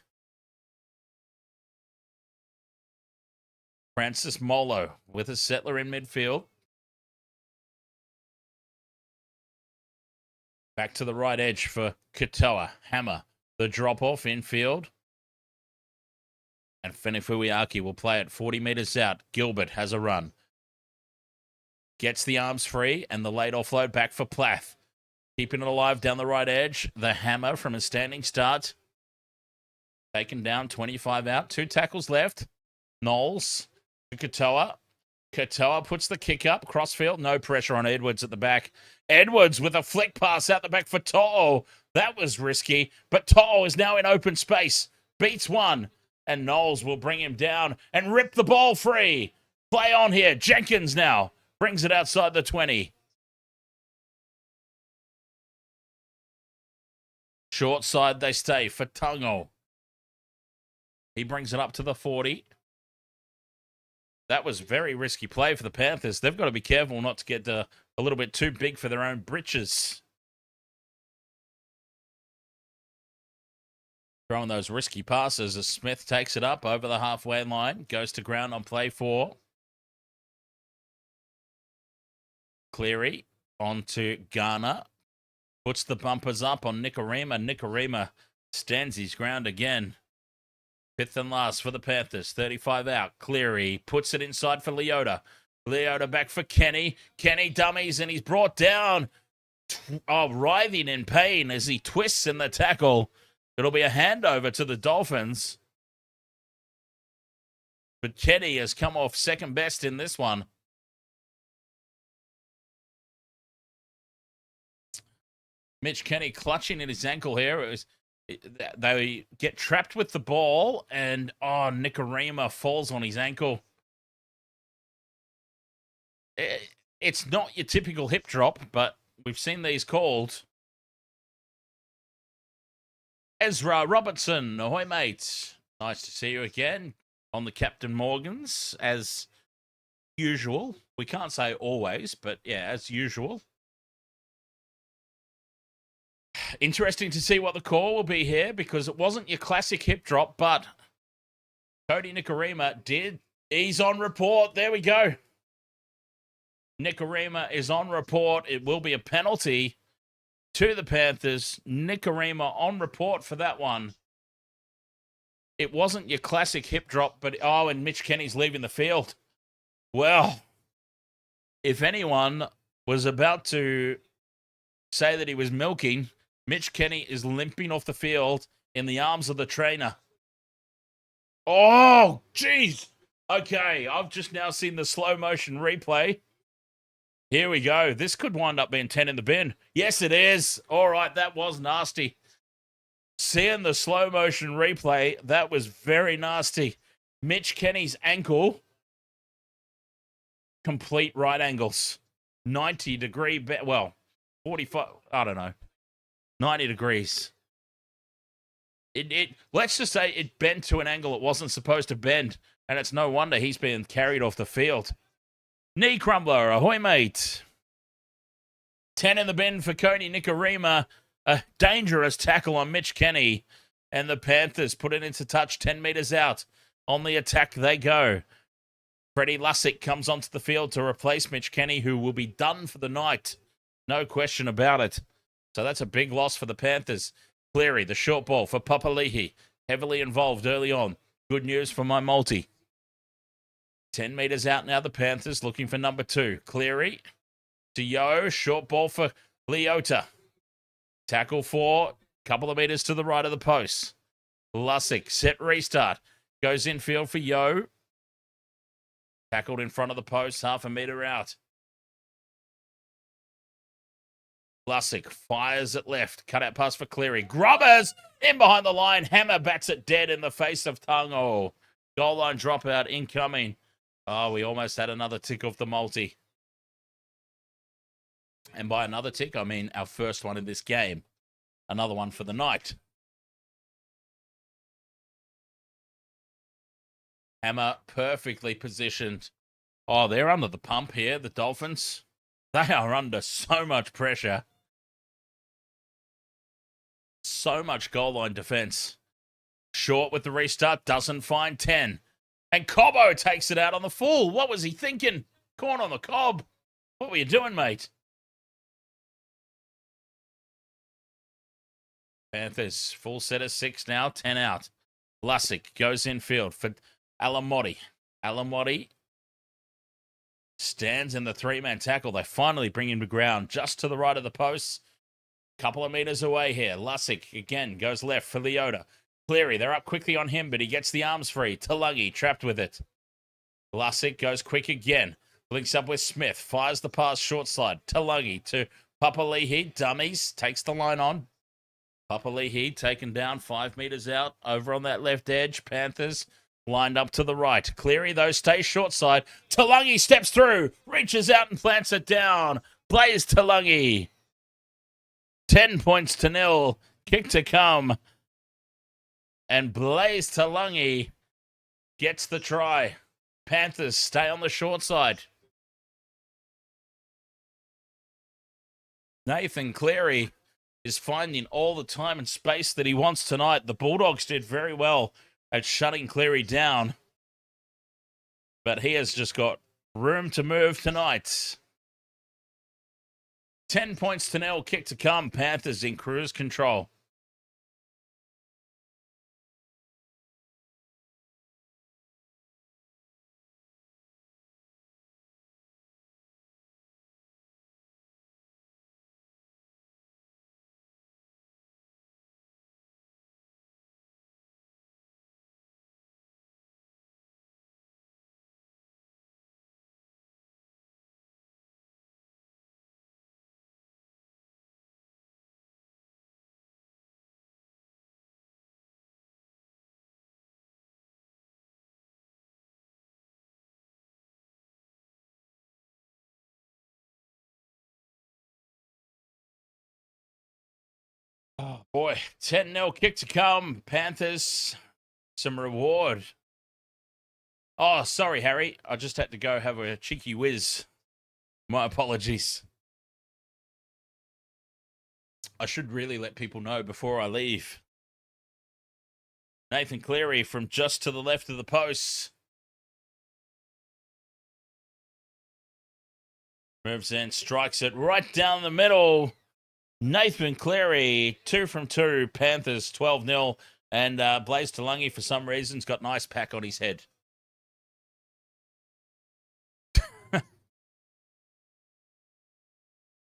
Francis Molo with a settler in midfield. Back to the right edge for Katoa. Hammer. The drop-off infield. And Fenefuiaki will play it 40 metres out. Gilbert has a run. Gets the arms free, and the late offload back for Plath. Keeping it alive down the right edge. The hammer from a standing start. Taken down, 25 out. 2 tackles left. Knowles to Katoa. Katoa puts the kick up. Crossfield. No pressure on Edwards at the back. Edwards with a flick pass out the back for To'o. That was risky, but To'o is now in open space. Beats one. And Knowles will bring him down and rip the ball free. Play on here. Jenkins now brings it outside the 20. Short side they stay for Tungo. He brings it up to the 40. That was very risky play for the Panthers. They've got to be careful not to get a little bit too big for their own britches. Throwing those risky passes as Smith takes it up over the halfway line. Goes to ground on play 4. Cleary on to Garner. Puts the bumpers up on Nikorima. Nikorima stands his ground again. 5th and last for the Panthers. 35 out. Cleary puts it inside for Leota. Leota back for Kenny. Kenny dummies and he's brought down. Writhing in pain as he twists in the tackle. It'll be a handover to the Dolphins. But Kenny has come off second best in this one. Mitch Kenny clutching at his ankle here. They get trapped with the ball, and Nikorima falls on his ankle. It's not your typical hip drop, but we've seen these called. Ezra Robertson, ahoy mate. Nice to see you again on the Captain Morgans, as usual. We can't say always, but yeah, as usual. Interesting to see what the call will be here, because it wasn't your classic hip drop, but Cody Nikorima did. He's on report. There we go. Nikorima is on report. It will be a penalty to the Panthers. Nikorima on report for that one. It wasn't your classic hip drop, but and Mitch Kenny's leaving the field. Well, if anyone was about to say that he was milking, Mitch Kenny is limping off the field in the arms of the trainer. Oh, jeez. Okay, I've just now seen the slow motion replay. Here we go. This could wind up being 10 in the bin. Yes, it is. All right, that was nasty. Seeing the slow motion replay, that was very nasty. Mitch Kenny's ankle, complete right angles. 90 degree, 45, I don't know. 90 degrees. Let's just say it bent to an angle it wasn't supposed to bend, and it's no wonder he's being carried off the field. Knee crumbler, ahoy mate. 10 in the bin for Cody Nikorima. A dangerous tackle on Mitch Kenny. And the Panthers put it into touch 10 metres out. On the attack they go. Freddie Lussick comes onto the field to replace Mitch Kenny, who will be done for the night. No question about it. So that's a big loss for the Panthers. Cleary, the short ball for Papali'i. Heavily involved early on. Good news for my multi. 10 metres out now, the Panthers looking for number 2. Cleary to Yo. Short ball for Leota. Tackle 4. Couple of metres to the right of the post. Lussick, set restart. Goes infield for Yo. Tackled in front of the post, half a metre out. Lussick fires it left. Cut out pass for Cleary. Grubbers in behind the line. Hammer bats it dead in the face of Tungo. Goal line dropout incoming. Oh, we almost had another tick off the multi. And by another tick, I mean our first one in this game. Another one for the night. Hammer perfectly positioned. Oh, they're under the pump here, the Dolphins. They are under so much pressure. So much goal line defense. Short with the restart, doesn't find 10. And Cobbo takes it out on the full. What was he thinking? Corn on the cob. What were you doing, mate? Panthers, full set of 6 now, 10 out. Lussick goes infield for Alamotti. Alamotti stands in the 3-man tackle. They finally bring him to ground just to the right of the post. Couple of meters away here. Lussick again goes left for Leota. Cleary, they're up quickly on him, but he gets the arms free. Talugi trapped with it. Vlasic goes quick again. Links up with Smith. Fires the pass short side. Talugi to Papali'i. Dummies. Takes the line on. Papali'i taken down 5 meters out. Over on that left edge. Panthers lined up to the right. Cleary, though, stays short side. Talugi steps through. Reaches out and plants it down. Blaze Talugi. 10 points to 0. Kick to come. And Blaze Talugi gets the try. Panthers stay on the short side. Nathan Cleary is finding all the time and space that he wants tonight. The Bulldogs did very well at shutting Cleary down. But he has just got room to move tonight. 10 points to 0. Kick to come. Panthers in cruise control. Oh, boy. 10-0 kick to come. Panthers, some reward. Oh, sorry, Harry. I just had to go have a cheeky whiz. My apologies. I should really let people know before I leave. Nathan Cleary from just to the left of the posts. Moves in, strikes it right down the middle. Nathan Cleary, 2 from 2. Panthers, 12-0. And Blaze Talugi, for some reason, has got an ice pack on his head.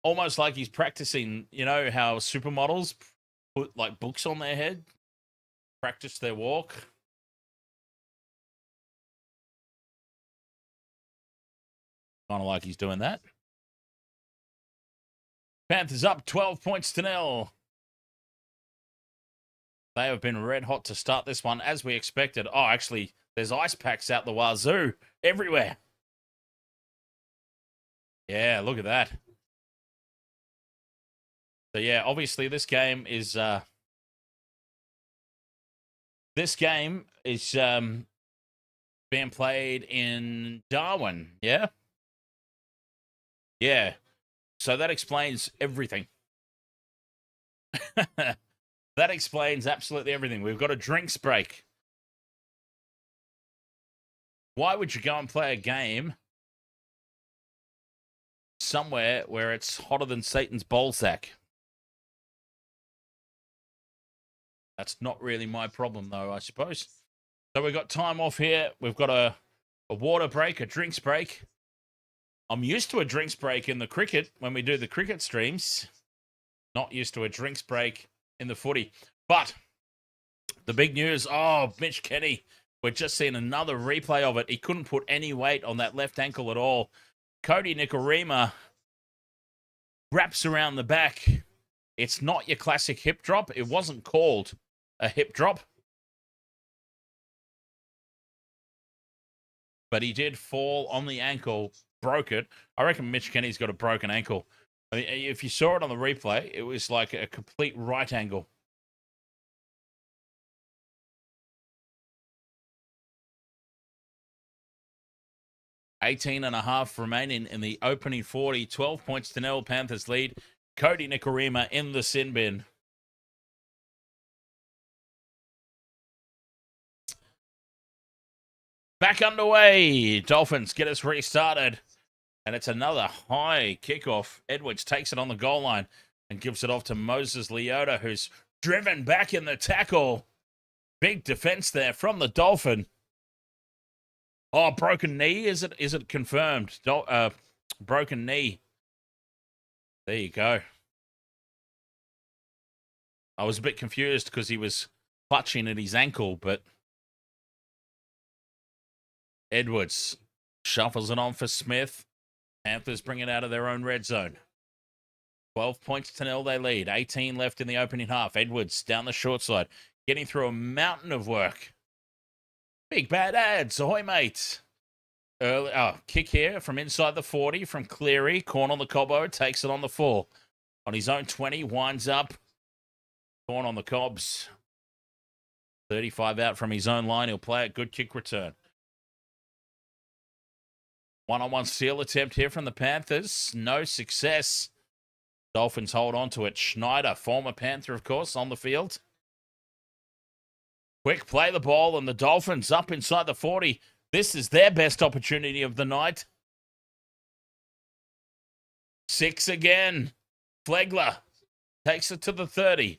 Almost like he's practicing, you know, how supermodels put, like, books on their head, practice their walk. Kind of like he's doing that. Panthers up 12 points to 0. They have been red hot to start this one, as we expected. Oh, actually, there's ice packs out the wazoo everywhere. Yeah, look at that. So, yeah, obviously this game is being played in Darwin, yeah? Yeah. So that explains everything. That explains absolutely everything. We've got a drinks break. Why would you go and play a game somewhere where it's hotter than Satan's ballsack? That's not really my problem, though, I suppose. So we've got time off here. We've got a water break, a drinks break. I'm used to a drinks break in the cricket when we do the cricket streams. Not used to a drinks break in the footy. But the big news, Mitch Kenny. We're just seeing another replay of it. He couldn't put any weight on that left ankle at all. Cody Nikorima wraps around the back. It's not your classic hip drop. It wasn't called a hip drop. But he did fall on the ankle, broke it. I reckon Mitch Kenny's got a broken ankle. I mean, if you saw it on the replay, it was like a complete right angle. $18.5 remaining in the opening 40. 12 points to 0. Panthers lead. Cody Nikorima in the sin bin. Back underway. Dolphins get us restarted. And it's another high kickoff. Edwards takes it on the goal line and gives it off to Moses Leota, who's driven back in the tackle. Big defense there from the Dolphin. Oh, broken knee. Is it confirmed? Broken knee. There you go. I was a bit confused because he was clutching at his ankle, but Edwards shuffles it on for Smith. Panthers bring it out of their own red zone. 12 points to 0 they lead. 18 left in the opening half. Edwards down the short side, getting through a mountain of work. Big bad ads. Ahoy, mate. Early, kick here from inside the 40 from Cleary. Corn on the Cobbo. Takes it on the full. On his own 20. Winds up. Corn on the Cobs. 35 out from his own line. He'll play it. Good kick return. One-on-one steal attempt here from the Panthers. No success. Dolphins hold on to it. Schneider, former Panther, of course, on the field. Quick play the ball, and the Dolphins up inside the 40. This is their best opportunity of the night. 6 again. Flegler takes it to the 30.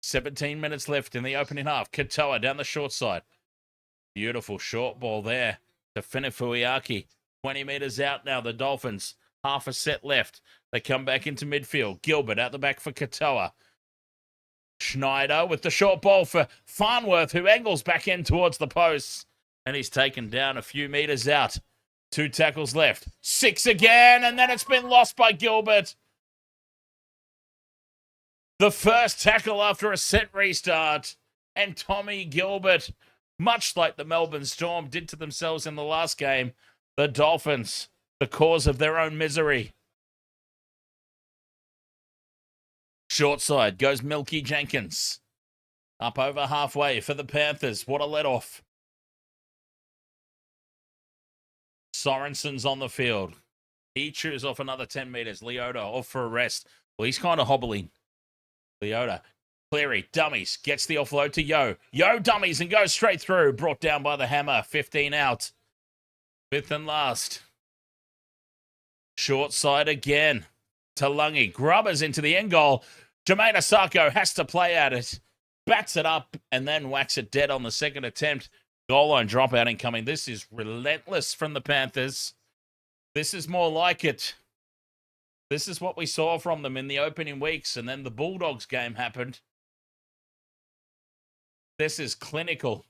17 minutes left in the opening half. Katoa down the short side. Beautiful short ball there to Finifuiaki. 20 meters out now, the Dolphins. Half a set left. They come back into midfield. Gilbert out the back for Katoa. Schneider with the short ball for Farnworth, who angles back in towards the posts. And he's taken down a few meters out. 2 tackles left. 6 again, and then it's been lost by Gilbert. The first tackle after a set restart. And Tommy Gilbert, much like the Melbourne Storm did to themselves in the last game, the Dolphins, the cause of their own misery. Short side goes Milky Jenkins. Up over halfway for the Panthers. What a let-off. Sorensen's on the field. He chews off another 10 meters. Leota off for a rest. Well, he's kind of hobbling. Leota. Cleary, dummies, gets the offload to Yo. Yo dummies and goes straight through. Brought down by the hammer. 15 out. 5th and last. Short side again. Talangi grubbers into the end goal. Jermaine Asako has to play at it. Bats it up and then whacks it dead on the second attempt. Goal line dropout incoming. This is relentless from the Panthers. This is more like it. This is what we saw from them in the opening weeks, and then the Bulldogs game happened. This is clinical.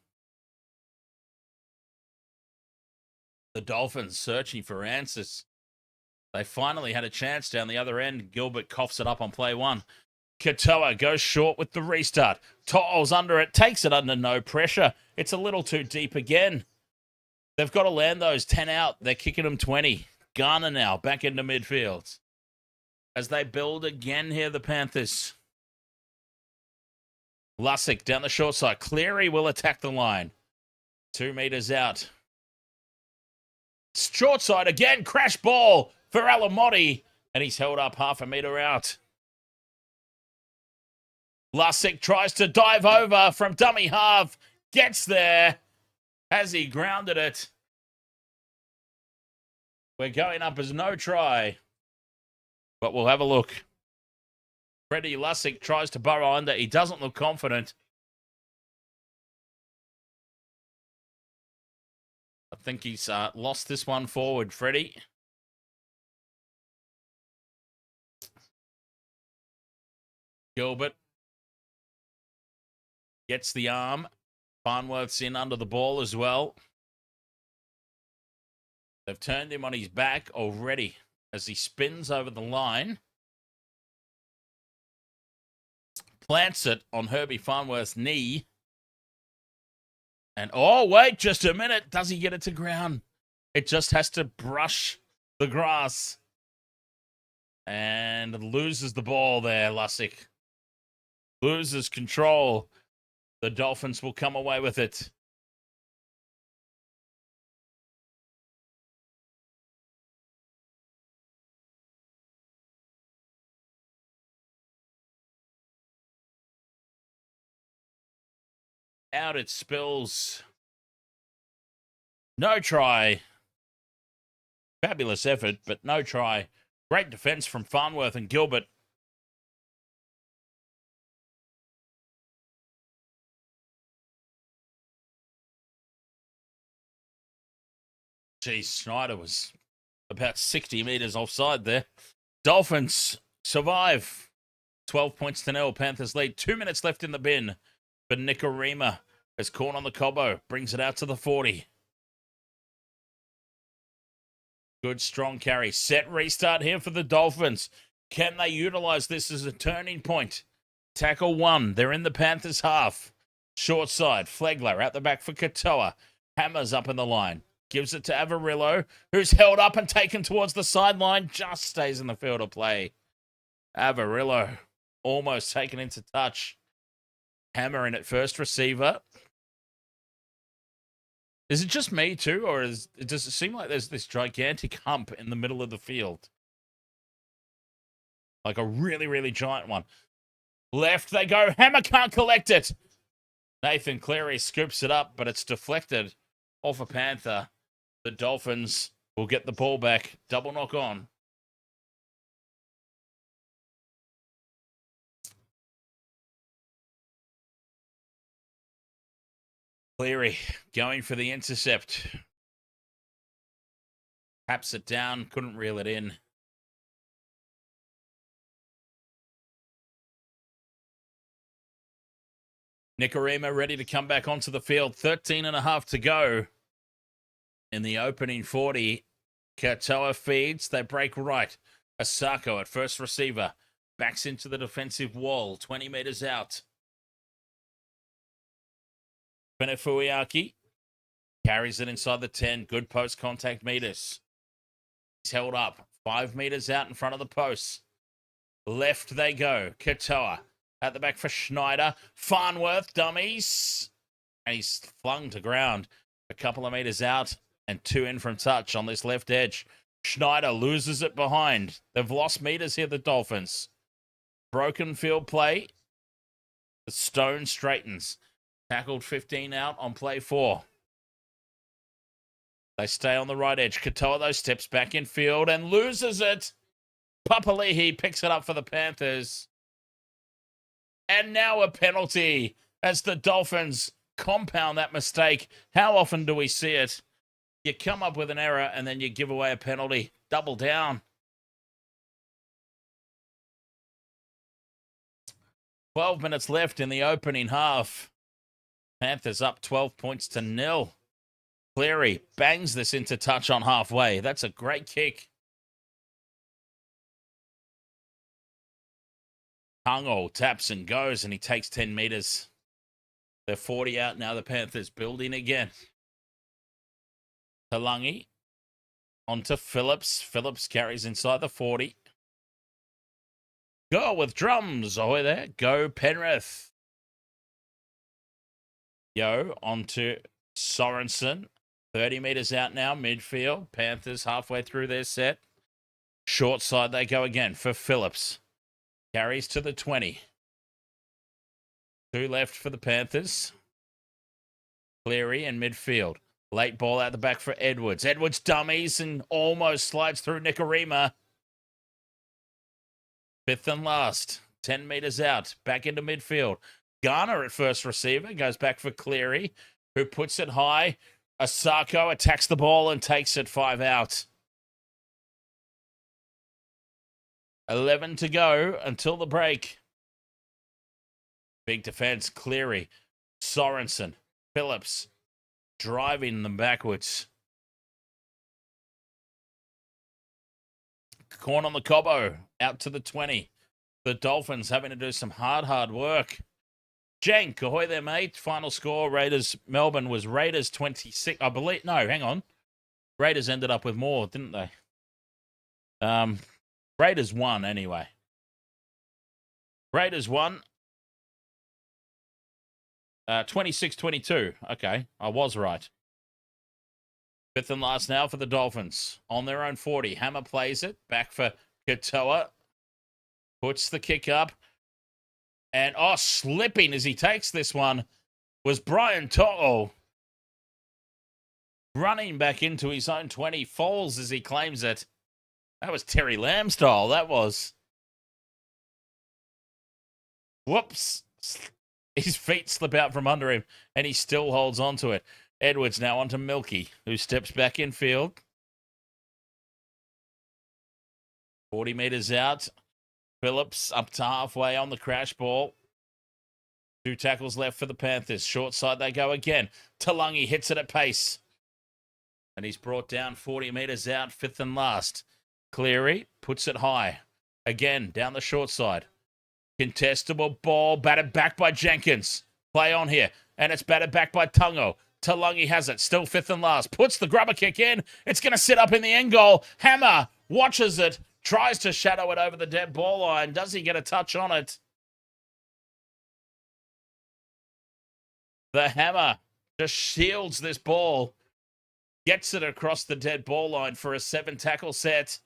The Dolphins searching for answers. They finally had a chance down the other end. Gilbert coughs it up on play 1. Katoa goes short with the restart. To'o's under it, takes it under no pressure. It's a little too deep again. They've got to land those 10 out. They're kicking them 20. Garner now back into midfield. As they build again here, the Panthers. Lussick down the short side. Cleary will attack the line. 2 meters out. Short side again. Crash ball for Alamotti. And he's held up half a meter out. Lussick tries to dive over from dummy half. Gets there. Has he grounded it? We're going up as no try. But we'll have a look. Freddie Lussick tries to burrow under. He doesn't look confident. I think he's lost this one forward, Freddie. Gilbert gets the arm. Farnworth's in under the ball as well. They've turned him on his back already as he spins over the line. Plants it on Herbie Farnworth's knee. And, oh, wait, just a minute. Does he get it to ground? It just has to brush the grass. And loses the ball there, Lussick. Loses control. The Dolphins will come away with it. Out it spills. No try. Fabulous effort, but no try. Great defense from Farnworth and Gilbert. Geez, Schneider was about 60 meters offside there. Dolphins survive. 12 points to nil. Panthers lead. 2 minutes left in the bin. But Nikorima has caught on the Cobbo. Brings it out to the 40. Good strong carry. Set restart here for the Dolphins. Can they utilize this as a turning point? Tackle 1. They're in the Panthers half. Short side. Flegler out the back for Katoa. Hammers up in the line. Gives it to Avarillo, who's held up and taken towards the sideline. Just stays in the field of play. Avarillo almost taken into touch. Hammer in at first receiver. Is it just me too, or does it seem like there's this gigantic hump in the middle of the field? Like a really, really giant one. Left they go. Hammer can't collect it. Nathan Cleary scoops it up, but it's deflected off a Panther. The Dolphins will get the ball back. Double knock on. Cleary going for the intercept. Taps it down. Couldn't reel it in. Nikorima ready to come back onto the field. 13 and a half to go. In the opening 40, Katoa feeds. They break right. Asako at first receiver. Backs into the defensive wall. 20 meters out. Penefuiaki carries it inside the 10. Good post contact meters. He's held up. 5 meters out in front of the post. Left they go. Katoa at the back for Schneider. Farnworth dummies. And he's flung to ground. A couple of meters out. And 2 in from touch on this left edge. Schneider loses it behind. They've lost meters here, the Dolphins. Broken field play. The Stone straightens. Tackled 15 out on play 4. They stay on the right edge. Katoa, though, steps back in field and loses it. Papali'i picks it up for the Panthers. And now a penalty as the Dolphins compound that mistake. How often do we see it? You come up with an error and then you give away a penalty. Double down. 12 minutes left in the opening half. Panthers up 12 points to nil. Cleary bangs this into touch on halfway. That's a great kick. Tungo taps and goes, and he takes 10 meters. They're 40 out now. The Panthers building again. Talangi onto Phillips. Phillips carries inside the 40. Go with drums. Ahoy there. Go Penrith. Yo onto Sorensen. 30 meters out now, midfield. Panthers halfway through their set. Short side they go again for Phillips. Carries to the 20. 2 left for the Panthers. Cleary in midfield. Late ball out the back for Edwards. Edwards dummies and almost slides through Nikorima. 5th and last. 10 meters out. Back into midfield. Garner at first receiver. Goes back for Cleary, who puts it high. Asako attacks the ball and takes it 5 out. 11 to go until the break. Big defense. Cleary. Sorensen. Phillips. Driving them backwards. Corn on the Cobbo. Out to the 20. The Dolphins having to do some hard work. Jank, ahoy there, mate. Final score, Melbourne was Raiders 26. I believe, no, hang on. Raiders ended up with more, didn't they? Raiders won anyway. Raiders won. 26-22. Okay, I was right. 5th and last now for the Dolphins. On their own 40. Hammer plays it. Back for Katoa. Puts the kick up. And, slipping as he takes this one was Brian To'o. Running back into his own 20. Falls as he claims it. That was Terry Lamb style, that was. Whoops. His feet slip out from under him, and he still holds on to it. Edwards now onto Milky, who steps back in field. 40 meters out. Phillips up to halfway on the crash ball. 2 tackles left for the Panthers. Short side they go again. Talangi hits it at pace. And he's brought down 40 metres out, 5th and last. Cleary puts it high. Again, down the short side. Contestable ball, batted back by Jenkins. Play on here. And it's batted back by Tungo. Talangi has it, still 5th and last. Puts the grubber kick in. It's going to sit up in the end goal. Hammer watches it. Tries to shadow it over the dead ball line. Does he get a touch on it? The Hammer just shields this ball. Gets it across the dead ball line for a 7-tackle set.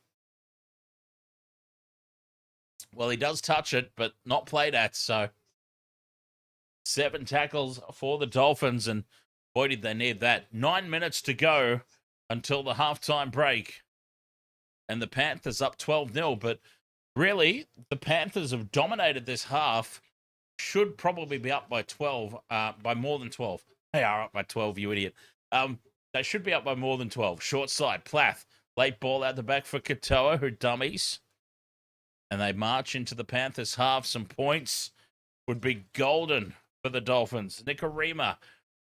Well, he does touch it, but not played at, so 7 tackles for the Dolphins, and boy, did they need that. 9 minutes to go until the halftime break, and the Panthers up 12-0, but really, the Panthers have dominated this half. Should probably be up by 12, by more than 12. They are up by 12, you idiot. They should be up by more than 12. Short side, Plath. Late ball out the back for Katoa, who dummies. And they march into the Panthers half. Some points would be golden for the Dolphins. Nikorima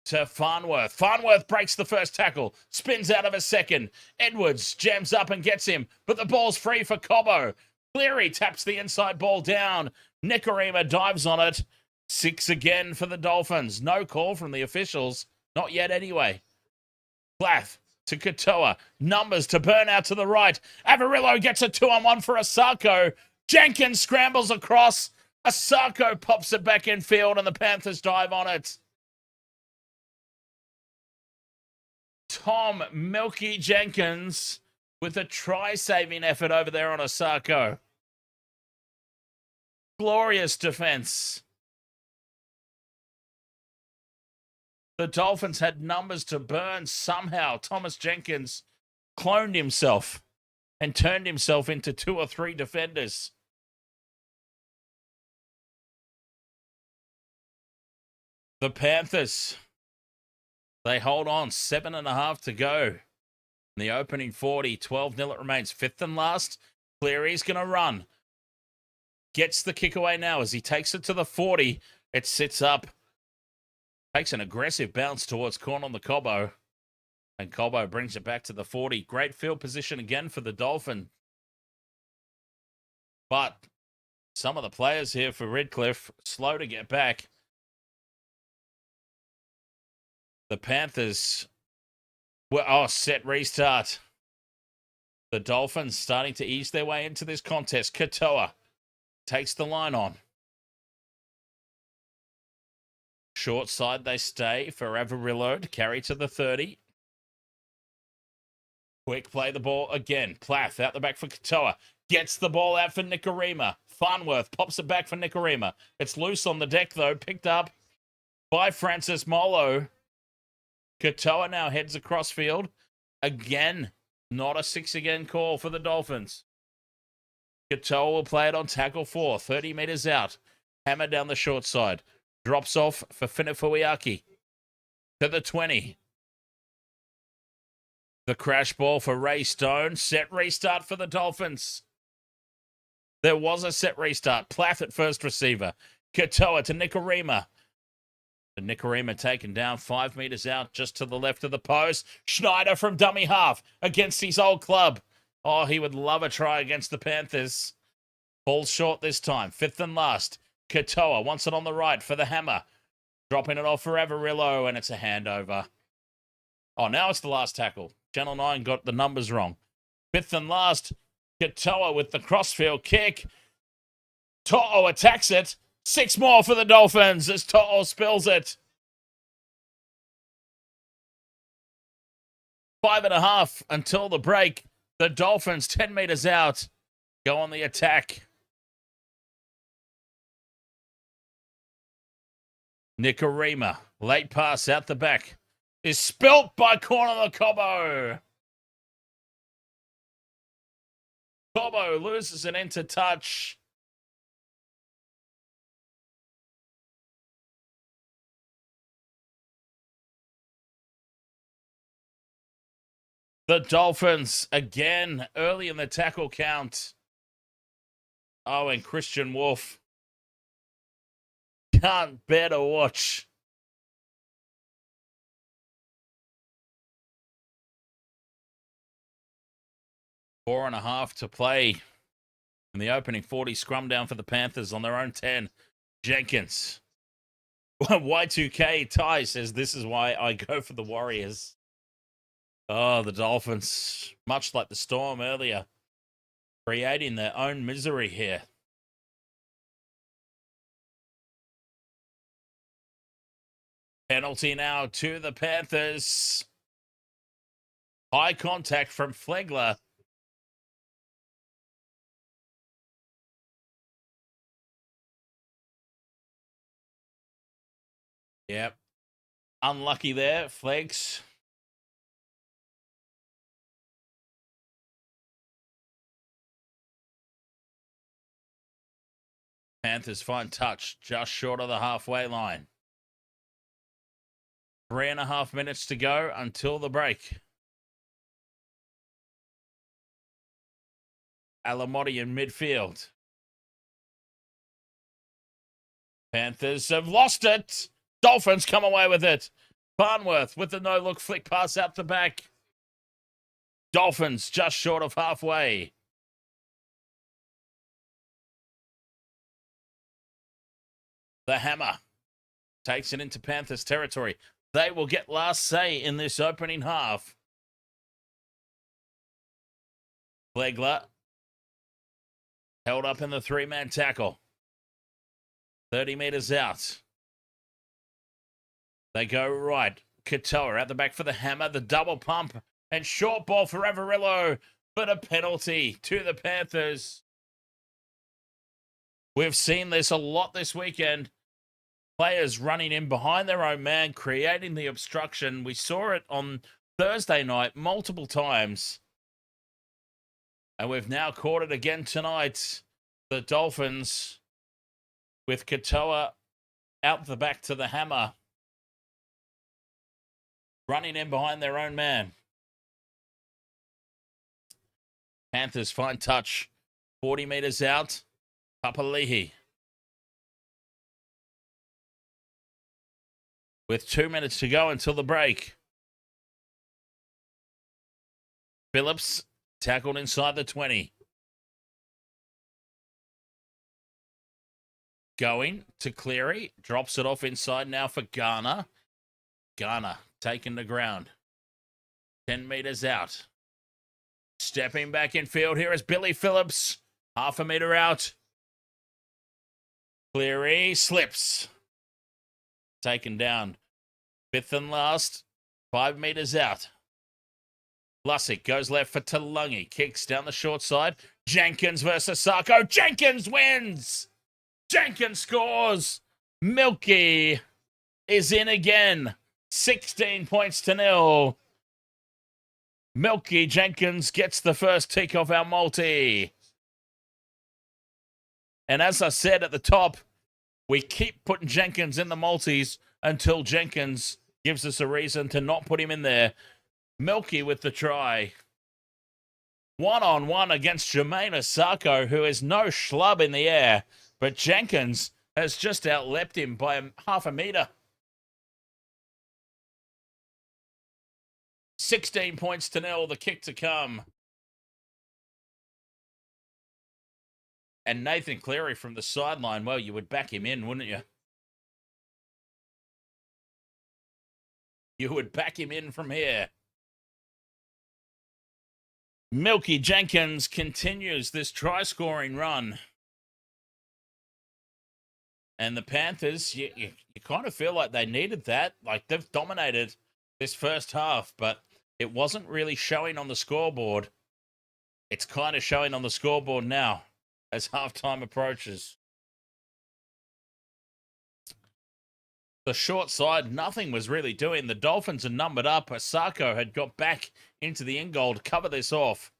to Farnworth. Farnworth breaks the first tackle. Spins out of a second. Edwards jams up and gets him. But the ball's free for Cobbo. Cleary taps the inside ball down. Nikorima dives on it. 6 again for the Dolphins. No call from the officials. Not yet anyway. Plath to Katoa. Numbers to burn out to the right. Averillo gets a 2-on-1 for Asako. Jenkins scrambles across. Asako pops it back in field and the Panthers dive on it. Tom Milky Jenkins with a try-saving effort over there on Asako. Glorious defense. The Dolphins had numbers to burn somehow. Thomas Jenkins cloned himself and turned himself into 2 or 3 defenders. The Panthers, they hold on. 7.5 to go. In the opening 40, 12-0 it remains. 5th and last. Cleary's going to run. Gets the kick away now as he takes it to the 40. It sits up. Takes an aggressive bounce towards corner on the Cobbo. And Cobbo brings it back to the 40. Great field position again for the Dolphin. But some of the players here for Redcliffe slow to get back. The Panthers were, set restart. The Dolphins starting to ease their way into this contest. Katoa takes the line on. Short side they stay for Averillo to carry to the 30. Quick play the ball again. Plath out the back for Katoa. Gets the ball out for Nikorima. Farnworth pops it back for Nikorima. It's loose on the deck though. Picked up by Francis Molo. Katoa now heads across field. Again, not a 6 again call for the Dolphins. Katoa will play it on tackle 4. 30 metres out. Hammer down the short side. Drops off for Finafuiaki. To the 20. The crash ball for Ray Stone. Set restart for the Dolphins. There was a set restart. Plath at first receiver. Katoa to Nikorima. And Nikorima taken down 5 metres out just to the left of the post. Schneider from dummy half against his old club. Oh, he would love a try against the Panthers. Falls short this time. 5th and last. Katoa wants it on the right for the Hammer. Dropping it off for Averillo, and it's a handover. Oh, now it's the last tackle. Channel 9 got the numbers wrong. 5th and last. Katoa with the crossfield kick. To'o attacks it. 6 more for the Dolphins as To'o spills it. 5.5 until the break. The Dolphins, 10 metres out, go on the attack. Nikorima, late pass out the back, is spilt by corner the Cobbo. Cobbo loses it into touch. The Dolphins, again, early in the tackle count. Oh, and Christian Wolf. Can't bear to watch. Four and a half to play in the opening 40. Scrum down for the Panthers on their own 10. Jenkins. Y2K Ty says, this is why I go for the Warriors. Oh, the Dolphins, much like the Storm earlier, creating their own misery here. Penalty now to the Panthers. High contact from Flegler. Yep. Unlucky there, Flegs. Panthers fine touch, just short of the halfway line. 3.5 minutes to go until the break. Alamotti in midfield. Panthers have lost it. Dolphins come away with it. Farnworth with the no-look flick pass out the back. Dolphins just short of halfway. The Hammer takes it into Panthers territory. They will get last say in this opening half. Flegler held up in the three-man tackle. 30 meters out. They go right. Katoa at the back for the Hammer. The double pump and short ball for Averillo, but a penalty to the Panthers. We've seen this a lot this weekend. Players running in behind their own man, creating the obstruction. We saw it on Thursday night multiple times. And we've now caught it again tonight. The Dolphins with Katoa out the back to the Hammer. Running in behind their own man. Panthers fine touch. 40 meters out. Papali'i. With 2 minutes to go until the break. Phillips tackled inside the 20. Going to Cleary. Drops it off inside now for Garner. Garner taken to ground. 10 meters out. Stepping back in field here is Billy Phillips. Half a meter out. Cleary slips. Taken down. Fifth and last. 5 meters out. Lussick goes left for Talungi. Kicks down the short side. Jenkins versus Sarko. Jenkins wins! Jenkins scores! Milky is in again. 16 points to 0. Milky Jenkins gets the first tick of our multi. And as I said at the top, we keep putting Jenkins in the multis until Jenkins gives us a reason to not put him in there. Milky with the try. 1-on-1 against Jermaine Osako, who is no schlub in the air, but Jenkins has just outleapt him by half a meter. 16 points to 0, the kick to come. And Nathan Cleary from the sideline, well, you would back him in, wouldn't you? You would back him in from here. Milky Jenkins continues this try-scoring run. And the Panthers, you kind of feel like they needed that. Like, they've dominated this first half, but it wasn't really showing on the scoreboard. It's kind of showing on the scoreboard now as halftime approaches. The short side, nothing was really doing. The Dolphins are numbered up. Osako had got back into the end goal to cover this off.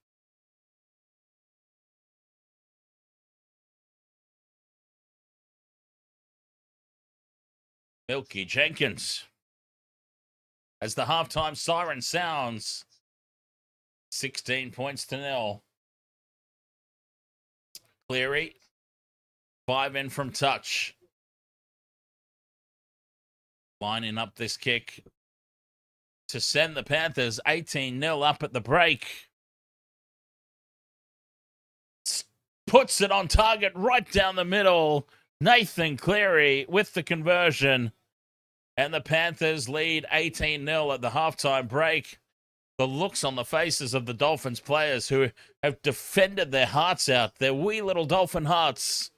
Milky Jenkins. As the halftime siren sounds, 16 points to 0. Cleary 5 in from touch. Lining up this kick to send the Panthers 18-0 up at the break. Puts it on target right down the middle. Nathan Cleary with the conversion. And the Panthers lead 18-0 at the halftime break. The looks on the faces of the Dolphins players who have defended their hearts out, their wee little Dolphin hearts.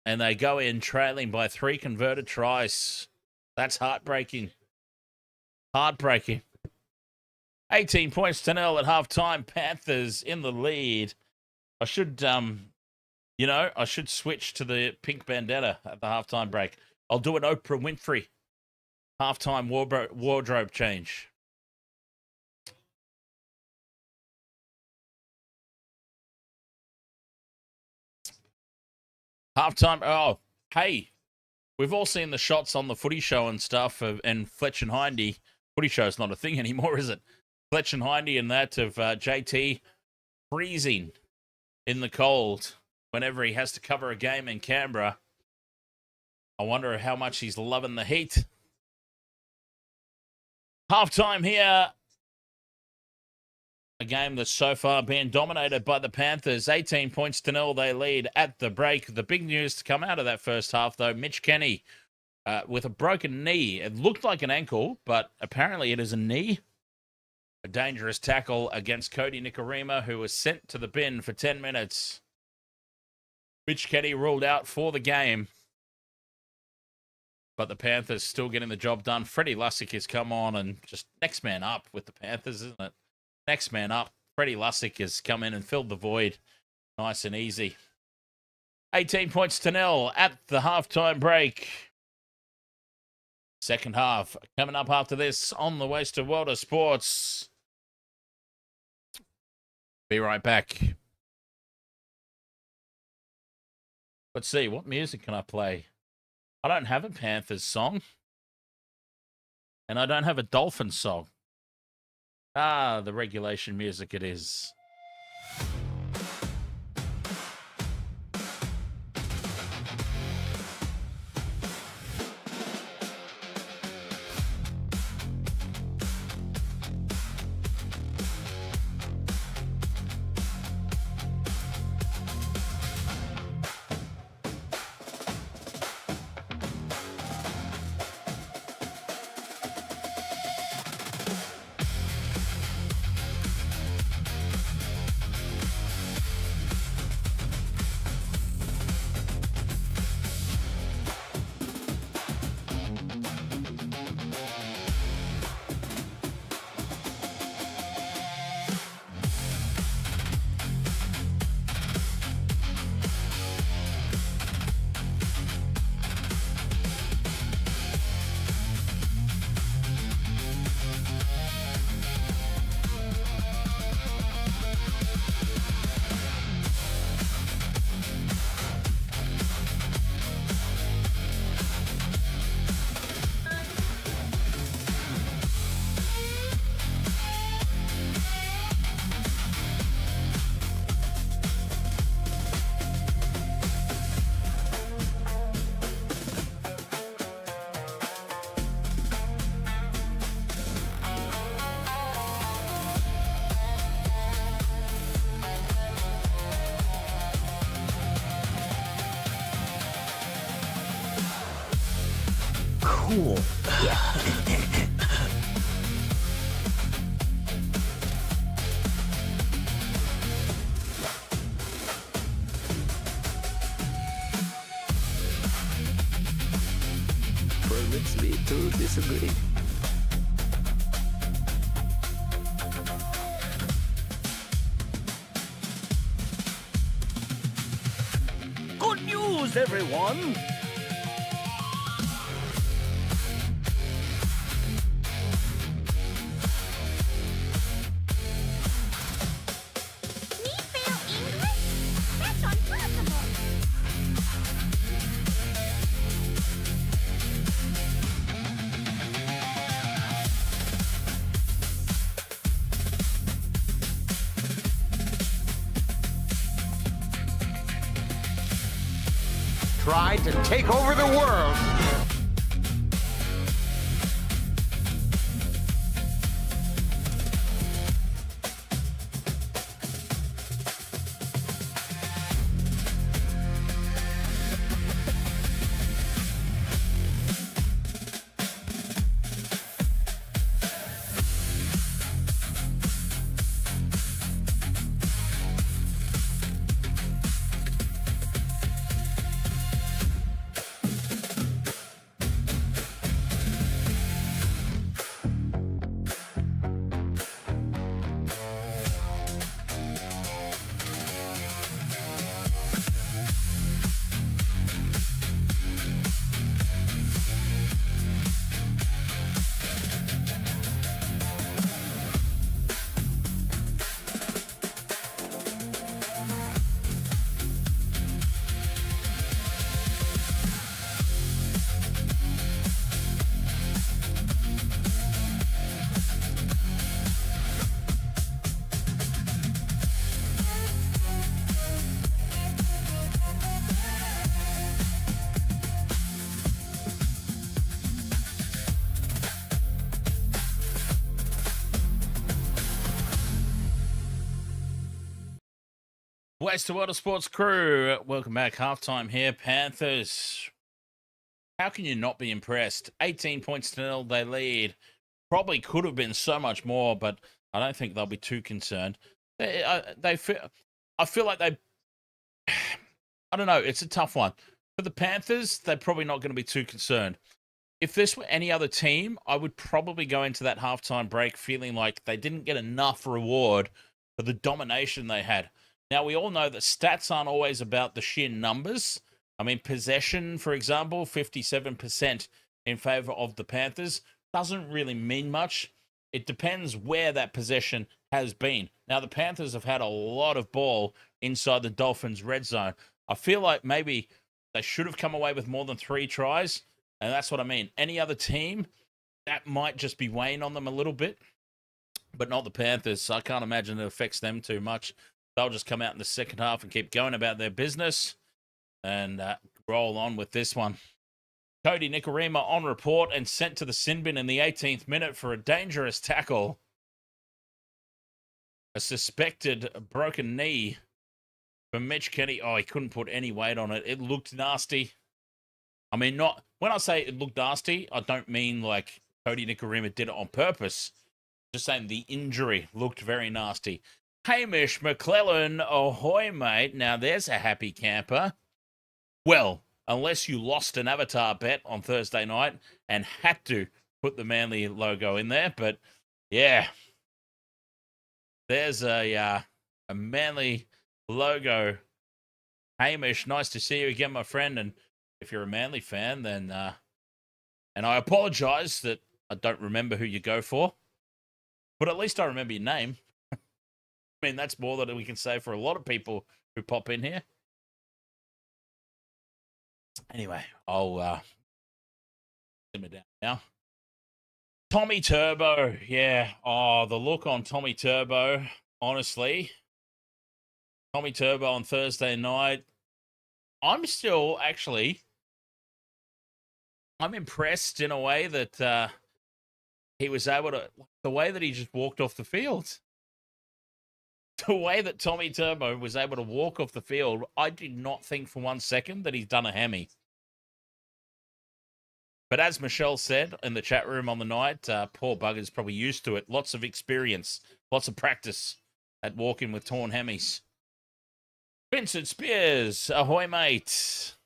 And they go in trailing by 3 converted tries. That's heartbreaking. Heartbreaking. 18 points to 0 at halftime. Panthers in the lead. I should, I should switch to the pink bandana at the halftime break. I'll do an Oprah Winfrey halftime wardrobe change. Halftime. Oh, hey, we've all seen the shots on the footy show and stuff and Fletch and Hindy. Footy show's not a thing anymore, is it? Fletch and Hindy and that of JT freezing in the cold whenever he has to cover a game in Canberra. I wonder how much he's loving the heat. Halftime here. A game that's so far been dominated by the Panthers. 18 points to 0 they lead at the break. The big news to come out of that first half, though, Mitch Kenny with a broken knee. It looked like an ankle, but apparently it is a knee. A dangerous tackle against Cody Nikorima, who was sent to the bin for 10 minutes. Mitch Kenny ruled out for the game. But the Panthers still getting the job done. Freddie Lussick has come on and just next man up with the Panthers, isn't it? Next man up. Freddie Lussick has come in and filled the void. Nice and easy. 18 points to 0 at the halftime break. Second half coming up after this on the Wasted World of Sports. Be right back. Let's see, what music can I play? I don't have a Panthers song. And I don't have a Dolphins song. Ah, the regulation music it is. Cool. Permits me to disagree. Good news, everyone! try to take over the world. West to World of Sports crew, welcome back. Halftime here, Panthers. How can you not be impressed? 18 points to 0, they lead. Probably could have been so much more, but I don't think they'll be too concerned. I feel like they, I don't know, it's a tough one. For the Panthers, they're probably not going to be too concerned. If this were any other team, I would probably go into that halftime break feeling like they didn't get enough reward for the domination they had. Now, we all know that stats aren't always about the sheer numbers. I mean, possession, for example, 57% in favor of the Panthers doesn't really mean much. It depends where that possession has been. Now, the Panthers have had a lot of ball inside the Dolphins' red zone. I feel like maybe they should have come away with more than 3 tries, and that's what I mean. Any other team, that might just be weighing on them a little bit, but not the Panthers. I can't imagine it affects them too much. They'll just come out in the second half and keep going about their business and roll on with this one. Cody Nikorima on report and sent to the sin bin in the 18th minute for a dangerous tackle. A suspected broken knee for Mitch Kenny. Oh, he couldn't put any weight on it. It looked nasty. I mean, not when I say it looked nasty, I don't mean like Cody Nikorima did it on purpose. Just saying the injury looked very nasty. Hamish McClellan, ahoy, mate. Now, there's a happy camper. Well, unless you lost an avatar bet on Thursday night and had to put the Manly logo in there. But, yeah, there's a Manly logo. Hamish, nice to see you again, my friend. And if you're a Manly fan, then, and I apologize that I don't remember who you go for, but at least I remember your name. I mean, that's more than we can say for a lot of people who pop in here. Anyway, I'll simmer down now. Tommy Turbo, yeah. Oh, the look on Tommy Turbo, honestly. Tommy Turbo on Thursday night. I'm still, actually, I'm impressed in a way that he was able to, the way that he just walked off the field. The way that Tommy Turbo was able to walk off the field, I did not think for 1 second that he's done a hammy. But as Michelle said in the chat room on the night, poor bugger's probably used to it. Lots of experience, lots of practice at walking with torn hammies. Vincent Spears, ahoy, mate.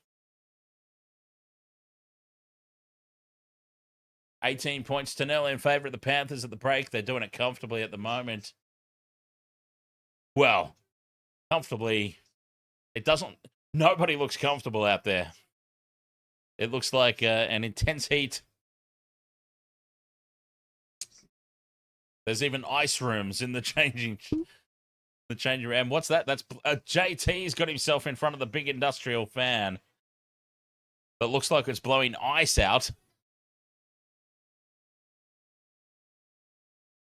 18 points to 0 in favor of the Panthers at the break. They're doing it comfortably at the moment. Well, comfortably, it doesn't, nobody looks comfortable out there. It looks like an intense heat. There's even ice rooms in the changing room. What's that? That's JT's got himself in front of the big industrial fan. That looks like it's blowing ice out.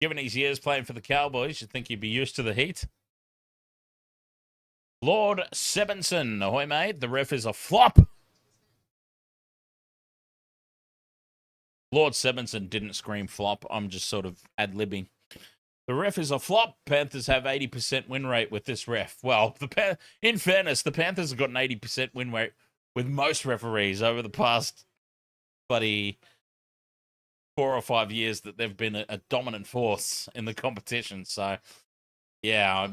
Given his years playing for the Cowboys, you'd think he'd be used to the heat. Lord Sebenson, ahoy, mate. The ref is a flop. Lord Sebinson didn't scream flop. I'm just sort of ad-libbing. The ref is a flop. Panthers have 80% win rate with this ref. Well, in fairness, the Panthers have got an 80% win rate with most referees over the past bloody 4 or 5 years that they've been a dominant force in the competition. So, yeah,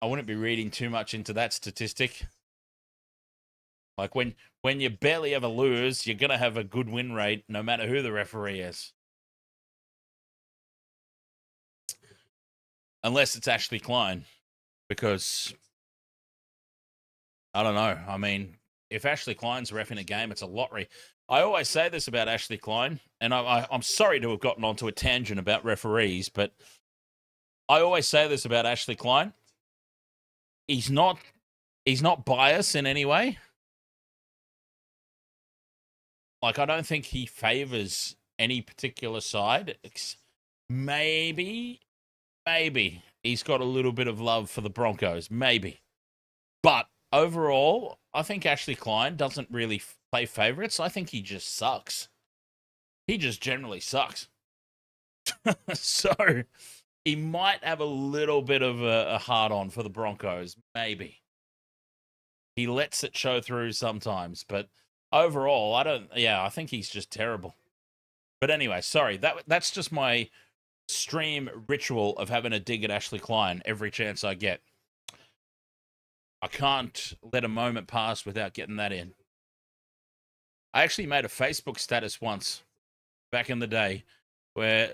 I wouldn't be reading too much into that statistic. Like when you barely ever lose, you're going to have a good win rate no matter who the referee is. Unless it's Ashley Klein, because I don't know. I mean, if Ashley Klein's reffing a game, it's a lottery. I always say this about Ashley Klein, and I'm sorry to have gotten onto a tangent about referees, but I always say this about Ashley Klein. He's not biased in any way. Like, I don't think he favors any particular side. Maybe he's got a little bit of love for the Broncos. Maybe. But overall, I think Ashley Klein doesn't really play favorites. I think he just sucks. He just generally sucks. So he might have a little bit of a hard-on for the Broncos. Maybe. He lets it show through sometimes, but overall, I think he's just terrible. But anyway, sorry, that's just my stream ritual of having a dig at Ashley Klein every chance I get. I can't let a moment pass without getting that in. I actually made a Facebook status once back in the day where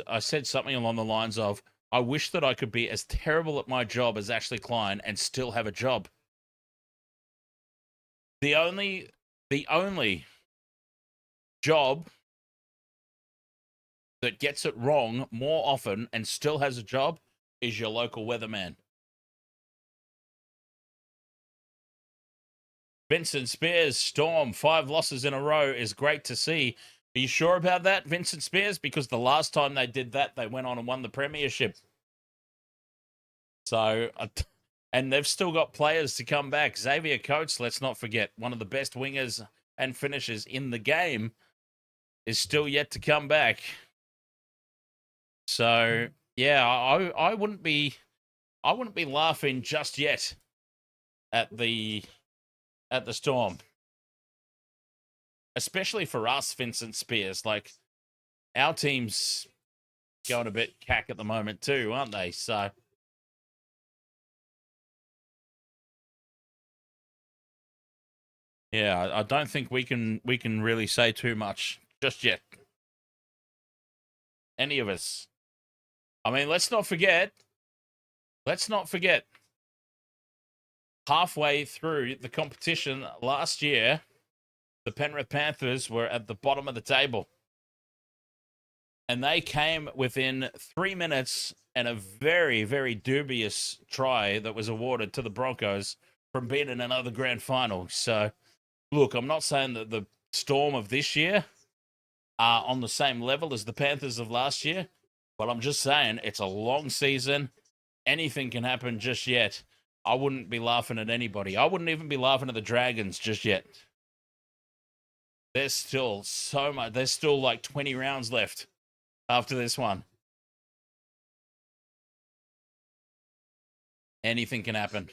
I said something along the lines of, I wish that I could be as terrible at my job as Ashley Klein and still have a job. The only job that gets it wrong more often and still has a job is your local weatherman. Vincent Spears, Storm, 5 losses in a row is great to see. Are you sure about that, Vincent Spears? Because the last time they did that, they went on and won the premiership. So, and they've still got players to come back. Xavier Coates, let's not forget, one of the best wingers and finishers in the game, is still yet to come back. So, yeah, I wouldn't be laughing just yet at the Storm. Especially for us, Vincent Spears. Like, our team's going a bit cack at the moment too, aren't they? So, yeah, I don't think we can really say too much just yet. Any of us. I mean, let's not forget. Halfway through the competition last year, the Penrith Panthers were at the bottom of the table. And they came within 3 minutes and a very, very dubious try that was awarded to the Broncos from being in another grand final. So, look, I'm not saying that the Storm of this year are on the same level as the Panthers of last year, but I'm just saying it's a long season. Anything can happen just yet. I wouldn't be laughing at anybody. I wouldn't even be laughing at the Dragons just yet. There's still so much. There's still like 20 rounds left after this one. Anything can happen.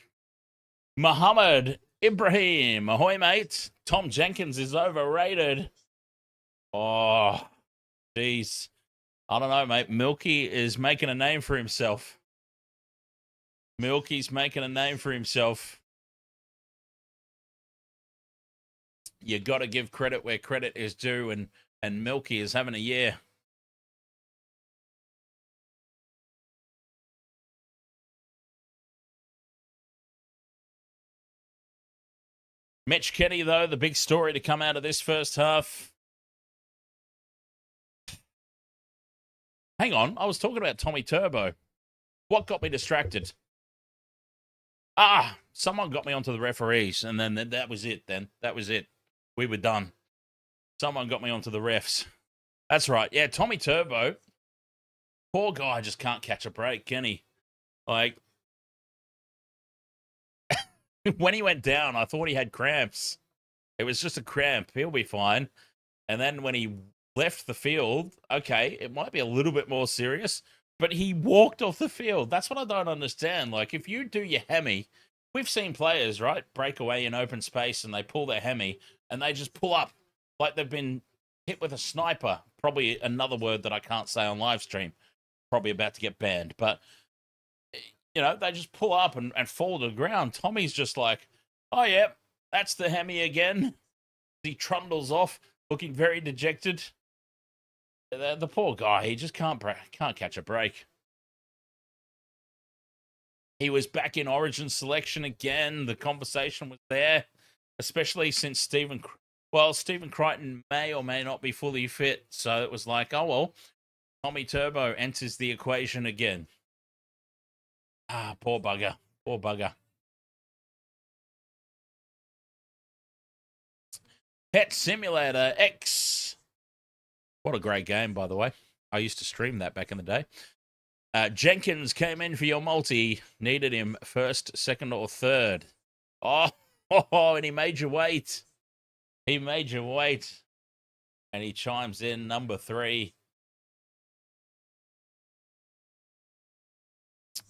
Muhammad Ibrahim. Ahoy, mate. Tom Jenkins is overrated. Oh, jeez. I don't know, mate. Milky is making a name for himself. Milky's making a name for himself. You got to give credit where credit is due, and Milky is having a year. Mitch Kenny, though, the big story to come out of this first half. Hang on, I was talking about Tommy Turbo. What got me distracted? Someone got me onto the referees, and then that was it then. That was it. We were done. Someone got me onto the refs. That's right. Yeah, Tommy Turbo. Poor guy just can't catch a break, can he? Like, when he went down, I thought he had cramps. It was just a cramp. He'll be fine. And then when he left the field, okay, it might be a little bit more serious, but he walked off the field. That's what I don't understand. Like, if you do your hemi, we've seen players, right, break away in open space and they pull their hemi and they just pull up like they've been hit with a sniper. Probably another word that I can't say on live stream. Probably about to get banned. But, you know, they just pull up and fall to the ground. Tommy's just like, oh, yeah, that's the hemi again. He trundles off, looking very dejected. The poor guy, he just can't catch a break. He was back in Origin selection again. The conversation was there, especially since Stephen Crichton may or may not be fully fit. So it was like, oh, well, Tommy Turbo enters the equation again. Ah, poor bugger. Poor bugger. Pet Simulator X. What a great game, by the way. I used to stream that back in the day. Jenkins came in for your multi. Needed him first, second, or third. Oh, and he made you wait. He made you wait. And he chimes in number 3.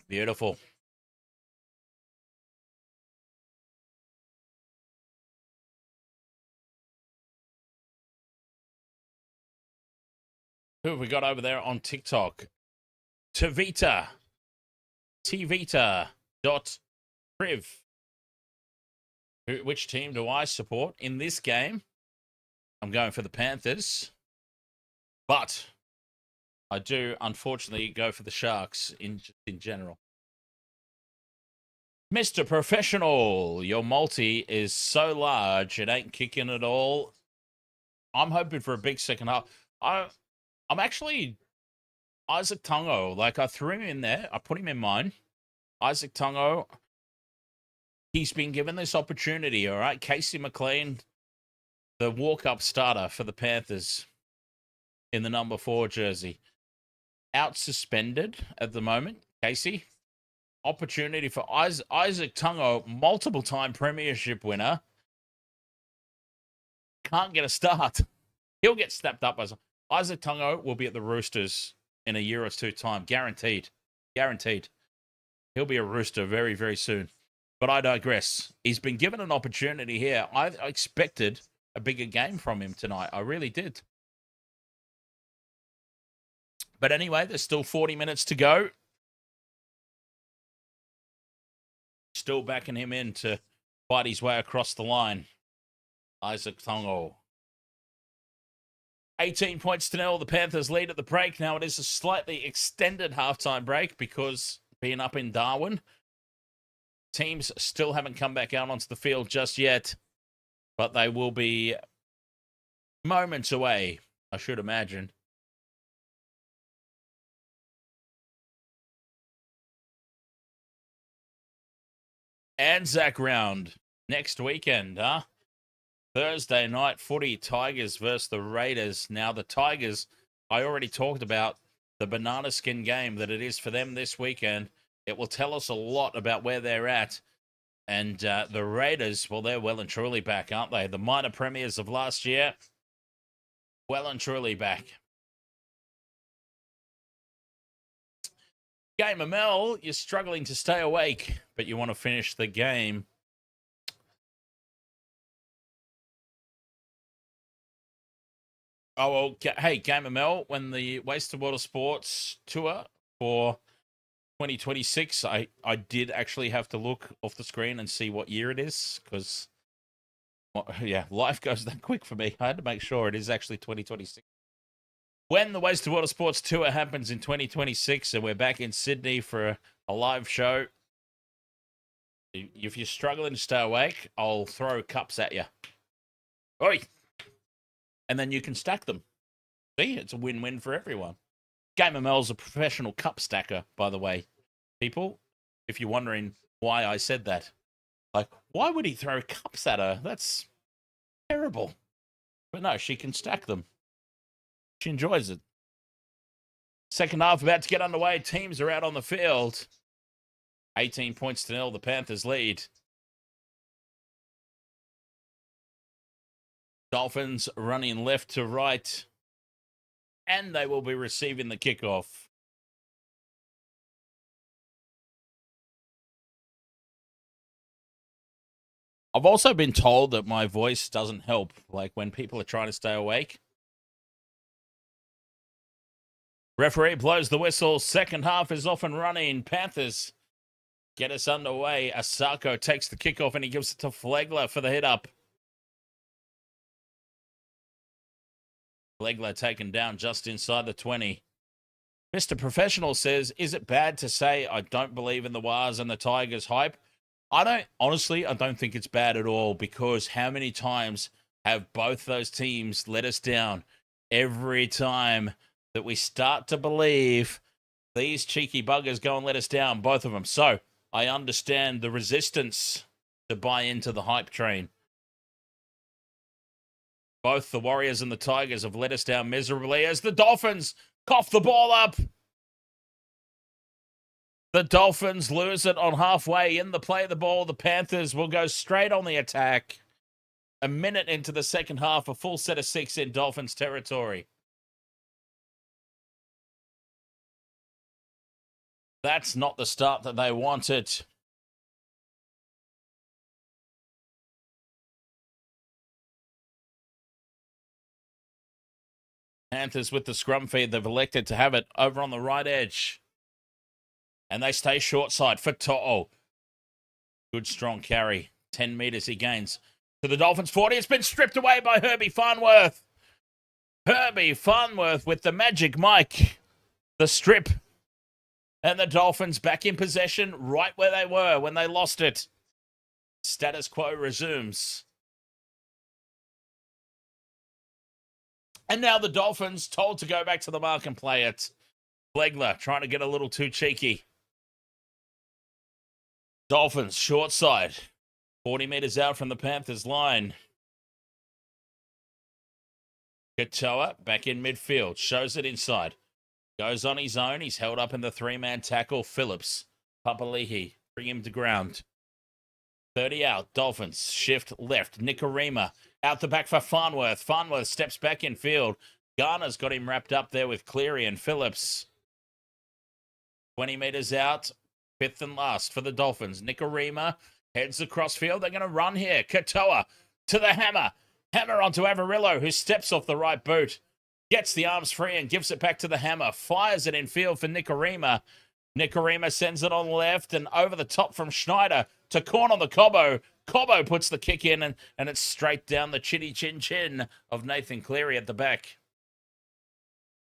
Beautiful. Who have we got over there on TikTok? Tvita. Tvita.priv. Which team do I support in this game? I'm going for the Panthers. But I do, unfortunately, go for the Sharks in general. Mr. Professional, your multi is so large, it ain't kicking at all. I'm hoping for a big second half. I'm actually Isaac Tungo. Like, I threw him in there. I put him in mine. Isaac Tungo, he's been given this opportunity, all right? Casey McLean, the walk-up starter for the Panthers in the number 4 jersey. Out suspended at the moment, Casey. Opportunity for Isaac Tungo, multiple-time premiership winner. Can't get a start. He'll get snapped up. Isaac Tungo will be at the Roosters in a year or 2 time. Guaranteed. Guaranteed. He'll be a Rooster very, very soon. But I digress. He's been given an opportunity here. I expected a bigger game from him tonight. I really did. But anyway, there's still 40 minutes to go. Still backing him in to fight his way across the line. Isaac Tungo. 18 points to 0. The Panthers lead at the break. Now it is a slightly extended halftime break because being up in Darwin, teams still haven't come back out onto the field just yet, but they will be moments away, I should imagine. Anzac round next weekend, huh? Thursday night footy, Tigers versus the Raiders. Now, the Tigers, I already talked about the banana skin game that it is for them this weekend. It will tell us a lot about where they're at. And the Raiders, well, they're well and truly back, aren't they? The minor premiers of last year, well and truly back. Game of Mel, you're struggling to stay awake, but you want to finish the game. Oh, well, hey, Game of Mel, when the Wasted Water Sports tour for 2026, I did actually have to look off the screen and see what year it is, because, well, yeah, life goes that quick for me. I had to make sure it is actually 2026. When the Wasted Water Sports tour happens in 2026 and we're back in Sydney for a live show, if you're struggling to stay awake, I'll throw cups at you. Oi! And then you can stack them. See, it's a win-win for everyone. Game of Mel's a professional cup stacker, by the way. People, if you're wondering why I said that. Like, why would he throw cups at her? That's terrible. But no, she can stack them. She enjoys it. Second half about to get underway. Teams are out on the field. 18 points to 0. The Panthers lead. Dolphins running left to right. and they will be receiving the kickoff. I've also been told that my voice doesn't help, like when people are trying to stay awake. Referee blows the whistle. Second half is off and running. Panthers get us underway. Asako takes the kickoff and he gives it to Flegler for the hit up. Flegler taken down just inside the 20. Mr. Professional says, is it bad to say I don't believe in the Wars and the Tigers hype? I don't think it's bad at all, because how many times have both those teams let us down? Every time that we start to believe, these cheeky buggers go and let us down, both of them. So I understand the resistance to buy into the hype train. Both the Warriors and the Tigers have let us down miserably as the Dolphins cough the ball up. The Dolphins lose it on halfway in the play of the ball. The Panthers will go straight on the attack. A minute into the second half, a full set of 6 in Dolphins territory. That's not the start that they wanted. Panthers with the scrum feed. They've elected to have it over on the right edge. And they stay short side for To'o. Good strong carry. 10 metres he gains to the Dolphins 40. It's been stripped away by Herbie Farnworth. Herbie Farnworth with the magic mic. The strip. And the Dolphins back in possession right where they were when they lost it. Status quo resumes. And now the Dolphins told to go back to the mark and play it. Flegler trying to get a little too cheeky. Dolphins short side. 40 metres out from the Panthers line. Katoa back in midfield. Shows it inside. Goes on his own. He's held up in the 3-man tackle. Phillips. Papali'i. Bring him to ground. 30 out. Dolphins. Shift left. Nikorima. Out the back for Farnworth. Farnworth steps back in field. Garner's got him wrapped up there with Cleary and Phillips. 20 metres out. 5th and last for the Dolphins. Nikorima heads across field. They're going to run here. Katoa to the hammer. Hammer onto Avarillo, who steps off the right boot. Gets the arms free and gives it back to the hammer. Fires it in field for Nikorima. Nikorima sends it on the left and over the top from Schneider to corn on the Cobbo. Cobbo puts the kick in and it's straight down the chinny chin chin of Nathan Cleary at the back.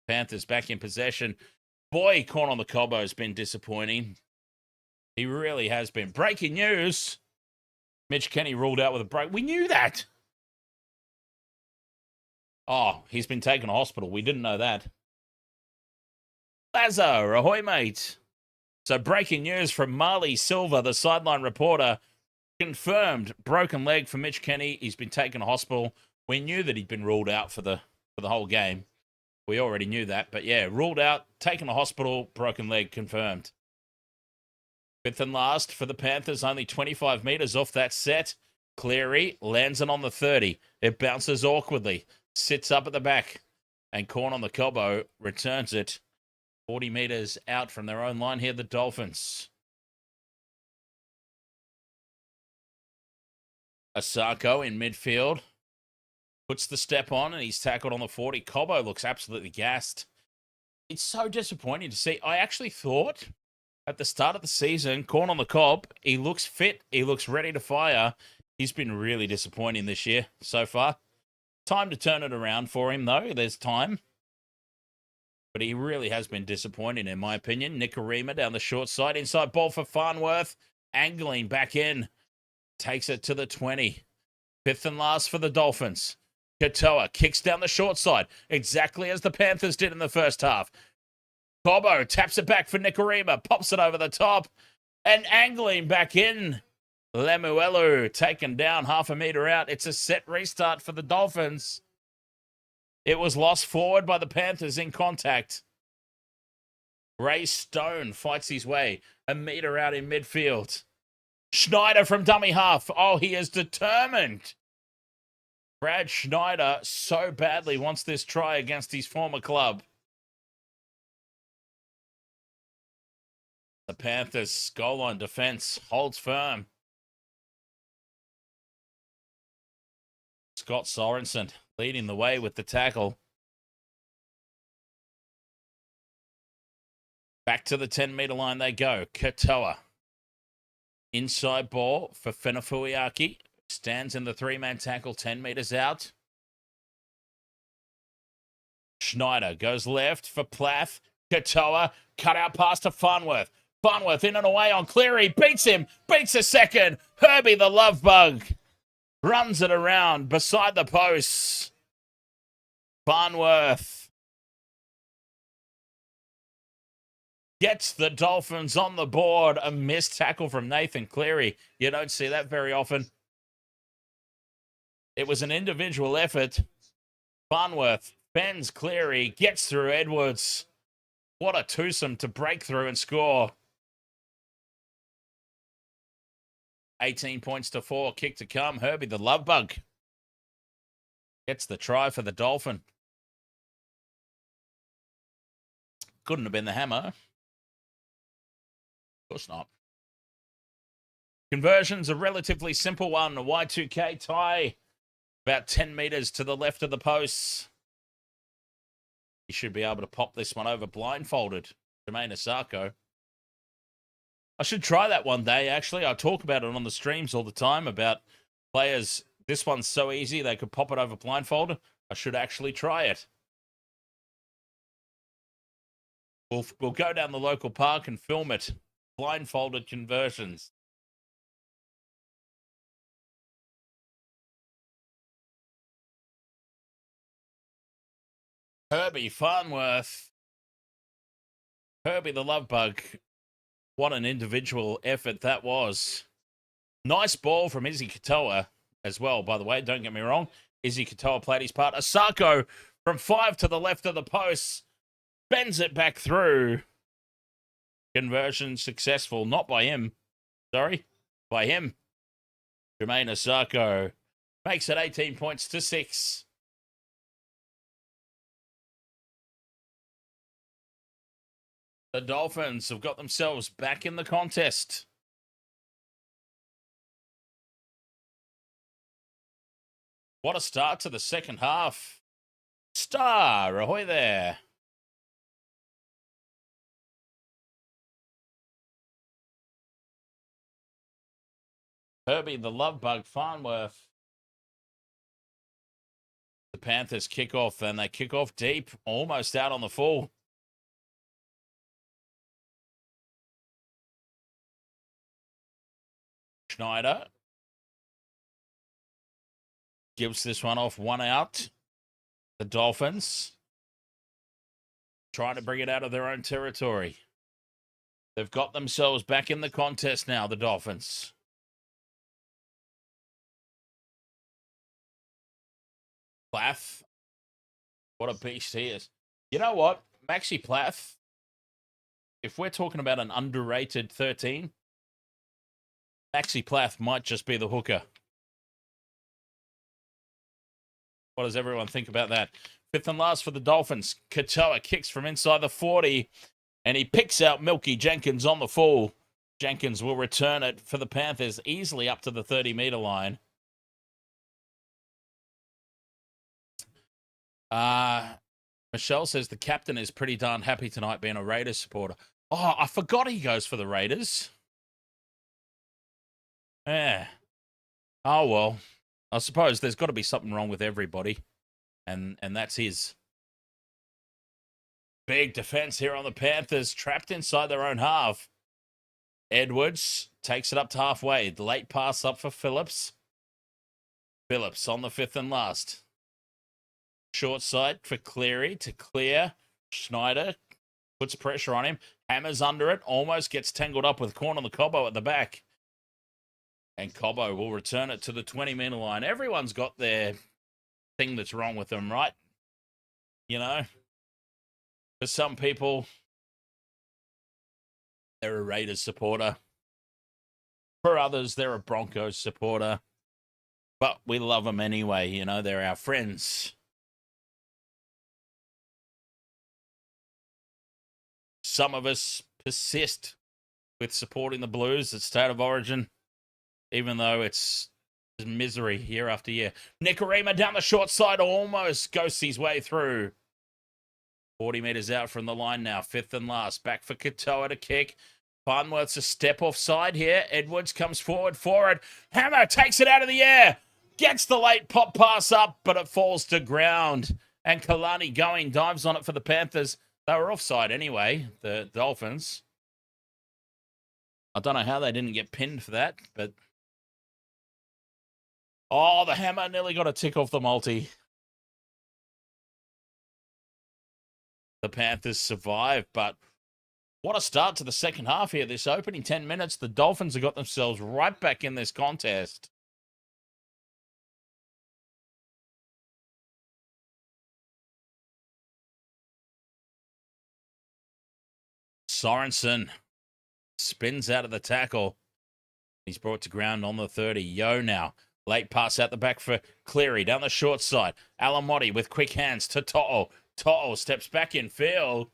Panthers back in possession. Boy, corn on the Cobbo has been disappointing. He really has been. Breaking news. Mitch Kenny ruled out with a break. We knew that. Oh, he's been taken to hospital. We didn't know that. Lazo, ahoy, mate. So breaking news from Marley Silva, the sideline reporter, confirmed broken leg for Mitch Kenny. He's been taken to hospital. We knew that he'd been ruled out for the whole game. We already knew that. But yeah, ruled out, taken to hospital, broken leg confirmed. 5th and last for the Panthers, only 25 metres off that set. Cleary lands it on the 30. It bounces awkwardly, sits up at the back, and corn on the Cobbo returns it 40 metres out from their own line here, the Dolphins. Asako in midfield. Puts the step on and he's tackled on the 40. Cobbo looks absolutely gassed. It's so disappointing to see. I actually thought at the start of the season, corn on the cob, he looks fit. He looks ready to fire. He's been really disappointing this year so far. Time to turn it around for him, though. There's time. But he really has been disappointing, in my opinion. Nikorima down the short side. Inside ball for Farnworth. Angling back in. Takes it to the 20. 5th and last for the Dolphins. Katoa kicks down the short side. Exactly as the Panthers did in the first half. Cobbo taps it back for Nikorima. Pops it over the top. And angling back in. Lemuelu taken down half a metre out. It's a set restart for the Dolphins. It was lost forward by the Panthers in contact. Ray Stone fights his way a metre out in midfield. Schneider from dummy half. Oh, he is determined. Brad Schneider so badly wants this try against his former club. Panthers. Goal line defense holds firm. Scott Sorensen leading the way with the tackle. Back to the 10-meter line they go. Katoa. Inside ball for Fenafuiaki. Stands in the 3-man tackle 10 meters out. Schneider goes left for Plath. Katoa. Cut out pass to Farnworth. Farnworth in and away on Cleary. Beats him. Beats a second. Herbie the love bug. Runs it around beside the posts. Farnworth gets the Dolphins on the board. A missed tackle from Nathan Cleary. You don't see that very often. It was an individual effort. Farnworth bends Cleary, gets through Edwards. What a twosome to break through and score. 18 points to 4. Kick to come. Herbie the love bug gets the try for the Dolphin. Couldn't have been the hammer. Of course not. Conversion's a relatively simple one. A Y2K tie. About 10 meters to the left of the posts. You should be able to pop this one over blindfolded. Jermaine Asako. I should try that one day, actually. I talk about it on the streams all the time about players. This one's so easy, they could pop it over blindfolded. I should actually try it. We'll go down the local park and film it. Blindfolded conversions. Herbie Farnworth. Herbie the love bug. What an individual effort that was. Nice ball from Izzy Katoa as well, by the way. Don't get me wrong. Izzy Katoa played his part. Asako from 5 to the left of the post. Bends it back through. Conversion successful. Not by him. Sorry. By him. Jermaine Asako makes it 18 points to 6. The Dolphins have got themselves back in the contest. What a start to the second half. Star, ahoy there. Herbie the love bug, Farnworth. The Panthers kick off, and they kick off deep, almost out on the full. Schneider gives this one off, one out. The Dolphins trying to bring it out of their own territory. They've got themselves back in the contest now, the Dolphins. Plath, what a beast he is. You know what? Maxi Plath, if we're talking about an underrated 13, Maxi Plath might just be the hooker. What does everyone think about that? Fifth and last for the Dolphins. Katoa kicks from inside the 40, and he picks out Milky Jenkins on the full. Jenkins will return it for the Panthers easily up to the 30-meter line. Michelle says the captain is pretty darn happy tonight being a Raiders supporter. Oh, I forgot he goes for the Raiders. Yeah. Oh, well. I suppose there's got to be something wrong with everybody. And that's his. Big defense here on the Panthers. Trapped inside their own half. Edwards takes it up to halfway. The late pass up for Phillips. Phillips on the fifth and last. Short side for Cleary to clear. Schneider puts pressure on him. Hammers under it. Almost gets tangled up with Corn on the Cobbo at the back. And Cobbo will return it to the 20-meter line. Everyone's got their thing that's wrong with them, right? You know? For some people, they're a Raiders supporter. For others, they're a Broncos supporter. But we love them anyway, you know? They're our friends. Some of us persist with supporting the Blues at State of Origin, even though it's misery year after year. Nikorima down the short side, almost ghosts his way through. 40 metres out from the line now, fifth and last. Back for Katoa to kick. Farnworth's a step offside here. Edwards comes forward for it. Hammer takes it out of the air. Gets the late pop pass up, but it falls to ground. And Kalani going, dives on it for the Panthers. They were offside anyway, the Dolphins. I don't know how they didn't get pinned for that, but... Oh, the Hammer nearly got a tick off the multi. The Panthers survive, but what a start to the second half here. This opening 10 minutes, the Dolphins have got themselves right back in this contest. Sorensen spins out of the tackle. He's brought to ground on the 30. Yo now. Late pass out the back for Cleary. Down the short side. Alamotti with quick hands to To'o. To'o steps back in field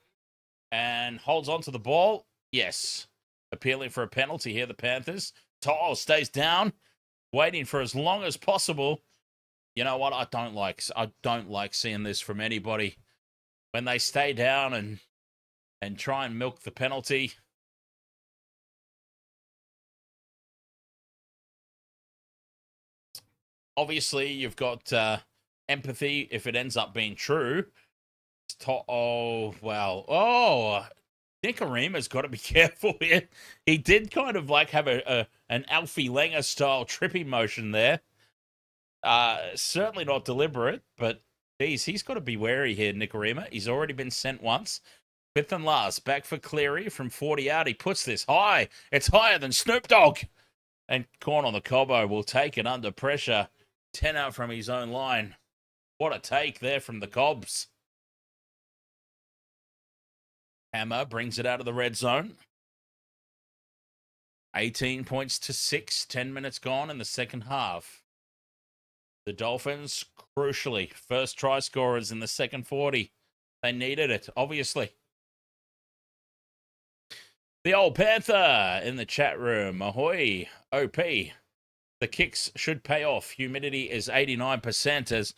and holds on to the ball. Yes. Appealing for a penalty here, the Panthers. To'o stays down, waiting for as long as possible. You know what? I don't like seeing this from anybody. When they stay down and try and milk the penalty. Obviously, you've got empathy if it ends up being true. Oh, wow. Oh, Nikorima's got to be careful here. He did kind of like have an Alfie Langer style tripping motion there. Certainly not deliberate, but geez, he's got to be wary here, Nikorima. He's already been sent once. Fifth and last, back for Cleary from 40 out. He puts this high. It's higher than Snoop Dogg. And Corn on the Cobbo will take it under pressure. 10 out from his own line. What a take there from the Cobs. Hammer brings it out of the red zone. 18 points to 6. 10 minutes gone in the second half. The Dolphins, crucially, first try scorers in the second 40. They needed it, obviously. The old Panther in the chat room. Ahoy, OP. The kicks should pay off. Humidity is 89% as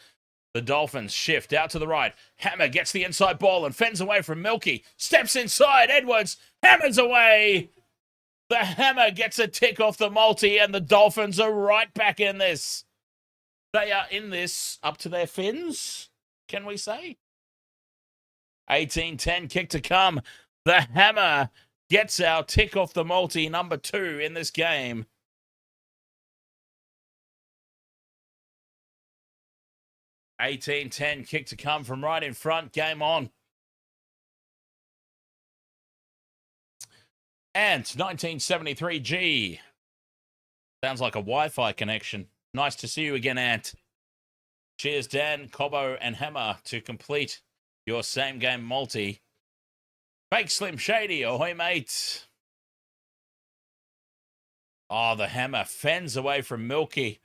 the Dolphins shift out to the right. Hammer gets the inside ball and fends away from Milky. Steps inside. Edwards hammers away. The Hammer gets a tick off the multi and the Dolphins are right back in this. They are in this up to their fins, can we say? 18-10 kick to come. The Hammer gets our tick off the multi, number 2 in this game. $18-10 kick to come from right in front. Game on. Ant, 1973 G. Sounds like a Wi-Fi connection. Nice to see you again, Ant. Cheers, Dan, Cobbo, and Hammer to complete your same game multi. Fake Slim Shady, ahoy, mate. Oh, the Hammer fends away from Milky.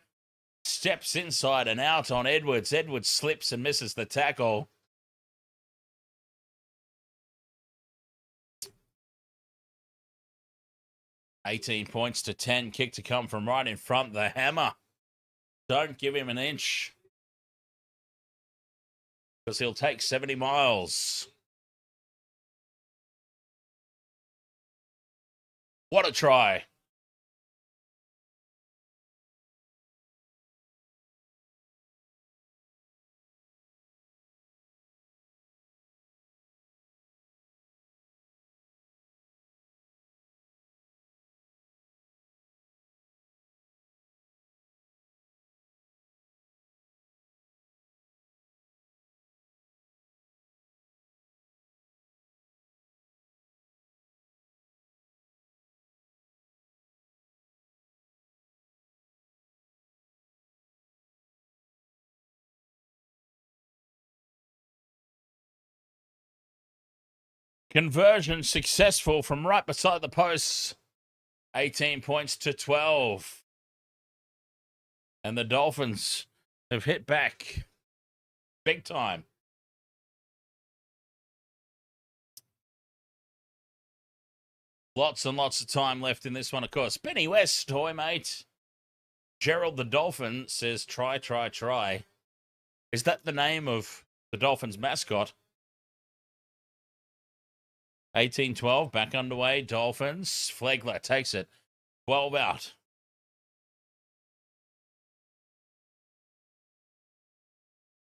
Steps inside and out on Edwards. Edwards slips and misses the tackle. $18 points to 10. Kick to come from right in front. The Hammer. Don't give him an inch. Because he'll take 70 miles. What a try. Conversion successful from right beside the posts. 18 points to 12. And the Dolphins have hit back big time. Lots and lots of time left in this one, of course. Benny West, hoy mate. Gerald the Dolphin says, try, try, try. Is that the name of the Dolphins mascot? 18-12, back underway. Dolphins. Flegler takes it. 12 out.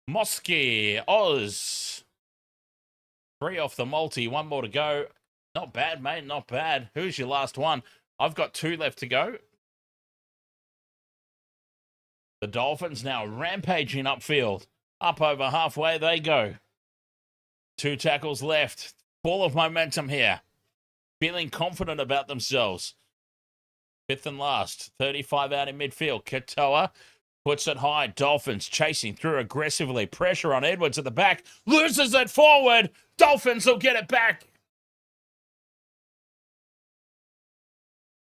Mosky, Oz. 3 off the multi, 1 more to go. Not bad, mate, not bad. Who's your last one? I've got 2 left to go. The Dolphins now rampaging upfield. Up over halfway they go. 2 tackles left. Full of momentum here. Feeling confident about themselves. 5th and last. 35 out in midfield. Katoa puts it high. Dolphins chasing through aggressively. Pressure on Edwards at the back. Loses it forward. Dolphins will get it back.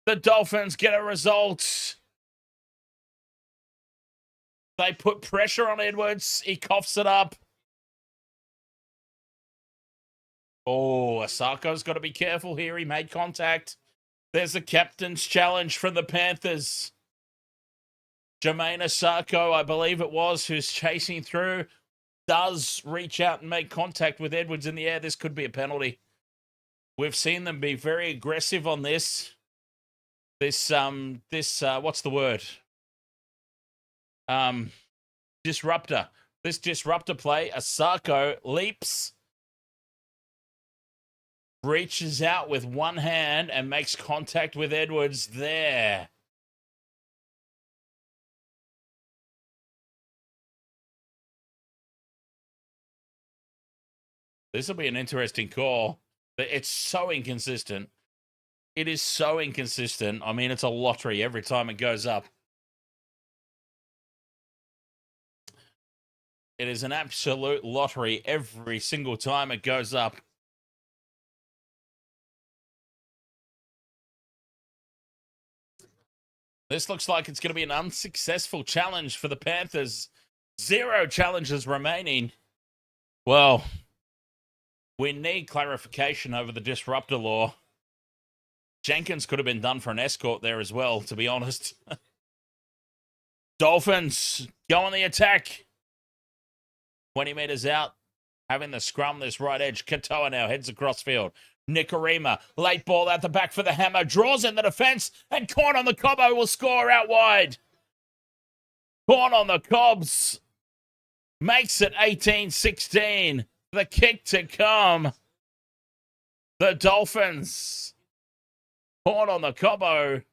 The Dolphins get a result. They put pressure on Edwards. He coughs it up. Oh, Asako's got to be careful here. He made contact. There's a captain's challenge from the Panthers. Jermaine Asako, I believe it was, who's chasing through, does reach out and make contact with Edwards in the air. This could be a penalty. We've seen them be very aggressive on this. What's the word? Disruptor. This disruptor play, Asako leaps, reaches out with one hand and makes contact with Edwards there. This will be an interesting call. It's so inconsistent. It is so inconsistent. I mean, it's a lottery every time it goes up. It is an absolute lottery every single time it goes up. This looks like it's going to be an unsuccessful challenge for the Panthers. 0 challenges remaining. Well, we need clarification over the disruptor law. Jenkins could have been done for an escort there as well, to be honest. Dolphins go on the attack. 20 metres out, having the scrum, this right edge. Katoa now heads across field. Nikorima, late ball out the back for the Hammer, draws in the defence, and Corn on the Cobbo will score out wide. Corn on the Cobs makes it 18-16. The kick to come. The Dolphins. Corn on the Cobbo.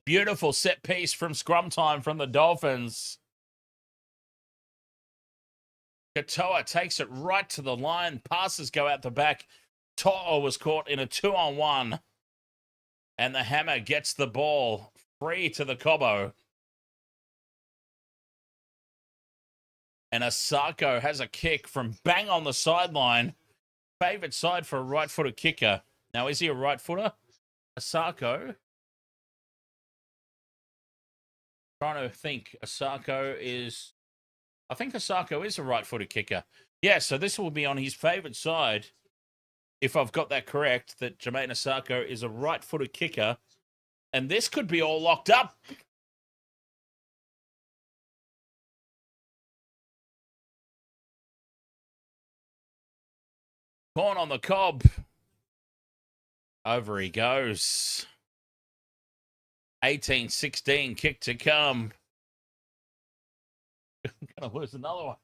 Beautiful set piece from scrum time from the Dolphins. Katoa takes it right to the line. Passes go out the back. To'o was caught in a 2-on-1. And the Hammer gets the ball free to the Cobbo. And Asako has a kick from bang on the sideline. Favoured side for a right-footed kicker. Now, is he a right-footer? Asako. Trying to think. Asako is... I think Asako is a right-footed kicker. Yeah, so this will be on his favoured side. If I've got that correct, that Jermaine Asako is a right-footed kicker. And this could be all locked up. Corn on the Cob. Over he goes. 18-16, kick to come. Gonna lose another one.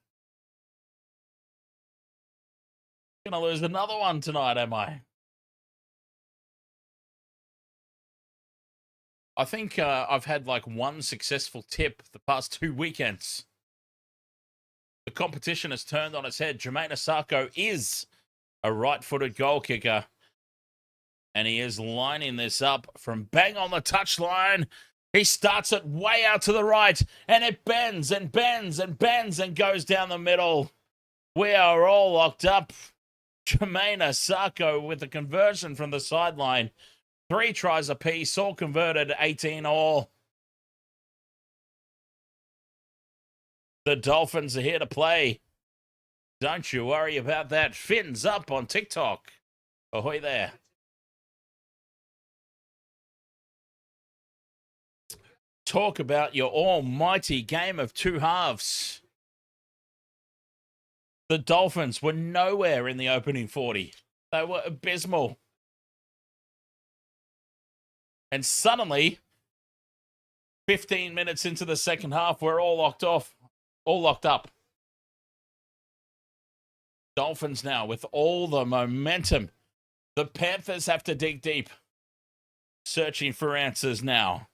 Gonna lose another one tonight, am I? I think I've had like one successful tip the past 2 weekends. The competition has turned on its head. Jermaine Asako is a right-footed goal kicker. And he is lining this up from bang on the touchline. He starts it way out to the right. And it bends and bends and bends and goes down the middle. We are all locked up. Jermaine Asako with the conversion from the sideline. 3 tries apiece, all converted, 18 all. The Dolphins are here to play. Don't you worry about that. Fins up on TikTok. Ahoy there. Talk about your almighty game of two halves. The Dolphins were nowhere in the opening 40. They were abysmal. And suddenly, 15 minutes into the second half, we're all locked up. Dolphins now with all the momentum. The Panthers have to dig deep. Searching for answers now.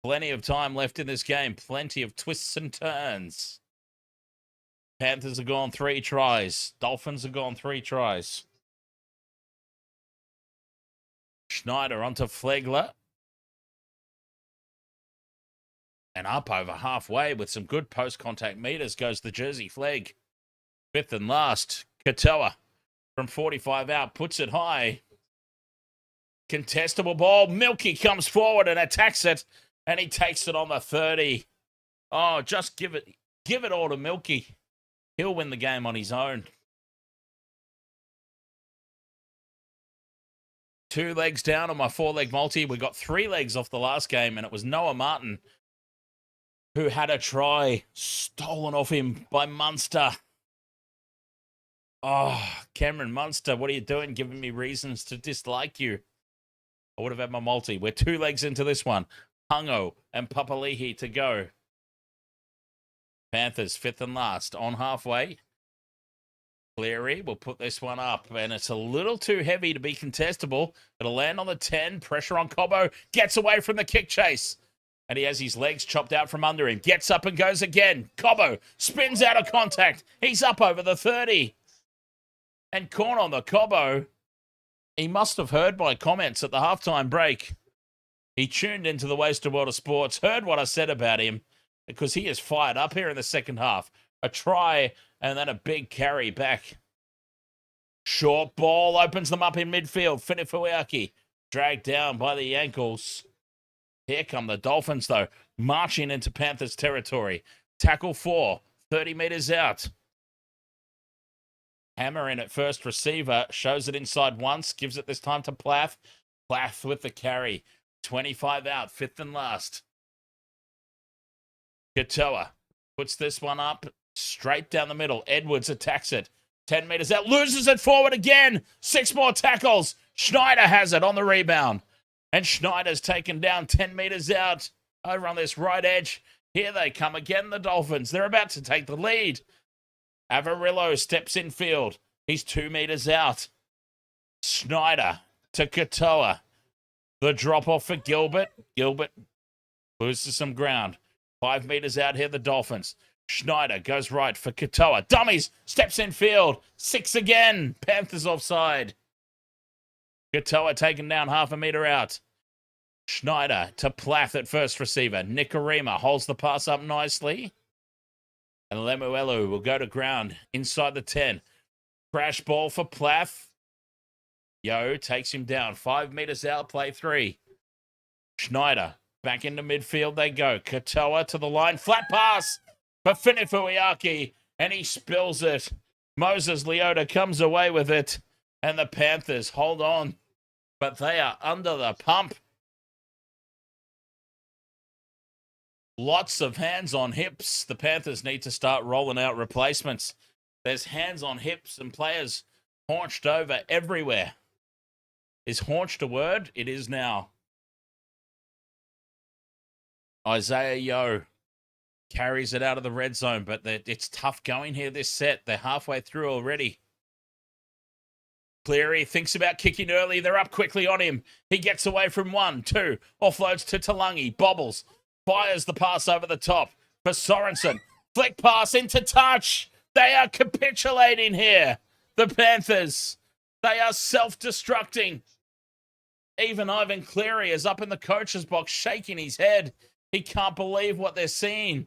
Plenty of time left in this game. Plenty of twists and turns. Panthers have gone 3 tries. Dolphins have gone 3 tries. Schneider onto Flegler. And up over halfway with some good post-contact meters goes the Jersey Fleg. 5th and last. Katoa from 45 out puts it high. Contestable ball. Milky comes forward and attacks it. And he takes it on the 30. Oh, just give it all to Milky. He'll win the game on his own. 2 legs down on my 4-leg multi. We got 3 legs off the last game, and it was Noah Martin who had a try stolen off him by Munster. Oh, Cameron Munster, what are you doing? Giving me reasons to dislike you. I would have had my multi. We're 2 legs into this one. Pungo and Papali'i to go. Panthers 5th and last on halfway. Cleary will put this one up, and it's a little too heavy to be contestable. It'll land on the 10. Pressure on Cobbo. Gets away from the kick chase. And he has his legs chopped out from under him. Gets up and goes again. Cobbo spins out of contact. He's up over the 30. And corn on the Cobbo. He must have heard my comments at the halftime break. He tuned into the Wasted World of Sports, heard what I said about him, because he is fired up here in the second half. A try and then a big carry back. Short ball opens them up in midfield. Finifuiaki dragged down by the ankles. Here come the Dolphins, though, marching into Panthers territory. Tackle 4, 30 metres out. Hammer in at first receiver, shows it inside once, gives it this time to Plath. Plath with the carry. 25 out, 5th and last. Katoa puts this one up straight down the middle. Edwards attacks it. 10 metres out, loses it forward again. 6 more tackles. Schneider has it on the rebound. And Schneider's taken down 10 metres out over on this right edge. Here they come again, the Dolphins. They're about to take the lead. Avarillo steps in field. He's 2 metres out. Schneider to Katoa. The drop-off for Gilbert. Gilbert loses some ground. 5 metres out here, the Dolphins. Schneider goes right for Katoa. Dummies, steps in field. 6 again. Panthers offside. Katoa taken down half a metre out. Schneider to Plath at first receiver. Nikarima holds the pass up nicely. And Lemuelu will go to ground inside the 10. Crash ball for Plath. Yo takes him down. 5 metres out, play 3. Schneider back into midfield they go. Katoa to the line. Flat pass for Finifuiaki. And he spills it. Moses Leota comes away with it. And the Panthers hold on. But they are under the pump. Lots of hands on hips. The Panthers need to start rolling out replacements. There's hands on hips and players haunched over everywhere. Is haunched a word? It is now. Isaiah Yeo carries it out of the red zone, but it's tough going here this set. They're halfway through already. Cleary thinks about kicking early. They're up quickly on him. He gets away from 1, 2. Offloads to Talangi. Bobbles. Fires the pass over the top for Sorensen. Flick pass into touch. They are capitulating here. The Panthers. They are self-destructing. Even Ivan Cleary is up in the coach's box shaking his head. He can't believe what they're seeing.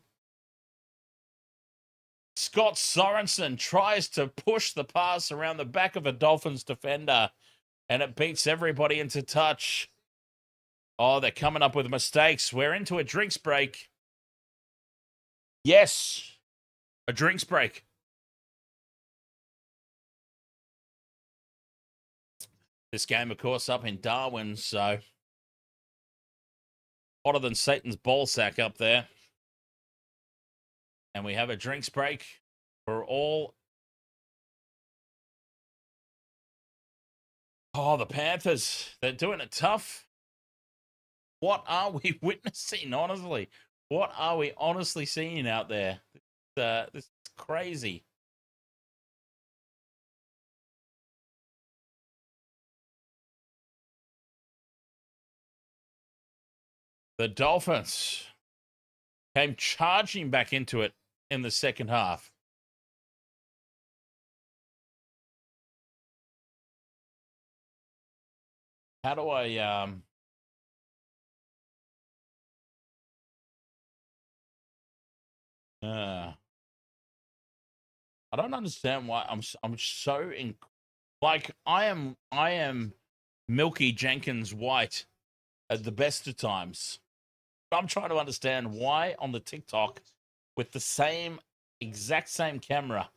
Scott Sorensen tries to push the pass around the back of a Dolphins defender, and it beats everybody into touch. Oh, they're coming up with mistakes. We're into a drinks break. Yes. A drinks break. This game, of course, up in Darwin, so hotter than Satan's ballsack up there. And we have a drinks break for all. Oh, the Panthers. They're doing it tough. What are we witnessing, honestly? What are we honestly seeing out there? This is crazy. The Dolphins came charging back into it in the second half. How do I I don't understand why I'm so I am Milky Jenkins White at the best of times. But I'm trying to understand why on the TikTok with the exact same camera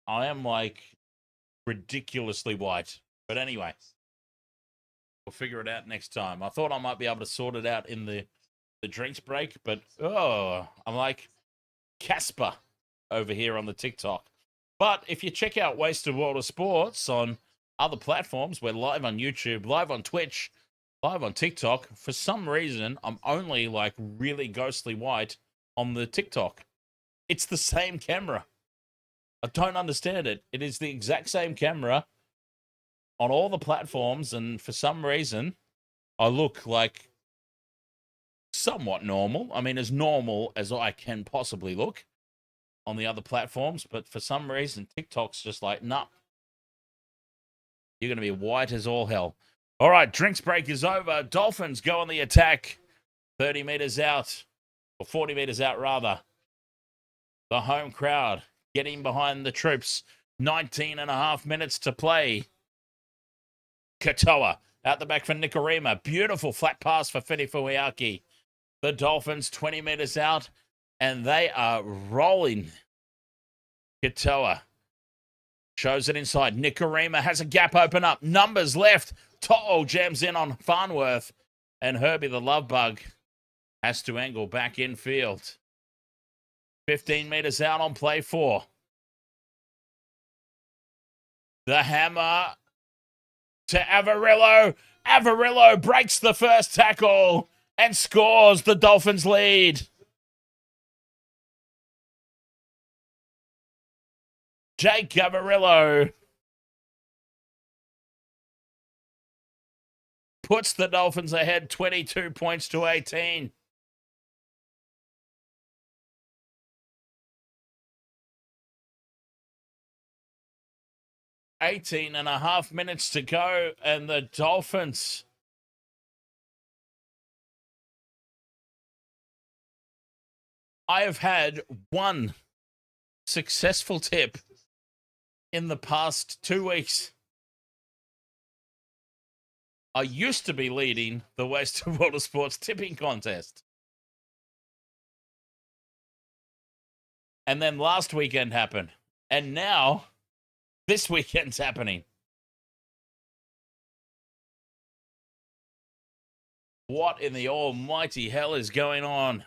I am like ridiculously white. But anyway, we'll figure it out next time. I thought I might be able to sort it out in the drinks break, but I'm like Casper over here on the TikTok. But if you check out Wasted World of Sports on other platforms, we're live on YouTube, live on Twitch, live on TikTok. For some reason, I'm only like really ghostly white on the TikTok. It's the same camera. I don't understand it. It is the exact same camera on all the platforms, and for some reason, I look like somewhat normal. I mean, as normal as I can possibly look on the other platforms, but for some reason, TikTok's just like, nah, you're going to be white as all hell. All right, drinks break is over. Dolphins go on the attack. 30 meters out, or 40 meters out, rather. The home crowd getting behind the troops. 19 and a half minutes to play. Katoa out the back for Nikorima. Beautiful flat pass for Finifuiaki. The Dolphins 20 meters out, and they are rolling. Katoa shows it inside. Nikorima has a gap open up. Numbers left. To'o jams in on Farnworth, and Herbie the love bug has to angle back infield. 15 meters out on play 4. The hammer to Avarillo. Avarillo breaks the first tackle and scores. The Dolphins lead. Jake Avarillo puts the Dolphins ahead 22 points to 18. Eighteen and a half minutes to go, and the Dolphins I have had one successful tip in the past 2 weeks. I used to be leading the Wasted World of Sports tipping contest. And then last weekend happened. And now this weekend's happening. What in the almighty hell is going on?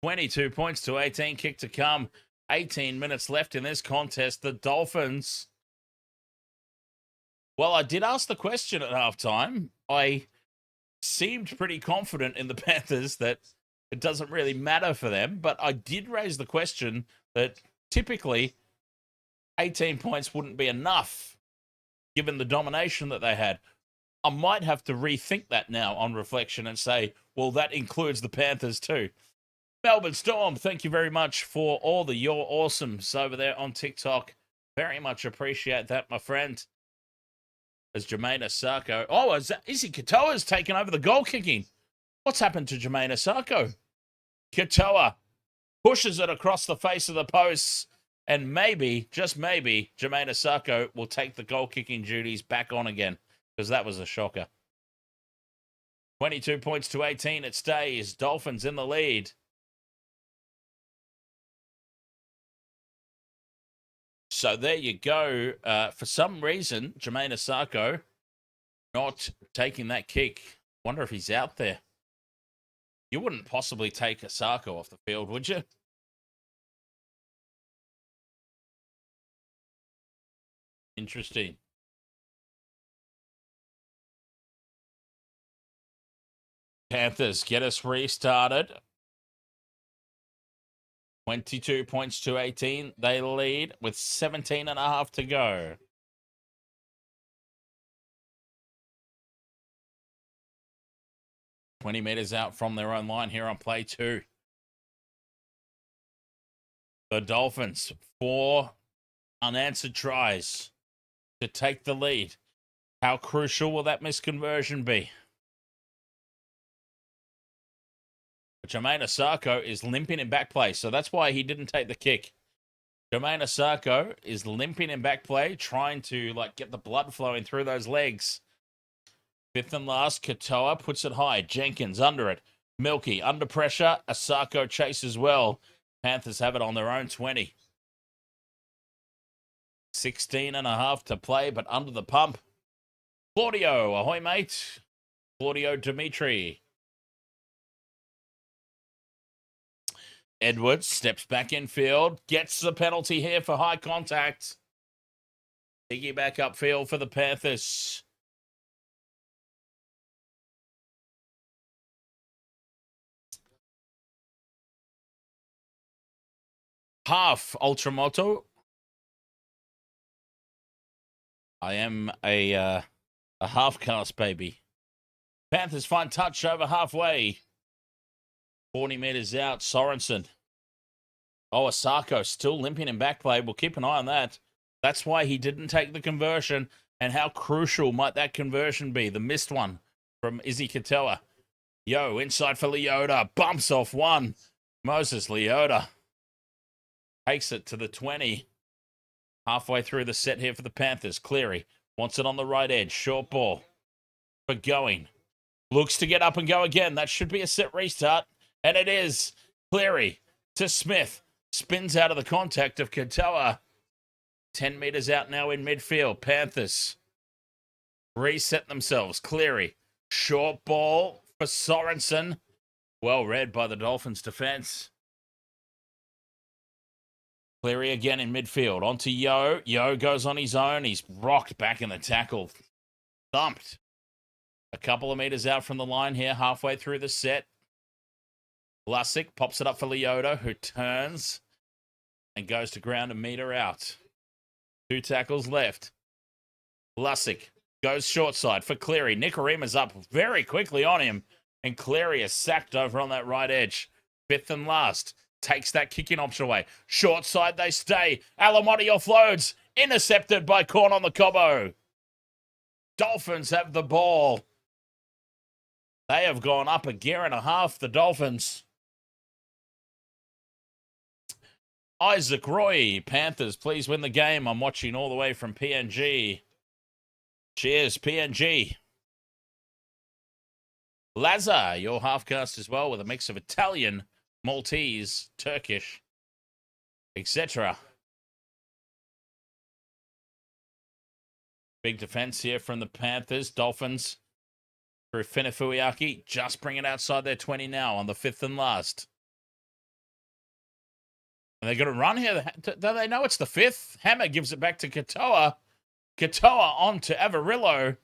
22 points to 18, kick to come. 18 minutes left in this contest. The Dolphins. Well, I did ask the question at halftime. I seemed pretty confident in the Panthers that it doesn't really matter for them, but I did raise the question that typically 18 points wouldn't be enough given the domination that they had. I might have to rethink that now on reflection and say, well, that includes the Panthers too. Melbourne Storm, thank you very much for all the You're Awesomes over there on TikTok. Very much appreciate that, my friend. As Jermaine Asako. Oh, Izzy Katoa's taken over the goal kicking. What's happened to Jermaine Asako? Katoa pushes it across the face of the posts. And maybe, just maybe, Jermaine Asako will take the goal kicking duties back on again. Because that was a shocker. 22 points to 18. It stays. Dolphins in the lead. So there you go. For some reason, Jermaine Asako not taking that kick. Wonder if he's out there. You wouldn't possibly take Asako off the field, would you? Interesting. Panthers get us restarted. 22 points to 18. They lead with 17 and a half to go. $20 meters out from their own line here on play 2. The Dolphins, 4 unanswered tries to take the lead. How crucial will that misconversion be? Jermaine Asako is limping in back play, so that's why he didn't take the kick. Jermaine Asako is limping in back play, trying to get the blood flowing through those legs. 5th and last, Katoa puts it high. Jenkins under it. Milky under pressure. Asako chases well. Panthers have it on their own 20. 16 and a half to play, but under the pump. Claudio, ahoy mate. Claudio Dimitri. Edwards steps back in field, gets the penalty here for high contact. Piggyback upfield for the Panthers. Half Ultramoto. I am a half cast baby. Panthers find touch over halfway. 40 meters out, Sorensen. Oh, Asako still limping in back play. We'll keep an eye on that. That's why he didn't take the conversion. And how crucial might that conversion be? The missed one from Izzy Katoa. Yo, inside for Leota. Bumps off one. Moses Leota takes it to the 20. Halfway through the set here for the Panthers. Cleary wants it on the right edge. Short ball for Going. Looks to get up and go again. That should be a set restart. And it is. Cleary to Smith. Spins out of the contact of Katoa. 10 meters out now in midfield. Panthers reset themselves. Cleary. Short ball for Sorensen. Well read by the Dolphins defense. Cleary again in midfield. On to Yo. Yo goes on his own. He's rocked back in the tackle. Thumped. A couple of meters out from the line here, halfway through the set. Lusick pops it up for Leota, who turns and goes to ground a meter out. 2 tackles left. Lusick goes short side for Cleary. Nikorima's up very quickly on him, and Cleary is sacked over on that right edge. 5th and last. Takes that kicking option away. Short side they stay. Alamotti offloads. Intercepted by Corn on the Cobbo. Dolphins have the ball. They have gone up a gear and a half, the Dolphins. Isaac Roy, Panthers, please win the game. I'm watching all the way from PNG. Cheers, PNG. Lazar, your half-cast as well, with a mix of Italian, Maltese, Turkish, etc. Big defense here from the Panthers. Dolphins through Fenefuiaki, just bring it outside their 20 now on the 5th and last. And they're going to run here. Do they know it's the 5th? Hammer gives it back to Katoa. Katoa on to Avarillo.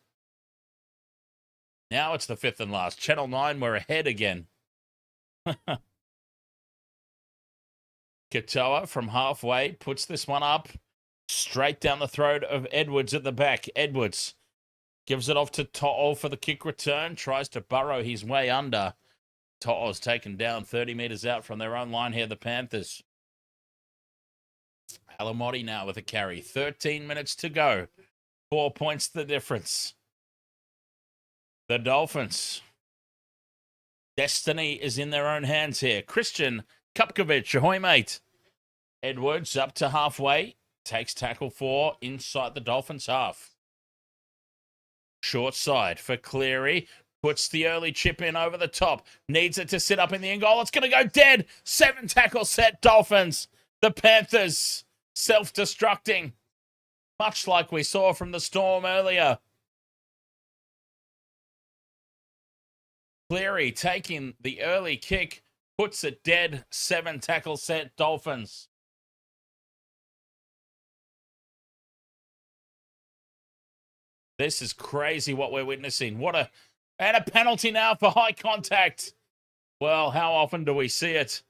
Now it's the 5th and last. Channel 9, we're ahead again. Katoa from halfway puts this one up. Straight down the throat of Edwards at the back. Edwards gives it off to To'o for the kick return. Tries to burrow his way under. To'o's taken down 30 meters out from their own line here, the Panthers. Alamotti now with a carry. 13 minutes to go. 4 points the difference. The Dolphins. Destiny is in their own hands here. Christian Kupkovic, ahoy mate. Edwards up to halfway. Takes tackle 4 inside the Dolphins half. Short side for Cleary. Puts the early chip in over the top. Needs it to sit up in the end goal. It's going to go dead. 7 tackle set, Dolphins. The Panthers self-destructing. Much like we saw from the Storm earlier. Cleary taking the early kick. Puts it dead. 7 tackle set, Dolphins. This is crazy what we're witnessing. And a penalty now for high contact. Well, how often do we see it?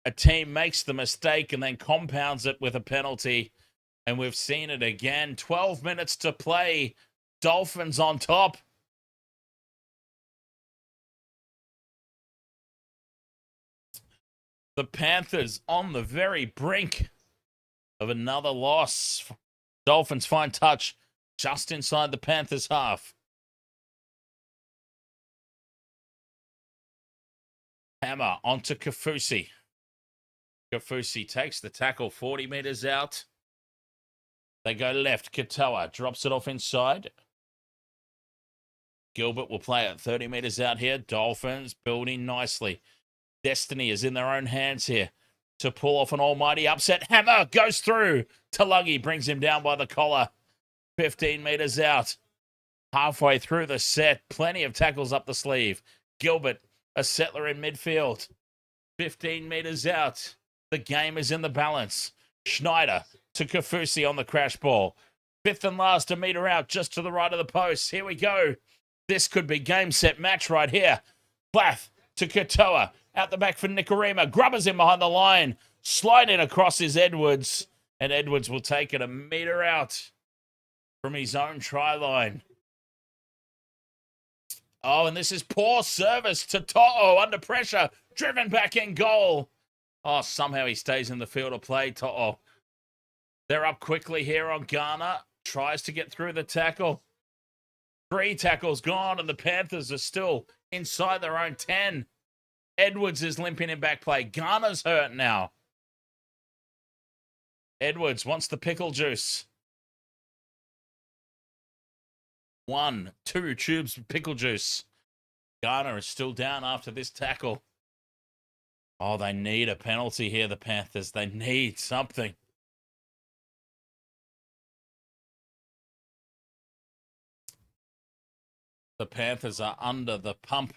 A team makes the mistake and then compounds it with a penalty. And we've seen it again. 12 minutes to play. Dolphins on top. The Panthers on the very brink of another loss. Dolphins find touch just inside the Panthers' half. Hammer onto Kafusi. Kafusi takes the tackle 40 meters out. They go left. Katoa drops it off inside. Gilbert will play it 30 meters out here. Dolphins building nicely. Destiny is in their own hands here to pull off an almighty upset. Hammer goes through. Talagi brings him down by the collar. 15 meters out. Halfway through the set. Plenty of tackles up the sleeve. Gilbert, a settler in midfield. 15 meters out. The game is in the balance. Schneider to Kafusi on the crash ball. 5th and last, a meter out just to the right of the post. Here we go. This could be game, set, match right here. Plath to Katoa. Out the back for Nikorima. Grubbers in behind the line. Sliding across is Edwards. And Edwards will take it a meter out from his own try line. Oh, and this is poor service to To'o under pressure. Driven back in goal. Oh, somehow he stays in the field of play, To'o. They're up quickly here on Garner. Tries to get through the tackle. 3 tackles gone, and the Panthers are still inside their own 10. Edwards is limping in back play. Garner's hurt now. Edwards wants the pickle juice. 1, 2 tubes of pickle juice. Garner is still down after this tackle. Oh, they need a penalty here, the Panthers. They need something. The Panthers are under the pump.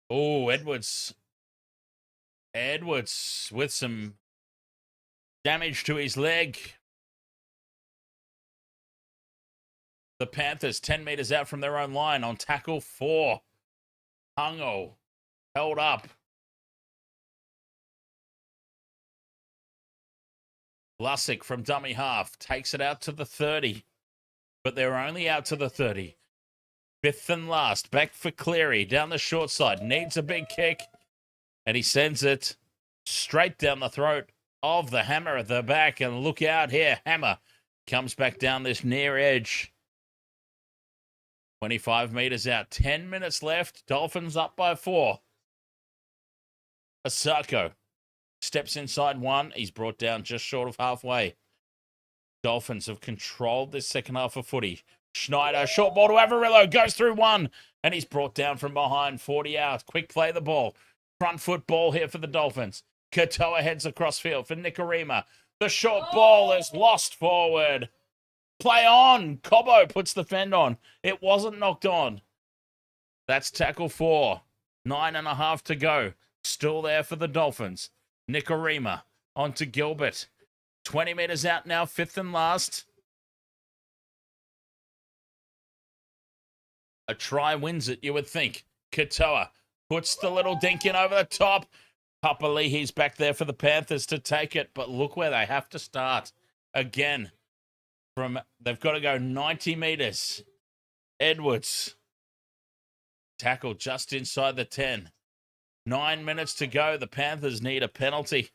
Oh, Edwards. Edwards with some damage to his leg. The Panthers 10 meters out from their own line on tackle 4. Hungo held up. Lusick from dummy half takes it out to the 30. But they're only out to the 30. 5th and last. Back for Cleary. Down the short side. Needs a big kick. And he sends it straight down the throat of the Hammer at the back. And look out here. Hammer comes back down this near edge. 25 meters out. 10 minutes left. Dolphins up by 4. Asako steps inside 1. He's brought down just short of halfway. Dolphins have controlled this second half of footy. Schneider, short ball to Averillo, goes through 1, and he's brought down from behind, 40 out. Quick play the ball. Front foot ball here for the Dolphins. Katoa heads across field for Nikorima. The short ball is lost forward. Play on. Cobbo puts the fend on. It wasn't knocked on. That's tackle 4. 9.5 to go. Still there for the Dolphins. Nikorima onto Gilbert. 20 meters out now, 5th and last. A try wins it, you would think. Katoa puts the little dink in over the top. Papali, he's back there for the Panthers to take it. But look where they have to start. Again, they've got to go 90 meters. Edwards. Tackle just inside the 10. 9 minutes to go. The Panthers need a penalty.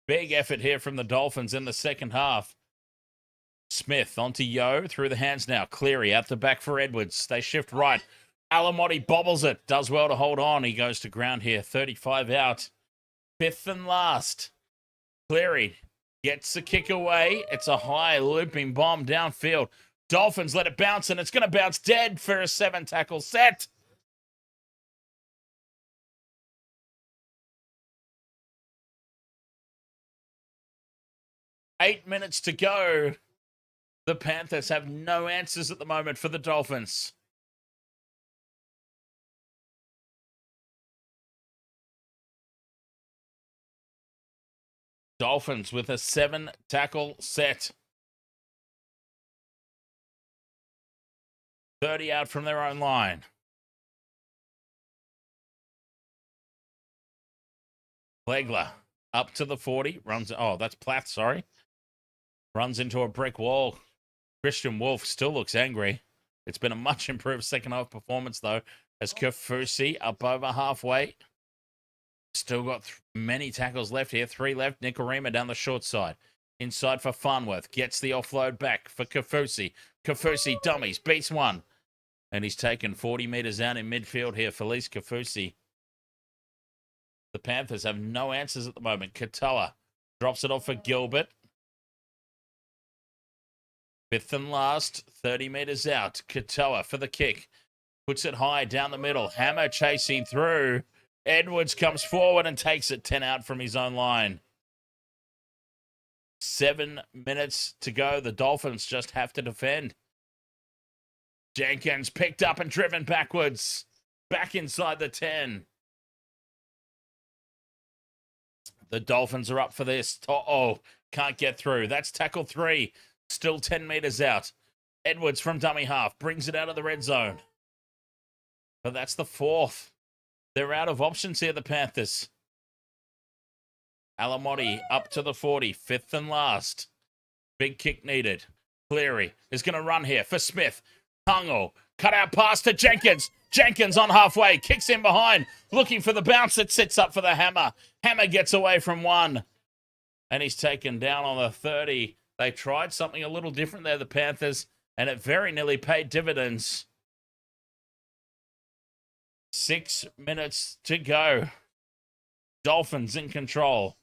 Big effort here from the Dolphins in the second half. Smith onto Yo, through the hands now. Cleary out the back for Edwards. They shift right. Alamotti bobbles it. Does well to hold on. He goes to ground here. 35 out. Fifth and last. Cleary gets the kick away. It's a high looping bomb downfield. Dolphins let it bounce, and it's going to bounce dead for a 7-tackle set. Eight minutes to go. The Panthers have no answers at the moment for the Dolphins. Dolphins with a 7-tackle set. 30 out from their own line. Plegler up to the 40. Runs. Oh, that's Plath, sorry. Runs into a brick wall. Christian Wolf still looks angry. It's been a much improved second half performance, though, as Kafusi up over halfway. Still got many tackles left here. 3 left. Nikorima down the short side. Inside for Farnworth. Gets the offload back for Kafusi. Kafusi dummies. Beats one. And he's taken 40 metres out in midfield here. Felice Kafusi. The Panthers have no answers at the moment. Katoa drops it off for Gilbert. Fifth and last. 30 metres out. Katoa for the kick. Puts it high down the middle. Hammer chasing through. Edwards comes forward and takes it 10 out from his own line. 7 minutes to go. The Dolphins just have to defend. Jenkins picked up and driven backwards. Back inside the 10. The Dolphins are up for this. Oh, can't get through. That's tackle 3. Still 10 metres out. Edwards from dummy half brings it out of the red zone. But that's the 4th. They're out of options here, the Panthers. Alamotti up to the 40. 5th and last. Big kick needed. Cleary is going to run here for Smith. Tungo. Cut out pass to Jenkins. Jenkins on halfway. Kicks in behind. Looking for the bounce. It sits up for the Hammer. Hammer gets away from one. And he's taken down on the 30. They tried something a little different there, the Panthers. And it very nearly paid dividends. 6 minutes to go. Dolphins in control.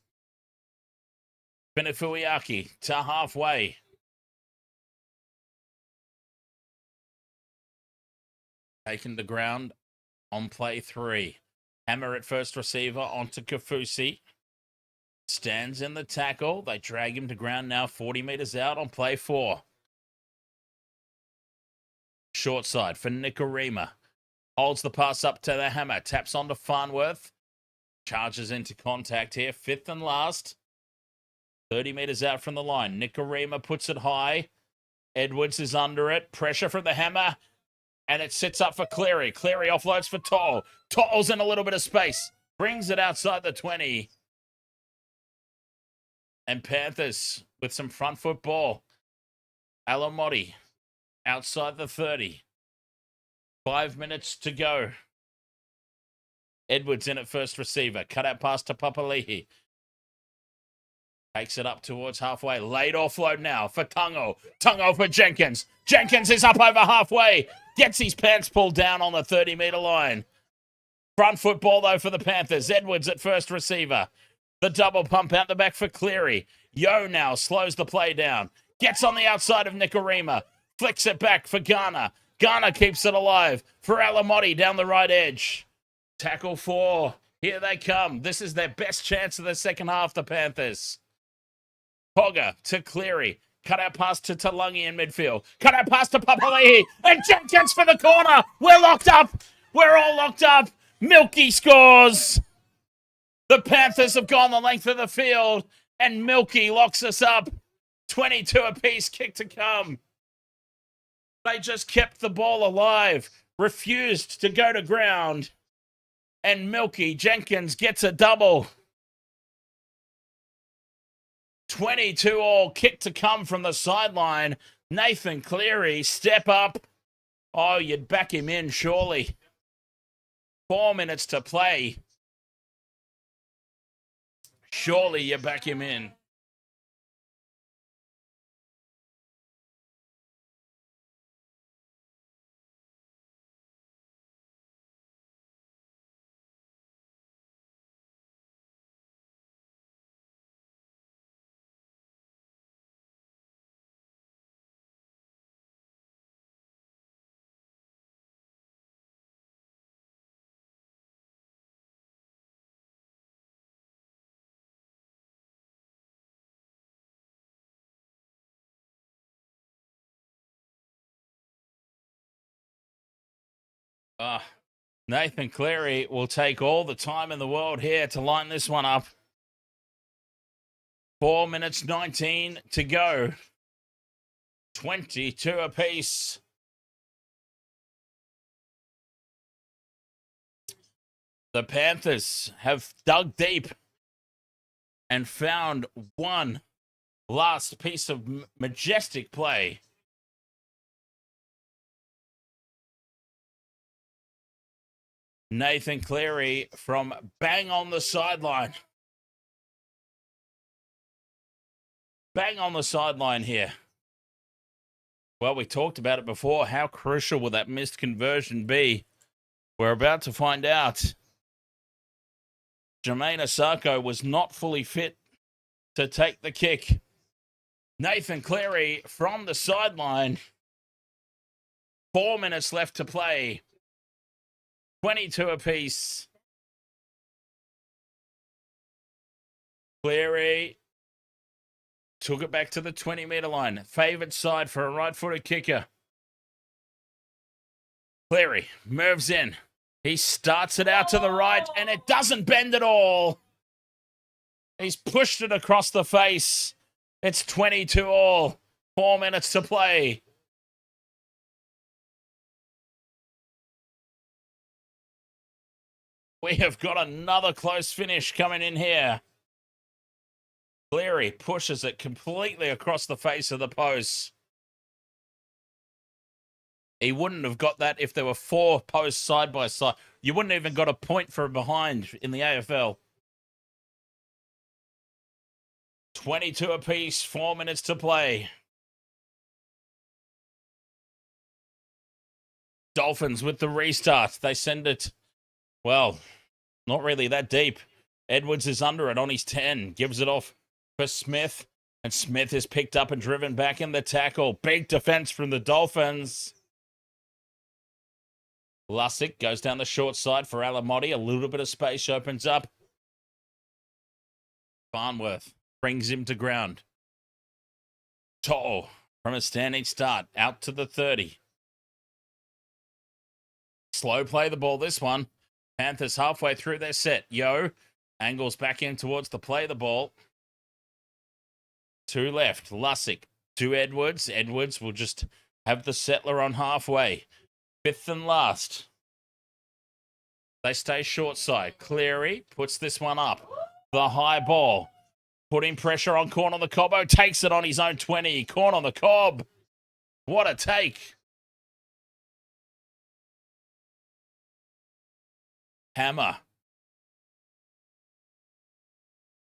Benefuiaki to halfway. Taken the ground on play 3. Hammer at first receiver onto Kafusi. Stands in the tackle. They drag him to ground now 40 metres out on play 4. Short side for Nikorima. Holds the pass up to the Hammer. Taps onto Farnworth. Charges into contact here. 5th and last. 30 metres out from the line. Nikorima puts it high. Edwards is under it. Pressure from the Hammer. And it sits up for Cleary. Cleary offloads for Toll. Toll's in a little bit of space. Brings it outside the 20. And Panthers with some front foot ball. Alamotti outside the 30. 5 minutes to go. Edwards in at first receiver. Cut out pass to Papali'i. Takes it up towards halfway. Late offload now for Tungo. Tungo for Jenkins. Jenkins is up over halfway. Gets his pants pulled down on the 30-metre line. Front foot ball, though, for the Panthers. Edwards at first receiver. The double pump out the back for Cleary. Yo now slows the play down. Gets on the outside of Nikorima. Flicks it back for Garner. Garner keeps it alive for Alamotti down the right edge. Tackle 4. Here they come. This is their best chance of the second half, the Panthers. Pogger to Cleary. Cut out pass to Talangi in midfield. Cut out pass to Papali'i. And Jenkins for the corner. We're locked up. We're all locked up. Milky scores. The Panthers have gone the length of the field. And Milky locks us up. 22 apiece, kick to come. They just kept the ball alive. Refused to go to ground. And Milky Jenkins gets a double. 22 all, kick to come from the sideline. Nathan Cleary, step up. Oh, you'd back him in, surely. 4 minutes to play. Surely you back him in. Nathan Cleary will take all the time in the world here to line this one up. 4 minutes 19 to go. 22 apiece. The Panthers have dug deep and found one last piece of majestic play. Nathan Cleary from bang on the sideline. Bang on the sideline here. Well, we talked about it before. How crucial will that missed conversion be? We're about to find out. Jermaine Osako was not fully fit to take the kick. Nathan Cleary from the sideline. 4 minutes left to play. 22 apiece. Cleary took it back to the 20-metre line. Favoured side for a right-footed kicker. Cleary moves in. He starts it out to the right, and it doesn't bend at all. He's pushed it across the face. It's 22 all. 4 minutes to play. We have got another close finish coming in here. Cleary pushes it completely across the face of the post. He wouldn't have got that if there were 4 posts side by side. You wouldn't even got a point for a behind in the AFL. 22 apiece, 4 minutes to play. Dolphins with the restart. They send it, well, not really that deep. Edwards is under it on his 10. Gives it off for Smith. And Smith is picked up and driven back in the tackle. Big defense from the Dolphins. Lussick goes down the short side for Alamotti. A little bit of space opens up. Farnworth brings him to ground. To'o from a standing start out to the 30. Slow play the ball this one. Panthers halfway through their set. Yo angles back in towards the play the ball. 2 left. Lussick to Edwards. Edwards will just have the settler on halfway. 5th and last. They stay short side. Cleary puts this one up. The high ball. Putting pressure on Corn on the Cobbo. Takes it on his own 20. Corn on the Cob. What a take. Hammer.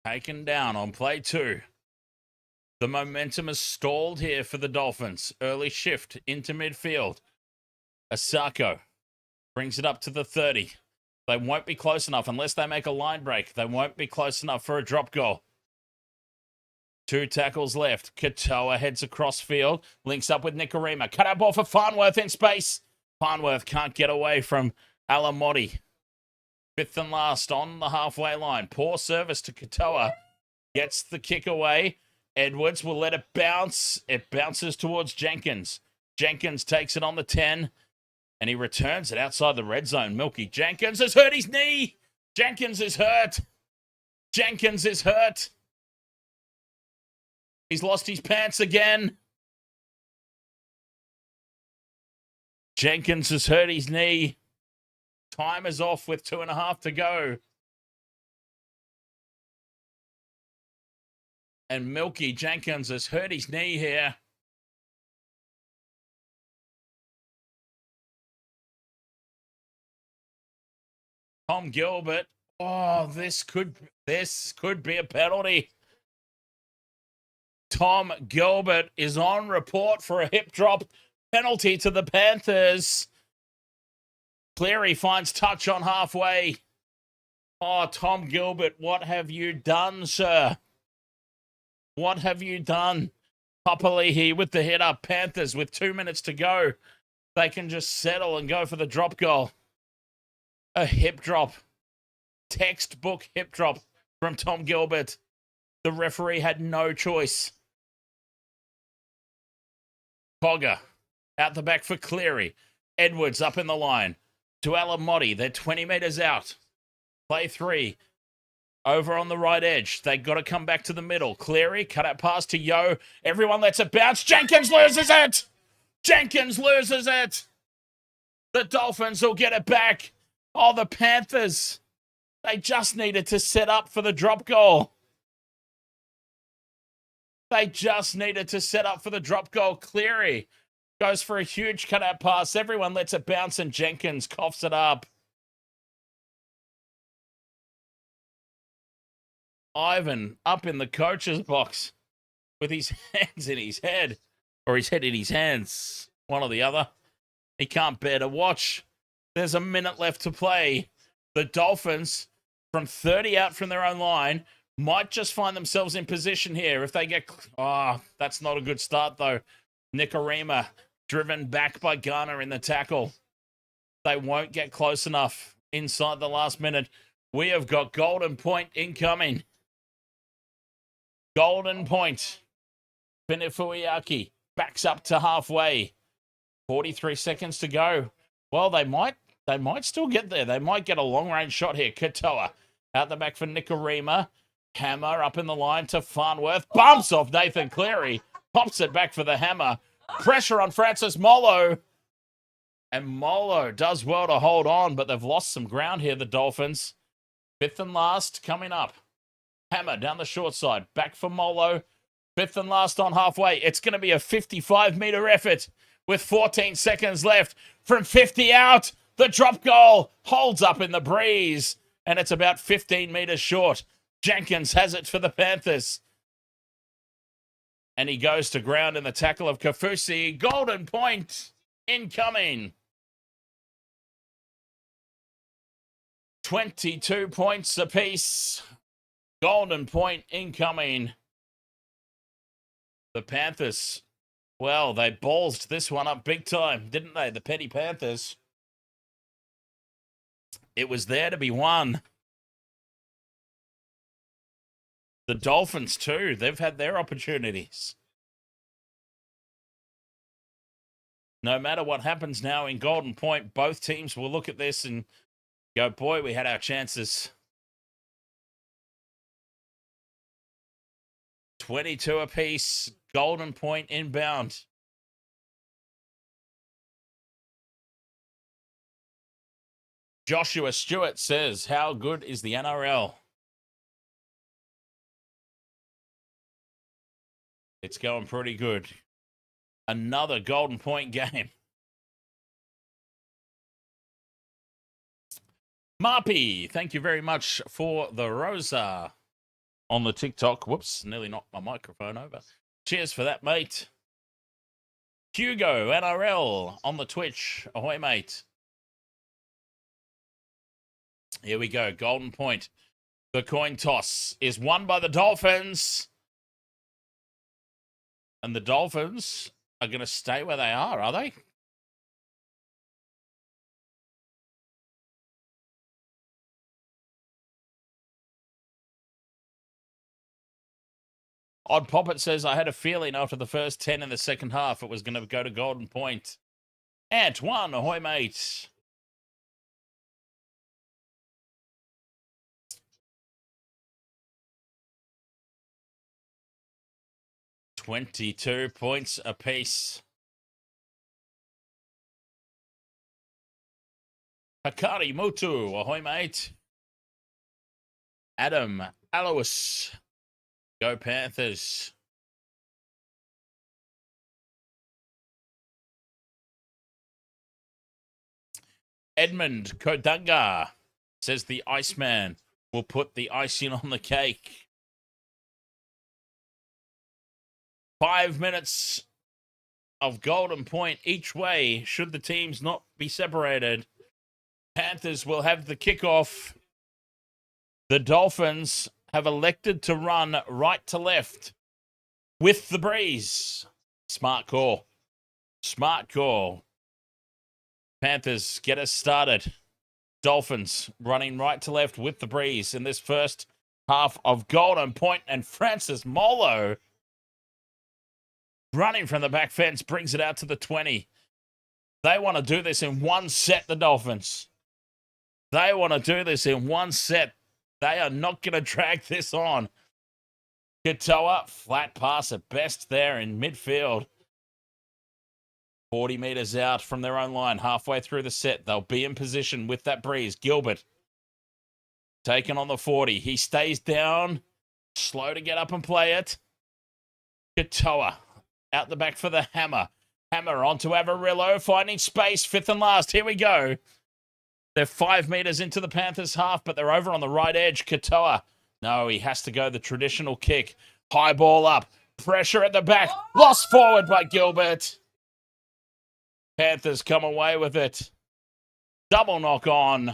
Taken down on play 2. The momentum is stalled here for the Dolphins. Early shift into midfield. Osako brings it up to the 30. They won't be close enough unless they make a line break. They won't be close enough for a drop goal. 2 tackles left. Katoa heads across field. Links up with Nikorima. Cut out ball for Farnworth in space. Farnworth can't get away from Alamotti. 5th and last on the halfway line. Poor service to Katoa. Gets the kick away. Edwards will let it bounce. It bounces towards Jenkins. Jenkins takes it on the 10. And he returns it outside the red zone. Milky Jenkins has hurt his knee. Jenkins is hurt. Jenkins is hurt. He's lost his pants again. Jenkins has hurt his knee. Time is off with 2.5 to go. And Milky Jenkins has hurt his knee here. Tom Gilbert. Oh, this could be a penalty. Tom Gilbert is on report for a hip drop penalty to the Panthers. Cleary finds touch on halfway. Oh, Tom Gilbert, what have you done, sir? What have you done? Papali'i with the hit up. Panthers with 2 minutes to go. They can just settle and go for the drop goal. A hip drop. Textbook hip drop from Tom Gilbert. The referee had no choice. Cogger out the back for Cleary. Edwards up in the line. to Alamotti. They're 20 metres out. Play 3. Over on the right edge. They got to come back to the middle. Cleary, cut out pass to Yo. Everyone lets it bounce. Jenkins loses it. Jenkins loses it. The Dolphins will get it back. Oh, the Panthers. They just needed to set up for the drop goal. They just needed to set up for the drop goal. Cleary goes for a huge cutout pass. Everyone lets it bounce and Jenkins coughs it up. Ivan up in the coach's box with his hands in his head, or his head in his hands, one or the other. He can't bear to watch. There's a minute left to play. The Dolphins, from 30 out from their own line, might just find themselves in position here. If they get... Oh, that's not a good start, though. Nikorima driven back by Garner in the tackle. They won't get close enough inside the last minute. We have got golden point incoming. Golden point. Pinifuiaki backs up to halfway. 43 seconds to go. Well, they might still get there. They might get a long-range shot here. Katoa out the back for Nikorima. Hammer up in the line to Farnworth. Bumps off Nathan Cleary. Pops it back for the hammer. Pressure on Francis Molo. And Molo does well to hold on, but they've lost some ground here, the Dolphins. 5th and last coming up. Hammer down the short side. Back for Molo. 5th and last on halfway. It's going to be a 55-metre effort with 14 seconds left. From 50 out, the drop goal holds up in the breeze, and it's about 15 metres short. Jenkins has it for the Panthers. And he goes to ground in the tackle of Kafusi. Golden point incoming. 22 points apiece. Golden point incoming. The Panthers, well, they ballsed this one up big time, didn't they? The Petty Panthers. It was there to be won. The Dolphins, too. They've had their opportunities. No matter what happens now in Golden Point, both teams will look at this and go, boy, we had our chances. 22 apiece. Golden Point inbound. Joshua Stewart says, how good is the NRL? It's going pretty good. Another Golden Point game. Marpy, thank you very much for the Rosa on the TikTok. Whoops, nearly knocked my microphone over. Cheers for that, mate. Hugo, NRL on the Twitch. Ahoy, mate. Here we go. Golden Point. The coin toss is won by the Dolphins. And the Dolphins are going to stay where they are they? Odd Poppet says, I had a feeling after the first 10 in the second half it was going to go to Golden Point. Ant1, ahoy, mate. $22 points apiece. Hakari Mutu, ahoy, mate. Adam Alois. Go Panthers. Edmund Kodunga says the Iceman will put the icing on the cake. 5 minutes of Golden Point each way should the teams not be separated. Panthers will have the kickoff. The Dolphins have elected to run right to left with the breeze. Smart call. Smart call. Panthers get us started. Dolphins running right to left with the breeze in this first half of Golden Point, and Francis Molo running from the back fence brings it out to the 20. They want to do this in one set, the Dolphins. They want to do this in one set. They are not going to drag this on. Katoa, flat pass at best there in midfield. 40 metres out from their own line, halfway through the set. They'll be in position with that breeze. Gilbert taken on the 40. He stays down, slow to get up and play it. Katoa out the back for the hammer. Hammer onto Avarillo, finding space, fifth and last. Here we go. They're 5 metres into the Panthers' half, but they're over on the right edge. Katoa. No, he has to go the traditional kick. High ball up. Pressure at the back. Lost forward by Gilbert. Panthers come away with it. Double knock on.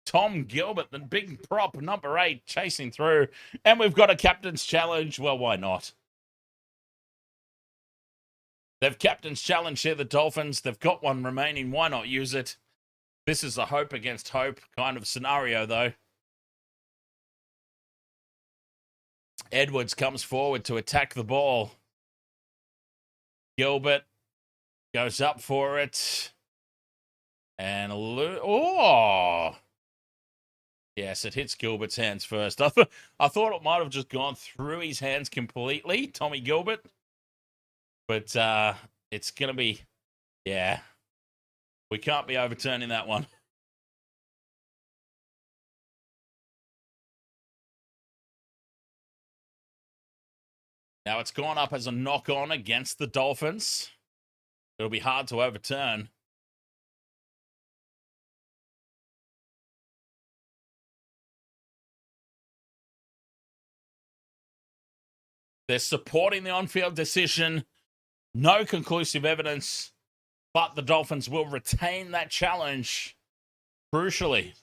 Tom Gilbert, the big prop, number 8, chasing through. And we've got a captain's challenge. Well, why not? They've captain's challenge here, the Dolphins. They've got one remaining. Why not use it? This is a hope against hope kind of scenario, though. Edwards comes forward to attack the ball. Gilbert goes up for it. And oh! Yes, it hits Gilbert's hands first. I thought it might have just gone through his hands completely, Tommy Gilbert. But it's going to be, yeah, we can't be overturning that one. Now it's gone up as a knock-on against the Dolphins. It'll be hard to overturn. They're supporting the on-field decision. No conclusive evidence, but the Dolphins will retain that challenge. Crucially,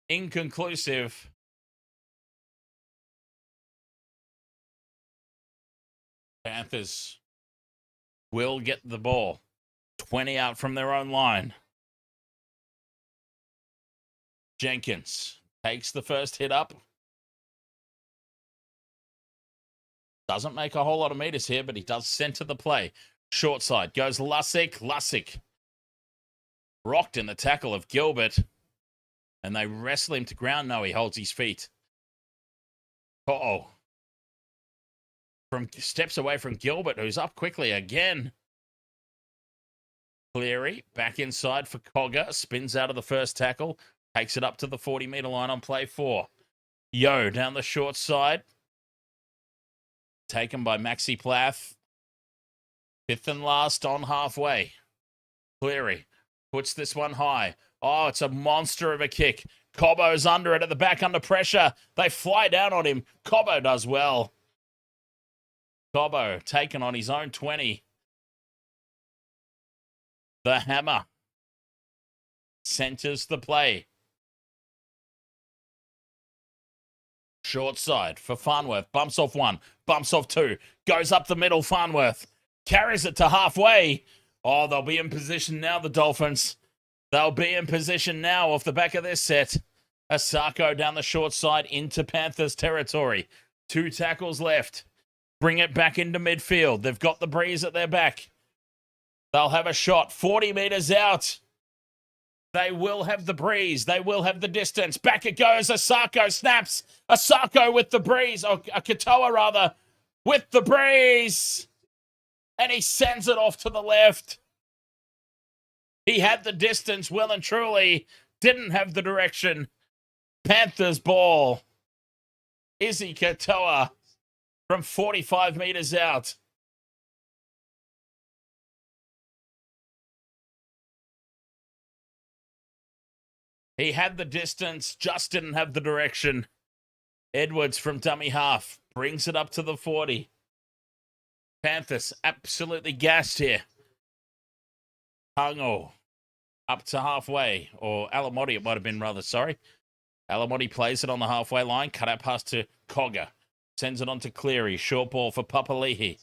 inconclusive. Panthers will get the ball. 20 out from their own line. Jenkins takes the first hit up. Doesn't make a whole lot of meters here, but he does center the play. Short side goes Lussick. Lussick rocked in the tackle of Gilbert. And they wrestle him to ground. No, he holds his feet. Uh-oh. Steps away from Gilbert, who's up quickly again. Cleary back inside for Cogger. Spins out of the first tackle. Takes it up to the 40-meter line on play 4. Yo down the short side. Taken by Maxi Plath. Fifth and last on halfway. Cleary puts this one high. Oh, it's a monster of a kick. Cobbo's under it at the back under pressure. They fly down on him. Cobbo does well. Cobbo taken on his own 20. The hammer centers the play. Short side for Farnworth. Bumps off 1. Bumps off 2. Goes up the middle. Farnworth carries it to halfway. Oh, they'll be in position now, the Dolphins. They'll be in position now off the back of this set. Asako down the short side into Panthers territory. 2 tackles left. Bring it back into midfield. They've got the breeze at their back. They'll have a shot. 40 meters out. They will have the breeze. They will have the distance. Back it goes. Asako snaps. Asako with the breeze. Or Katoa, rather, with the breeze. And he sends it off to the left. He had the distance well and truly. Didn't have the direction. Panthers ball. Izzy Katoa from 45 meters out. He had the distance, just didn't have the direction. Edwards from dummy half brings it up to the 40. Panthers absolutely gassed here. Hungo up to halfway, or Alamotti it might have been rather, sorry. Alamotti plays it on the halfway line, cut out pass to Cogger. Sends it on to Cleary. Short ball for Papali'i.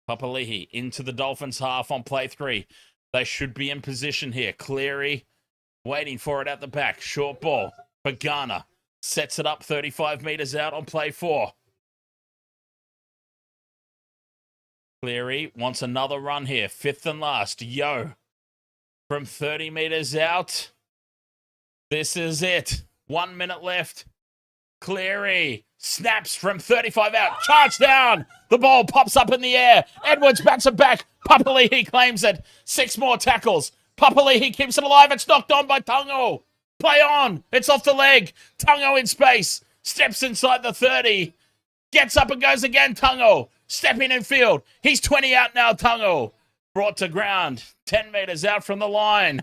Papali'i into the Dolphins half on play 3. They should be in position here. Cleary waiting for it at the back. Short ball for Garner. Sets it up 35 meters out on play 4. Cleary wants another run here. Fifth and last. Yo from 30 meters out. This is it. 1 minute left. Cleary snaps from 35 out. Charge down. The ball pops up in the air. Edwards bats it back. Papali'i claims it. 6 more tackles. Papali'i keeps it alive. It's knocked on by Tungo. Play on. It's off the leg. Tungo in space. Steps inside the 30. Gets up and goes again, Tungo. Stepping in field. He's 20 out now, Tungo. Brought to ground. 10 meters out from the line.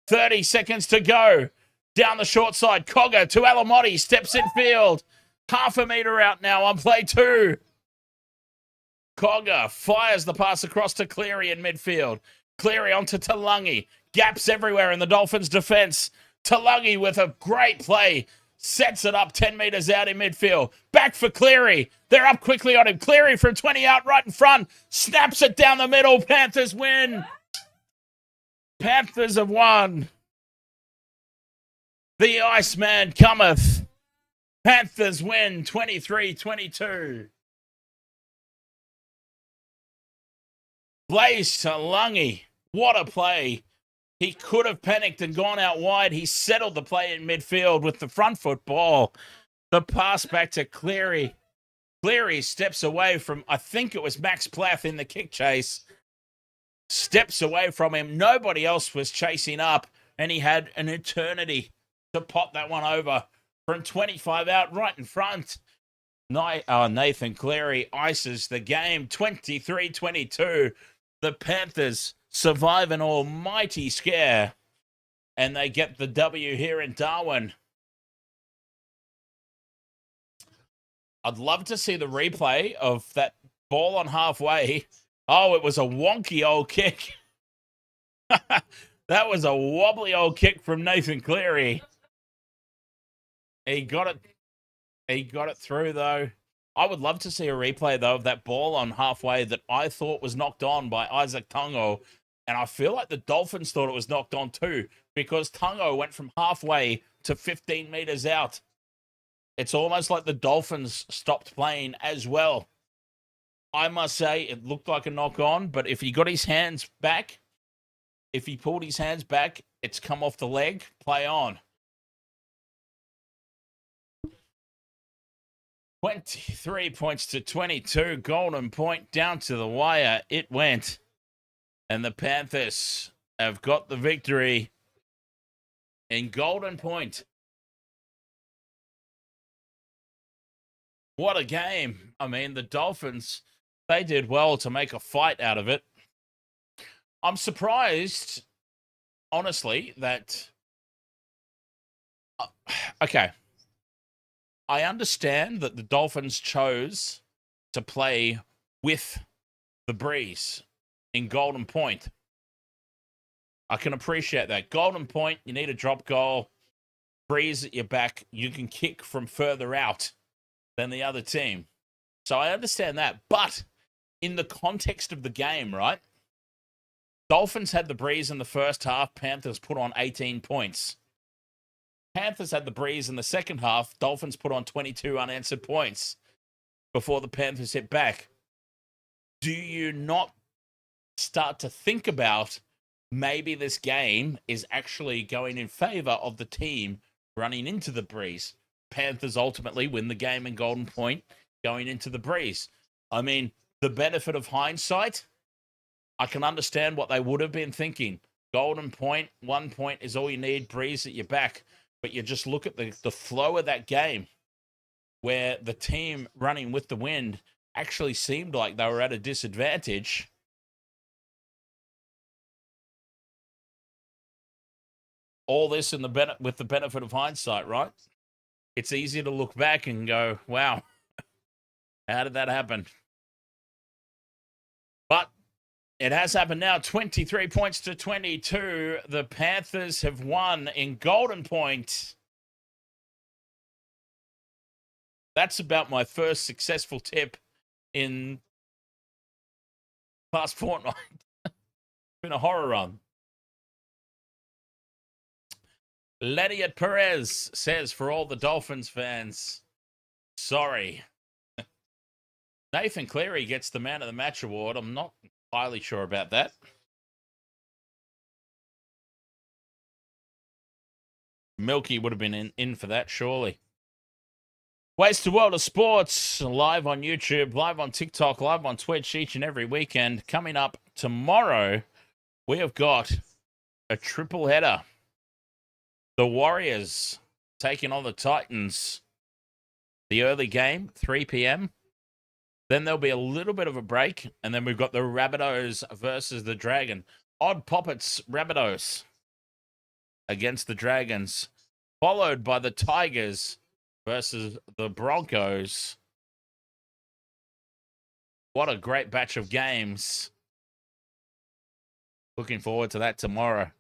30 seconds to go. Down the short side. Cogger to Alamotti. Steps in field. Half a meter out now on play 2. Cogger fires the pass across to Cleary in midfield. Cleary onto Talangi. Gaps everywhere in the Dolphins' defense. Talangi with a great play. Sets it up 10 meters out in midfield. Back for Cleary. They're up quickly on him. Cleary from 20 out right in front. Snaps it down the middle. Panthers win. Panthers have won. The Iceman cometh. Panthers win 23-22. Blaze Talangi. What a play. He could have panicked and gone out wide. He settled the play in midfield with the front foot ball. The pass back to Cleary. Cleary steps away from, I think it was Max Plath in the kick chase. Steps away from him. Nobody else was chasing up, and he had an eternity to pop that one over from 25 out right in front. Nathan Cleary ices the game. 23-22. The Panthers survive an almighty scare, and they get the W here in Darwin. I'd love to see the replay of that ball on halfway. Oh, it was a wonky old kick. That was a wobbly old kick from Nathan Cleary. He got it through, though. I would love to see a replay, though, of that ball on halfway that I thought was knocked on by Isaac Tungo. And I feel like the Dolphins thought it was knocked on too, because Tungo went from halfway to 15 meters out. It's almost like the Dolphins stopped playing as well. I must say, it looked like a knock on, but if he got his hands back, if he pulled his hands back, it's come off the leg. Play on. 23 points to 22. Golden point down to the wire. It went. And the Panthers have got the victory in Golden Point. What a game. I mean, the Dolphins, they did well to make a fight out of it. I'm surprised, honestly, that... Okay. I understand that the Dolphins chose to play with the breeze in Golden Point. I can appreciate that. Golden Point, you need a drop goal. Breeze at your back. You can kick from further out than the other team. So I understand that. But in the context of the game, right? Dolphins had the breeze in the first half. Panthers put on 18 points. Panthers had the breeze in the second half. Dolphins put on 22 unanswered points before the Panthers hit back. Do you not start to think about maybe this game is actually going in favor of the team running into the breeze? Panthers ultimately win the game in Golden Point going into the breeze. I mean, the benefit of hindsight, I can understand what they would have been thinking. Golden Point, 1 point is all you need, breeze at your back. But you just look at the flow of that game where the team running with the wind actually seemed like they were at a disadvantage. All this in with the benefit of hindsight, right? It's easy to look back and go, wow, how did that happen? But it has happened now. 23 points to 22. The Panthers have won in Golden Point. That's about my first successful tip in past fortnight. It's been a horror run. Lediat Perez says, for all the Dolphins fans, sorry. Nathan Cleary gets the Man of the Match award. I'm not entirely sure about that. Milky would have been in for that, surely. Wasted World of Sports, live on YouTube, live on TikTok, live on Twitch each and every weekend. Coming up tomorrow, we have got a triple header. The Warriors taking on the Titans. The early game, 3 p.m. Then there'll be a little bit of a break, and then we've got the Rabbitohs versus the Dragon. Odd Poppets Rabbitohs against the Dragons, followed by the Tigers versus the Broncos. What a great batch of games. Looking forward to that tomorrow.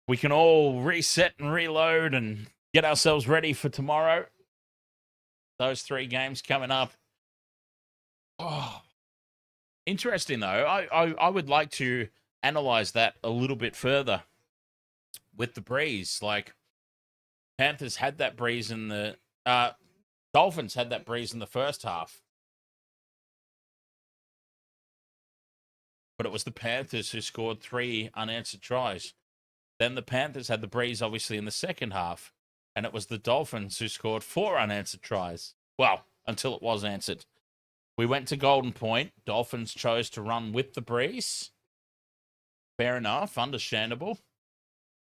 We can all reset and reload and get ourselves ready for tomorrow. Those 3 games coming up. Oh, interesting, though. I would like to analyze that a little bit further with the breeze. Like, Panthers had that breeze in the... Dolphins had that breeze in the first half. But it was the Panthers who scored 3 unanswered tries. Then the Panthers had the breeze, obviously, in the second half. And it was the Dolphins who scored 4 unanswered tries. Well, until it was answered. We went to Golden Point. Dolphins chose to run with the breeze. Fair enough, understandable.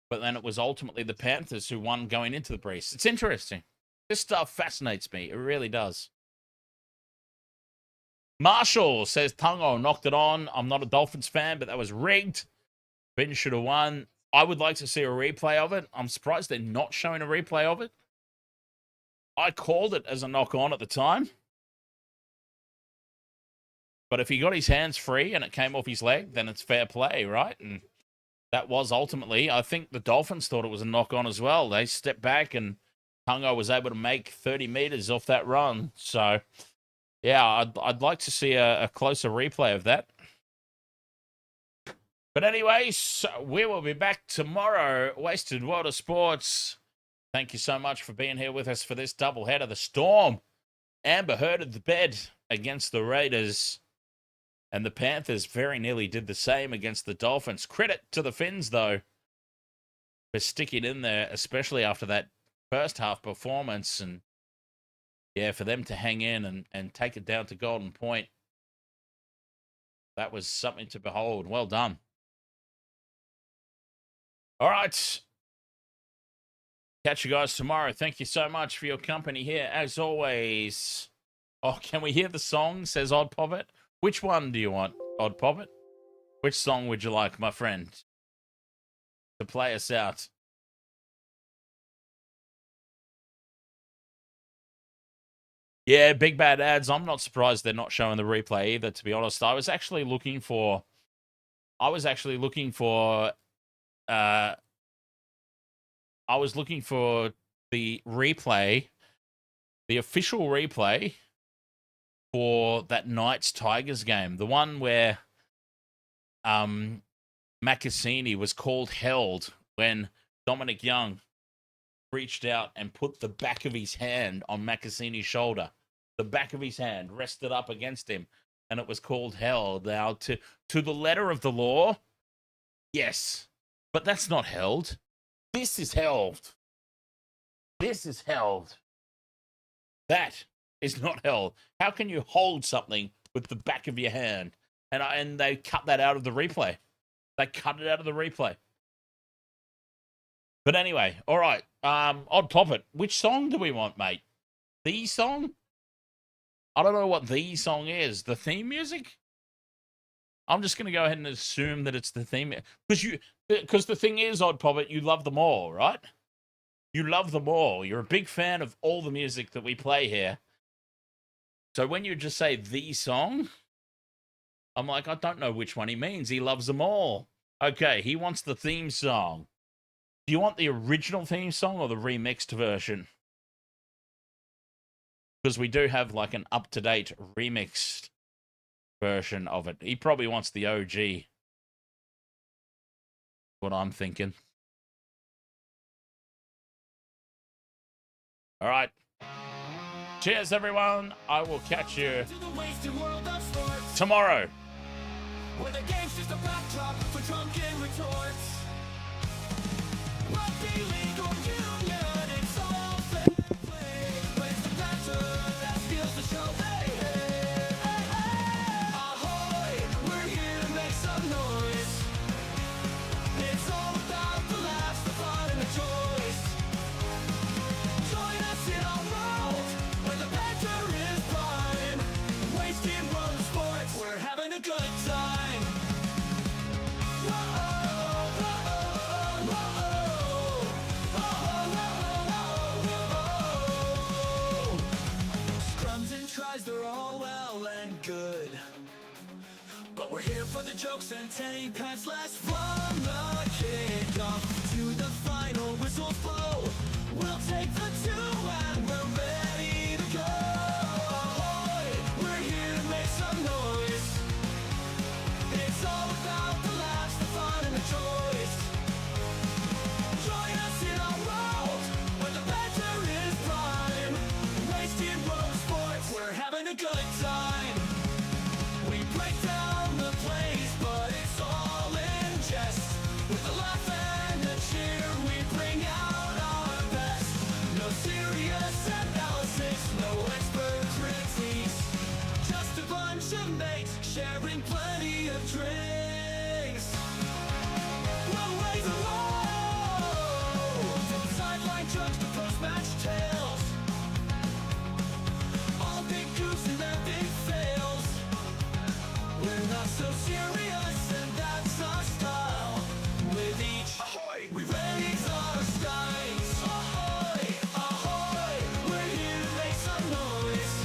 But then it was ultimately the Panthers who won going into the breeze. It's interesting. This stuff fascinates me. It really does. Marshall says Tungo knocked it on. I'm not a Dolphins fan, but that was rigged. Ben should have won. I would like to see a replay of it. I'm surprised they're not showing a replay of it. I called it as a knock-on at the time. But if he got his hands free and it came off his leg, then it's fair play, right? And that was ultimately, I think the Dolphins thought it was a knock-on as well. They stepped back and Tungo was able to make 30 meters off that run. So, yeah, I'd like to see a closer replay of that. But anyways, we will be back tomorrow. Wasted World of Sports. Thank you so much for being here with us for this doubleheader. The Storm, Amber herded the bed against the Raiders. And the Panthers very nearly did the same against the Dolphins. Credit to the Finns, though, for sticking in there, especially after that first half performance. And, yeah, for them to hang in and take it down to Golden Point. That was something to behold. Well done. All right. Catch you guys tomorrow. Thank you so much for your company here, as always. Oh, can we hear the song, says Odd Poppet? Which one do you want, Odd Poppet? Which song would you like, my friend, to play us out? Yeah, big bad ads. I'm not surprised they're not showing the replay either, to be honest. I was actually looking for the replay, the official replay for that Knights Tigers game, the one where Macassini was called held when Dominic Young reached out and put the back of his hand on Macassini's shoulder. The back of his hand rested up against him, and it was called held. Now, to the letter of the law, yes, but that's not held. This is held. This is held. That is not held. How can you hold something with the back of your hand? And they cut that out of the replay. They cut it out of the replay. But anyway, all right. Odd Poppet, which song do we want, mate? The song? I don't know what the song is. The theme music? I'm just going to go ahead and assume that it's the theme. Because the thing is, Odd Poppet, you love them all, right? You love them all. You're a big fan of all the music that we play here. So when you just say the song, I'm like, I don't know which one he means. He loves them all. Okay, he wants the theme song. Do you want the original theme song or the remixed version? Because we do have like an up-to-date remixed version of it. He probably wants the OG. What I'm thinking. All right. Cheers, everyone. I will catch you tomorrow. Where the game's just a backdrop for drunken retorts. Rugby league or union, it's all fair play. Plays the banter that steals the show. Hey, hey, hey, hey. Ahoy, we're here to make some noise. It's all about the laughs, the fun, and the joys. Join us in our world where the banter is prime. Wasted world of sports, we're having a good time. Scrums and tries, they're all well and good, but we're here for the jokes and take pads last from the kickoff to the final whistle blow. We'll take the two and we're ready to go. Ahoy, we're here to make some noise. It's all about the laughs, the fun, and the joys. Join us in our world where the banter is prime. Wasted world of sports, we're having a good time. We break down the plays, but it's all in jest. With a laugh and a cheer, we bring out our best. No serious analysis, no expert critiques. Just a bunch of mates sharing plenty of drinks. We'll raise a roll from sideline jokes to post-match tales. All big goofs and epic fails. We're not so serious, and that's our style. With each ahoy, we raise our skies. Ahoy, ahoy, we're here to make some noise.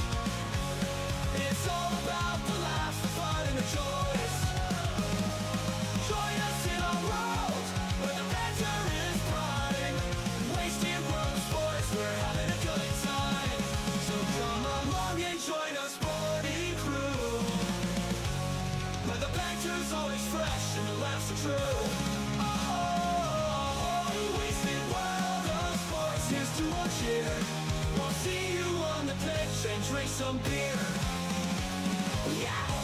It's all about the laughs, the fun, and the joys. Join us in our world where the banter is prime. Wasted world of sports, we're having a good time. So come along and join our sporty crew, where the banter's always fresh and the laughs are true. Oh, wasted world of sports, here's to our cheer. We'll see you on the pitch and drink some beer. Yeah!